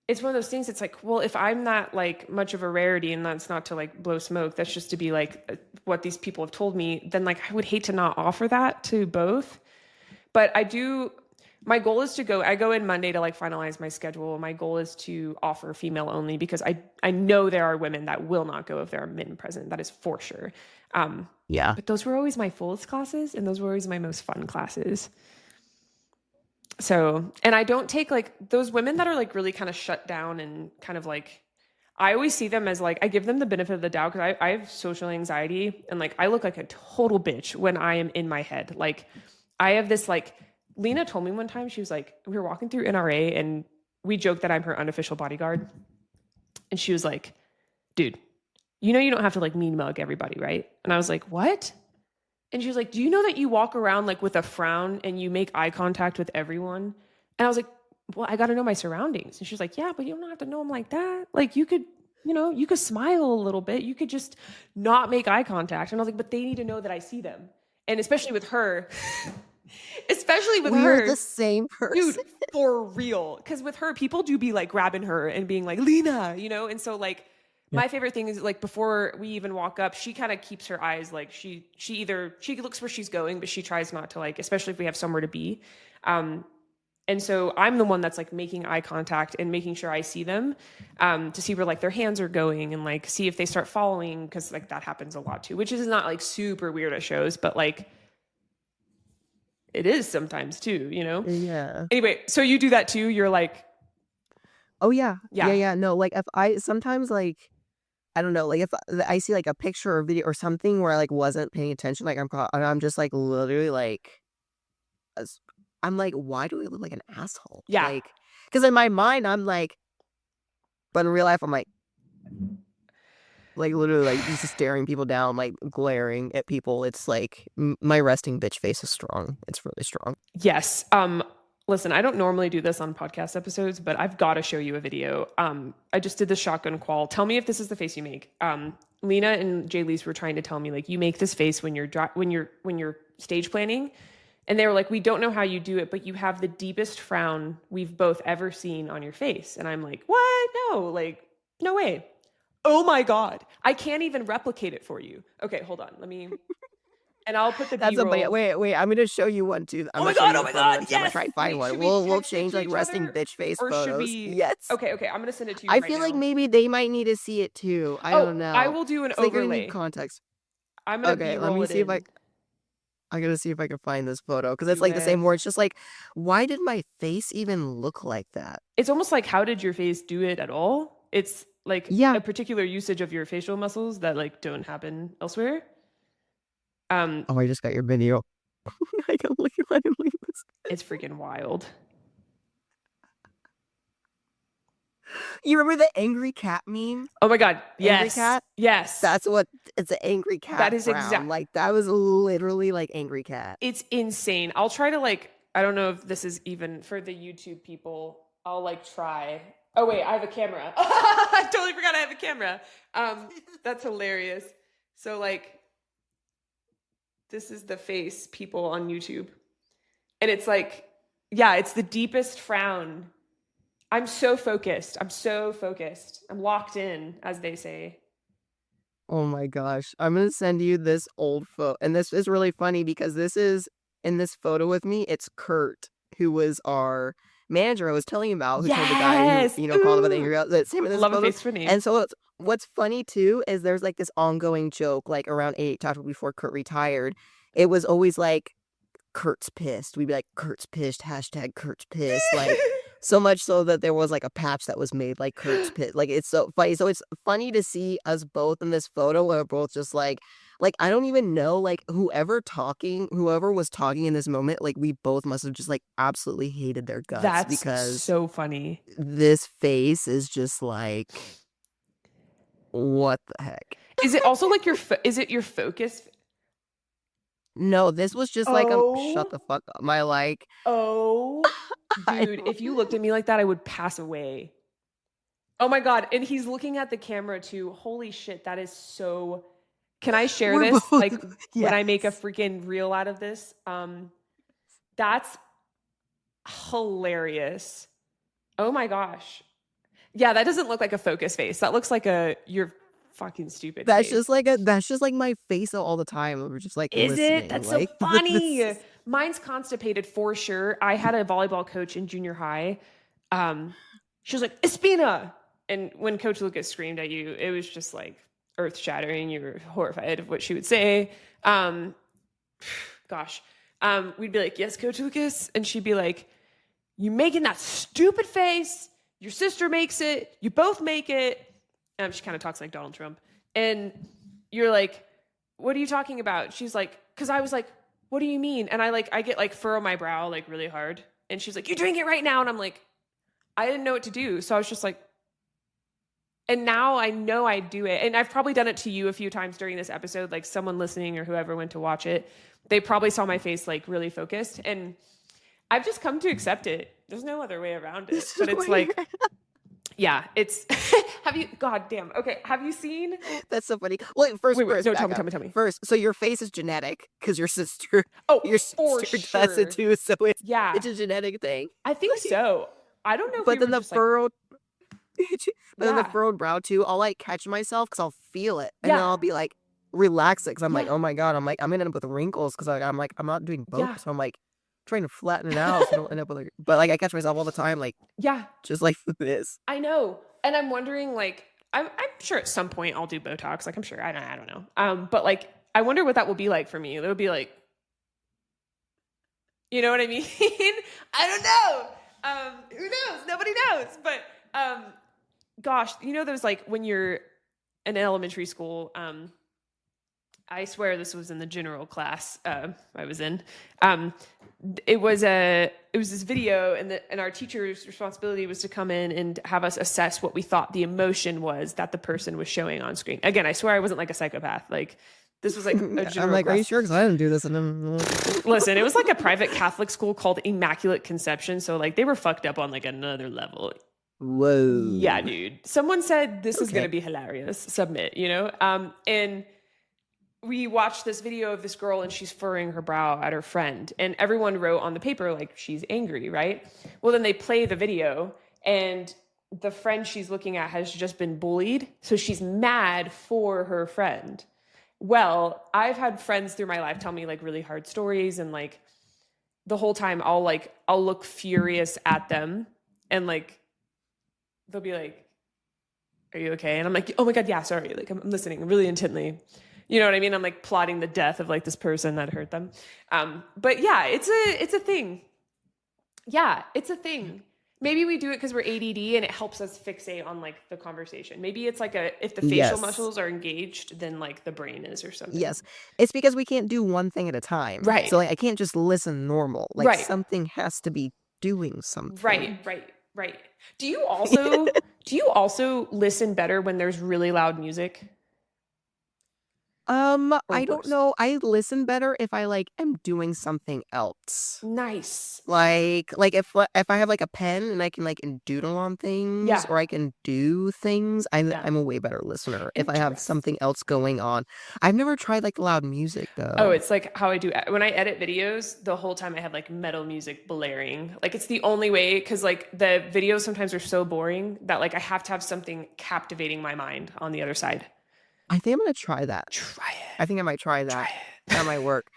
it's one of those things. It's like, well, if I'm not like much of a rarity, and that's not to like blow smoke, that's just to be like what these people have told me, then like, I would hate to not offer that to both. But I do, My goal is to I go in Monday to like finalize my schedule. My goal is to offer female only because I know there are women that will not go if there are men present. That is for sure. Yeah. But those were always my fullest classes and those were always my most fun classes. So, and I don't take like those women that are like really kind of shut down and kind of like, I always see them as like, I give them the benefit of the doubt because I have social anxiety and like I look like a total bitch when I am in my head. Like I have this like, Lena told me one time, she was like, we were walking through NRA and we joked that I'm her unofficial bodyguard. And she was like, dude, you know, you don't have to like mean mug everybody, right? And I was like, what? And she was like, do you know that you walk around like with a frown and you make eye contact with everyone? And I was like, well, I got to know my surroundings. And she was like, yeah, but you don't have to know them like that. Like you could, you know, you could smile a little bit. You could just not make eye contact. And I was like, but they need to know that I see them. And especially with her, We're the same person. dude, for real. Because with her, people do be like grabbing her and being like, Lena, you know? And so like, my favorite thing is like before we even walk up, she kind of keeps her eyes like she looks where she's going, but she tries not to like, especially if we have somewhere to be. And so I'm the one that's like making eye contact and making sure I see them to see where like their hands are going and like see if they start following because like that happens a lot too, which is not like super weird at shows, but like it is sometimes too, you know? Yeah. Anyway, so you do that too. You're like, Oh yeah. Yeah. Yeah. No, like if I sometimes like I don't know, like if I see like a picture or video or something where I like wasn't paying attention, like I'm just like literally like I'm like, why do I look like an asshole? Yeah. Like, because in my mind I'm like, but in real life I'm like literally like just staring people down, like glaring at people. It's like my resting bitch face is strong. It's really strong. Yes. Listen, I don't normally do this on podcast episodes, but I've got to show you a video. I just did the shotgun qual. Tell me if this is the face you make. Lena and Jay Lise were trying to tell me like you make this face when you're stage planning, and they were like, we don't know how you do it, but you have the deepest frown we've both ever seen on your face. And I'm like, what? No, like no way. Oh my God, I can't even replicate it for you. Okay, hold on. Let me. And I'll put the B-roll. Wait, I'm gonna show you one too. Oh my God, yes. I'm gonna try and find one. We'll change like resting bitch face or photos. Should we... Yes. Okay, I'm gonna send it to you. I feel like maybe they might need to see it too. I don't know. I will do an overlay. Need context. I'm gonna okay. B-roll Let me see if I gotta see if I can find this photo because it's like the same word. It's just like, why did my face even look like that? It's almost like, how did your face do it at all? It's like a particular usage of your facial muscles that like don't happen elsewhere. Oh, I just got your video. I can't believe this. It's freaking wild. You remember the angry cat meme? Oh my God. Yes. Angry cat? Yes. That's what it's an angry cat. That is exactly like that was literally like angry cat. It's insane. I'll try to like, I don't know if this is even for the YouTube people. I'll like try. Oh wait, I have a camera. I totally forgot I have a camera. That's hilarious. So like, this is the face people on YouTube. And it's like, yeah, it's the deepest frown. I'm so focused. I'm locked in, as they say. Oh my gosh. I'm going to send you this old photo. And this is really funny because this is in this photo with me. It's Kurt, who was our manager I was telling you about, who told the guy who, called about the angry girl. That's him in this Love photo. a face for me. And so what's funny too is there's like this ongoing joke, like around 8 talked before Kurt retired. It was always like Kurt's pissed. We'd be like, Kurt's pissed, hashtag Kurt's pissed. Like so much so that there was like a patch that was made like Kurt's pissed. Like it's so funny. So it's funny to see us both in this photo where we're both just like I don't even know, like whoever was talking in this moment, like we both must have just like absolutely hated their guts. That's because so funny. This face is just like, what the heck? Is it also like is it your focus? No, this was just like shut the fuck up. My like, dude, if you looked at me like that, I would pass away. Oh my God. And he's looking at the camera too. Holy shit. That is so, can I share this? Like when I make a freaking reel out of this, that's hilarious. Oh my gosh. Yeah. That doesn't look like a focus face. That looks like you're fucking stupid. That's face. That's just like my face all the time. We're just like, is listening. It? That's like, so funny. mine's constipated for sure. I had a volleyball coach in junior high. She was like, Espina. And when Coach Lucas screamed at you, it was just like earth shattering. You were horrified of what she would say. We'd be like, yes, Coach Lucas. And she'd be like, you making that stupid face. Your sister makes it. You both make it. She kind of talks like Donald Trump. And you're like, what are you talking about? She's like, because I was like, what do you mean? And I get like furrow my brow like really hard. And she's like, you're doing it right now. And I'm like, I didn't know what to do. So I was just like, and now I know I do it. And I've probably done it to you a few times during this episode. Like someone listening or whoever went to watch it, they probably saw my face like really focused. And I've just come to accept it. There's no other way around it. But it's like, yeah, it's, God damn. Okay. Have you seen? That's so funny. Wait, first, no, tell me. First, so your face is genetic because your sister For does it too. So it's a genetic thing. I think so. I don't know if But then the furrowed, then the furrowed brow too, I'll like catch myself because I'll feel it. And then I'll be like, relax it because I'm like, oh my God, I'm going to end up with wrinkles because I'm like, I'm not doing both. So I'm like trying to flatten it out so I don't end up with like, but like I catch myself all the time, like, just like this. I know. And I'm wondering, like, I'm sure at some point I'll do Botox. Like, I'm sure, I don't know. But like, I wonder what that will be like for me. It would be like, you know what I mean? I don't know. Who knows? Nobody knows. But, gosh, you know, those like when you're in elementary school, I swear this was in the general class I was in. It was this video, and our teacher's responsibility was to come in and have us assess what we thought the emotion was that the person was showing on screen. Again, I swear I wasn't like a psychopath. Like this was like a general I'm like, class. are you sure? Because I didn't do this. And then listen, it was like a private Catholic school called Immaculate Conception. So like they were fucked up on like another level. Whoa. Yeah, dude. Someone said this is going to be hilarious. Submit, you know? And we watched this video of this girl and she's furrowing her brow at her friend. And everyone wrote on the paper, like, she's angry, right? Well, then they play the video and the friend she's looking at has just been bullied. So she's mad for her friend. Well, I've had friends through my life tell me like really hard stories. And like the whole time I'll look furious at them and like, they'll be like, are you okay? And I'm like, oh my God, yeah, sorry. Like I'm listening really intently. You know what I mean? I'm like plotting the death of like this person that hurt them. But yeah, it's a thing. Yeah, it's a thing. Maybe we do it because we're ADD and it helps us fixate on like the conversation. Maybe it's like if the facial muscles are engaged, then like the brain is or something. Yes. It's because we can't do one thing at a time. Right. So like I can't just listen normal. Like something has to be doing something. Right. Do you also listen better when there's really loud music? I don't know. I listen better if I like am doing something else. Nice. Like if I have like a pen and I can like doodle on things or I can do things, I'm a way better listener if I have something else going on. I've never tried like loud music though. Oh, it's like how I do when I edit videos. The whole time I have like metal music blaring. Like it's the only way because like the videos sometimes are so boring that like I have to have something captivating my mind on the other side. I think I'm gonna try that. Try it. I think I might try that. That might work.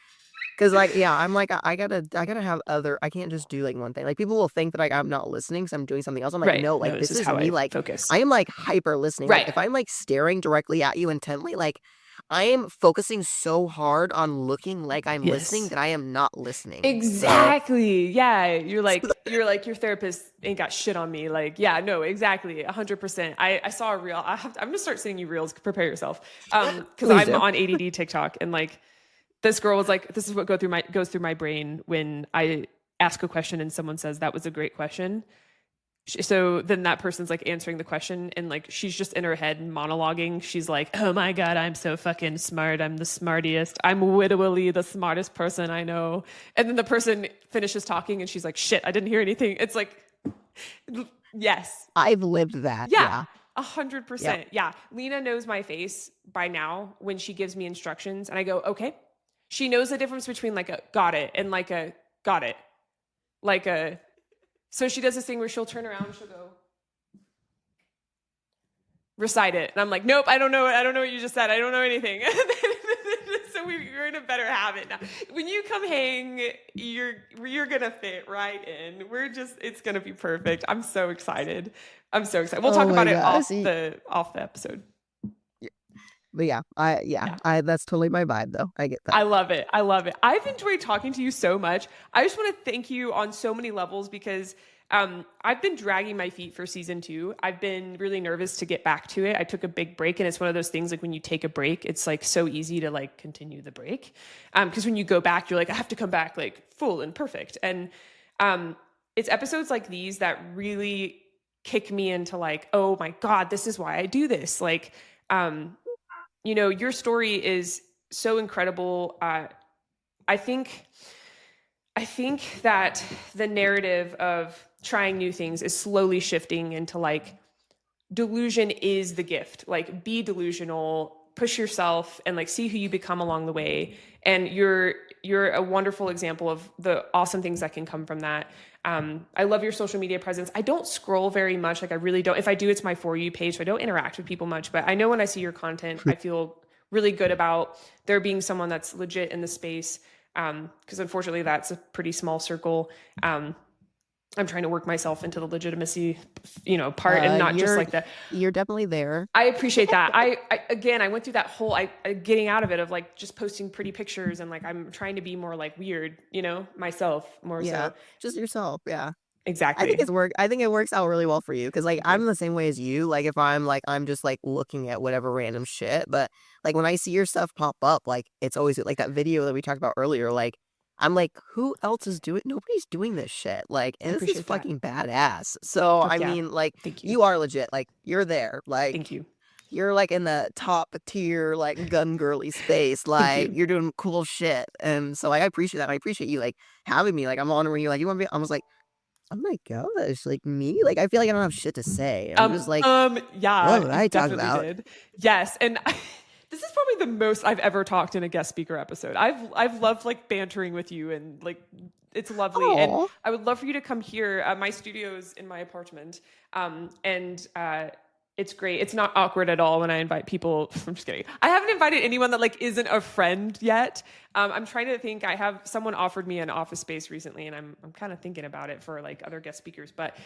Cause like, yeah, I'm like, I gotta have I can't just do like one thing. Like people will think that like I'm not listening because I'm doing something else. I'm like, no, like this is me. Like focus. I am like hyper listening. Right. Like, if I'm like staring directly at you intently, like I am focusing so hard on looking like I'm listening that I am not listeing. Exactly. So. Yeah. You're like your therapist ain't got shit on me. Like, yeah, no, exactly. 100%. I saw a reel. I'm going to start sending you reels. Prepare yourself. Cause I'm on ADD TikTok and like this girl was like, this is what goes through my brain when I ask a question and someone says that was a great question. So then that person's like answering the question and like she's just in her head monologuing. She's like, oh my God, I'm so fucking smart. I'm the smartest. I'm literally the smartest person I know. And then the person finishes talking and she's like, shit, I didn't hear anything. It's like, yes. I've lived that. Yeah. 100%. Yeah. Lena knows my face by now when she gives me instructions and I go, okay. She knows the difference between like a got it and like a got it. Like a... So she does this thing where she'll turn around and she'll go, recite it. And I'm like, nope, I don't know. I don't know what you just said. I don't know anything. So So you're in a better habit now. When you come hang, you're gonna fit right in. It's gonna be perfect. I'm so excited. I'm so excited. We'll talk about it off the episode. But yeah, that's totally my vibe though. I get that. I love it. I've enjoyed talking to you so much. I just want to thank you on so many levels because I've been dragging my feet for season 2. I've been really nervous to get back to it. I took a big break, and it's one of those things like when you take a break, it's like so easy to like continue the break. Because when you go back, you're like, I have to come back like full and perfect. And it's episodes like these that really kick me into like, oh my God, this is why I do this. Like, your story is so incredible. I think that the narrative of trying new things is slowly shifting into like delusion is the gift. Like be delusional, push yourself and like see who you become along the way. And you're a wonderful example of the awesome things that can come from that. I love your social media presence. I don't scroll very much. Like I really don't. If I do, it's my For You page. So I don't interact with people much, but I know when I see your content, I feel really good about there being someone that's legit in the space. Because unfortunately that's a pretty small circle. I'm trying to work myself into the legitimacy, part and not just like that. You're definitely there. I appreciate that. I went through that whole, getting out of it of like just posting pretty pictures and like, I'm trying to be more like weird, myself more so. Just yourself. Yeah. Exactly. I think it works out really well for you. Cause like, I'm the same way as you. Like if I'm just like looking at whatever random shit, but like when I see your stuff pop up, like it's always like that video that we talked about earlier. Like I'm like, who else is nobody's doing this shit. Like, and this is fucking badass. So I mean, like you are legit. Like you're there. Like, thank you. You're like in the top tier, like gun girly space. Like you're doing cool shit. And so like, I appreciate that. I appreciate you like having me. Like I'm honoring you. Like you want to be, I was like, oh my gosh, like me? Like I feel like I don't have shit to say. I'm just like, yeah, what did I talk about? Did. Yes. And this is probably the most I've ever talked in a guest speaker episode. I've loved like bantering with you and like, it's lovely. Aww. And I would love for you to come here. My studio's in my apartment. It's great. It's not awkward at all when I invite people. I'm just kidding. I haven't invited anyone that like isn't a friend yet. I'm trying to think. I have someone offered me an office space recently, and I'm kind of thinking about it for like other guest speakers. But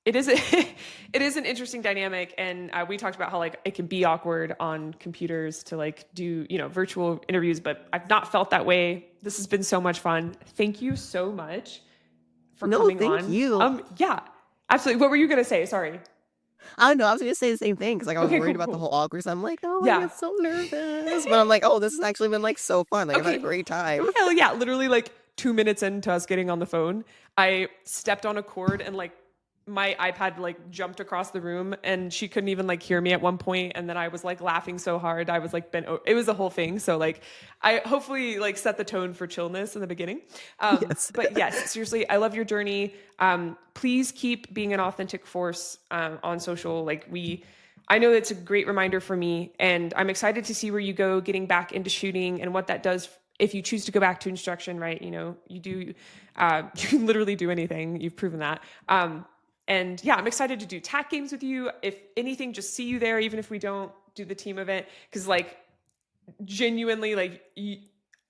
it is an interesting dynamic, and we talked about how like it can be awkward on computers to like do virtual interviews, but I've not felt that way. This has been so much fun. Thank you so much for coming on. Thank you. Yeah, absolutely. What were you gonna say? Sorry. I don't know. I was going to say the same thing because like I was worried about the whole awkward. So I'm like, oh, I get so nervous. But I'm like, oh, this has actually been like so fun. Like I've had a great time. Hell yeah. Literally like 2 minutes into us getting on the phone, I stepped on a cord and like my iPad like jumped across the room and she couldn't even like hear me at one point. And then I was like laughing so hard. I was like it was a whole thing. So like I hopefully like set the tone for chillness in the beginning. Yes. But yes, seriously, I love your journey. Please keep being an authentic force on social. Like I know that's a great reminder for me, and I'm excited to see where you go getting back into shooting and what that does if you choose to go back to instruction, right? You can literally do anything. You've proven that. And yeah, I'm excited to do TAC games with you. If anything, just see you there, even if we don't do the team event. Because like genuinely, like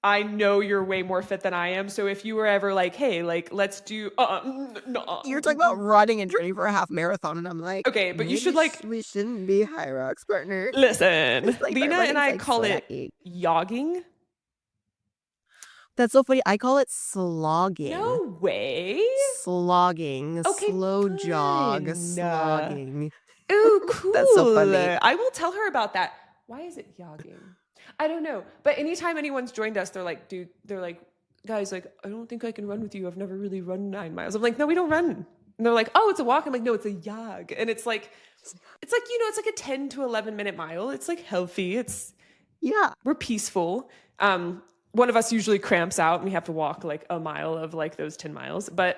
I know you're way more fit than I am. So if you were ever like, hey, like let's do, no. You're talking about running and training for a half marathon, and I'm like, okay, but you should like, we shouldn't be high rocks, partner. Listen, like Lena and I call it yogging. That's so funny. I call it slogging. No way. Slogging. Okay, slow jog. Slogging. Ooh, cool. That's so funny. I will tell her about that. Why is it yogging? I don't know. But anytime anyone's joined us, they're like, guys, like, I don't think I can run with you. I've never really run 9 miles. I'm like, no, we don't run. And they're like, oh, it's a walk. I'm like, no, it's a jog. And it's like it's like a 10 to 11 minute mile. It's like healthy. We're peaceful. One of us usually cramps out and we have to walk like a mile of like those 10 miles. But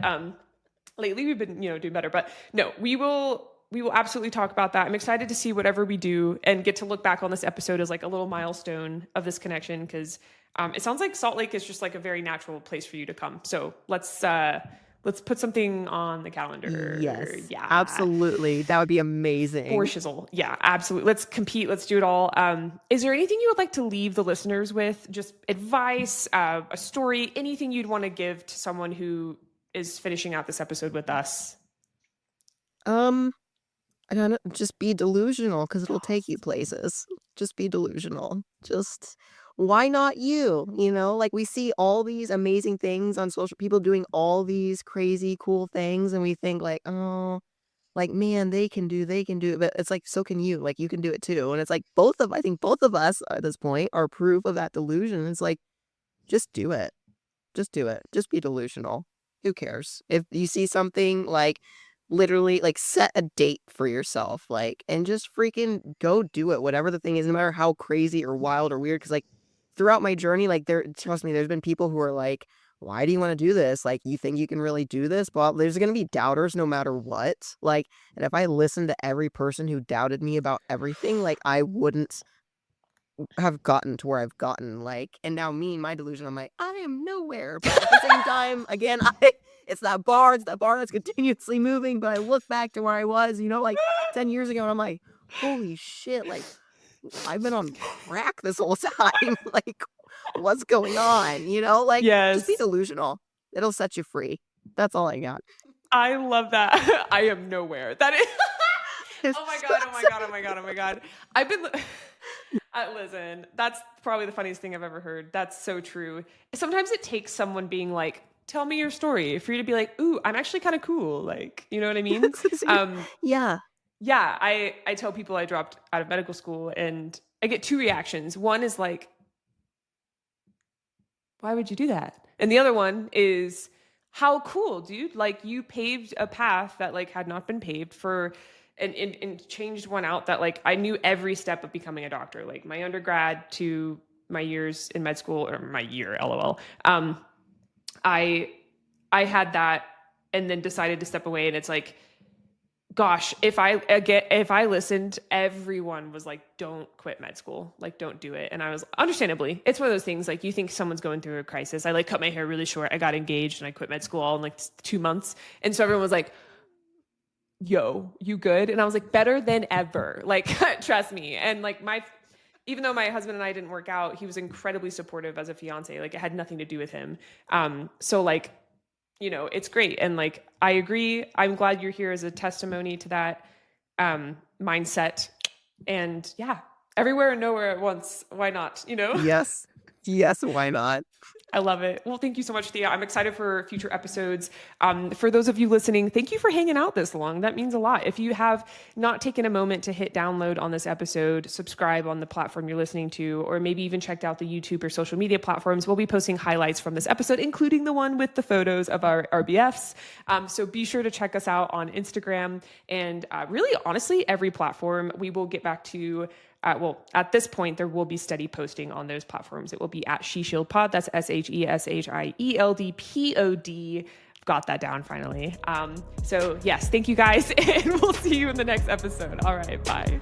lately we've been, doing better. But no, we will absolutely talk about that. I'm excited to see whatever we do and get to look back on this episode as like a little milestone of this connection. Because it sounds like Salt Lake is just like a very natural place for you to come. So let's Let's put something on the calendar. Yes. Yeah. Absolutely. That would be amazing. For shizzle. Yeah, absolutely. Let's compete. Let's do it all. Is there anything you would like to leave the listeners with? Just advice, a story, anything you'd want to give to someone who is finishing out this episode with us? I don't know, just be delusional because it'll take you places. Just be delusional. Just why not you? You know, like we see all these amazing things on social, people doing all these crazy cool things, and we think like, oh, like man, they can do it, but it's like so can you. Like you can do it too. And it's like I think both of us at this point are proof of that delusion. It's like just do it. Just do it. Just be delusional. Who cares? If you see something, like literally like set a date for yourself, like, and just freaking go do it, whatever the thing is, no matter how crazy or wild or weird. Because like throughout my journey, like trust me, there's been people who are like, why do you want to do this? Like, you think you can really do this? Well, there's going to be doubters no matter what. Like, and if I listened to every person who doubted me about everything, like I wouldn't have gotten to where I've gotten. Like, and now my delusion, I'm like, I am nowhere. But at the same time, again, it's that bar that's continuously moving. But I look back to where I was, you know, like 10 years ago, and I'm like, holy shit, like I've been on crack this whole time. Like, what's going on? You know, like, just be delusional. It'll set you free. That's all I got. I love that. I am nowhere. That is. Oh my god! Oh my god! Oh my god! Oh my god! I've been. Listen, that's probably the funniest thing I've ever heard. That's so true. Sometimes it takes someone being like, tell me your story, for you to be like, ooh, I'm actually kind of cool. Like, you know what I mean? Yeah. Yeah. I tell people I dropped out of medical school, and I get two reactions. One is like, why would you do that? And the other one is, how cool, dude. Like, you paved a path that like had not been paved for, and changed one out that like I knew every step of becoming a doctor, like my undergrad to my years in med school, or my year, LOL. I had that, and then decided to step away. And it's like, gosh, if I listened, everyone was like, don't quit med school. Like, don't do it. And I was, understandably, it's one of those things, like, you think someone's going through a crisis. I like cut my hair really short. I got engaged and I quit med school all in like 2 months. And so everyone was like, yo, you good? And I was like, better than ever. Like, trust me. And like even though my husband and I didn't work out, he was incredibly supportive as a fiance. Like, it had nothing to do with him. So like, you know, it's great. And like, I agree. I'm glad you're here as a testimony to that mindset. And yeah, everywhere and nowhere at once. Why not? You know? Yes, why not? I love it. Well, thank you so much, Thea. I'm excited for future episodes. For those of you listening, thank you for hanging out this long. That means a lot. If you have not taken a moment to hit download on this episode, subscribe on the platform you're listening to, or maybe even checked out the YouTube or social media platforms, we'll be posting highlights from this episode, including the one with the photos of our RBFs. So be sure to check us out on Instagram, and really, honestly, every platform. We will get back to at this point, there will be steady posting on those platforms. It will be at SheShieldPod. That's SHESHIELDPOD. Got that down finally. So yes, thank you guys, and we'll see you in the next episode. All right, bye.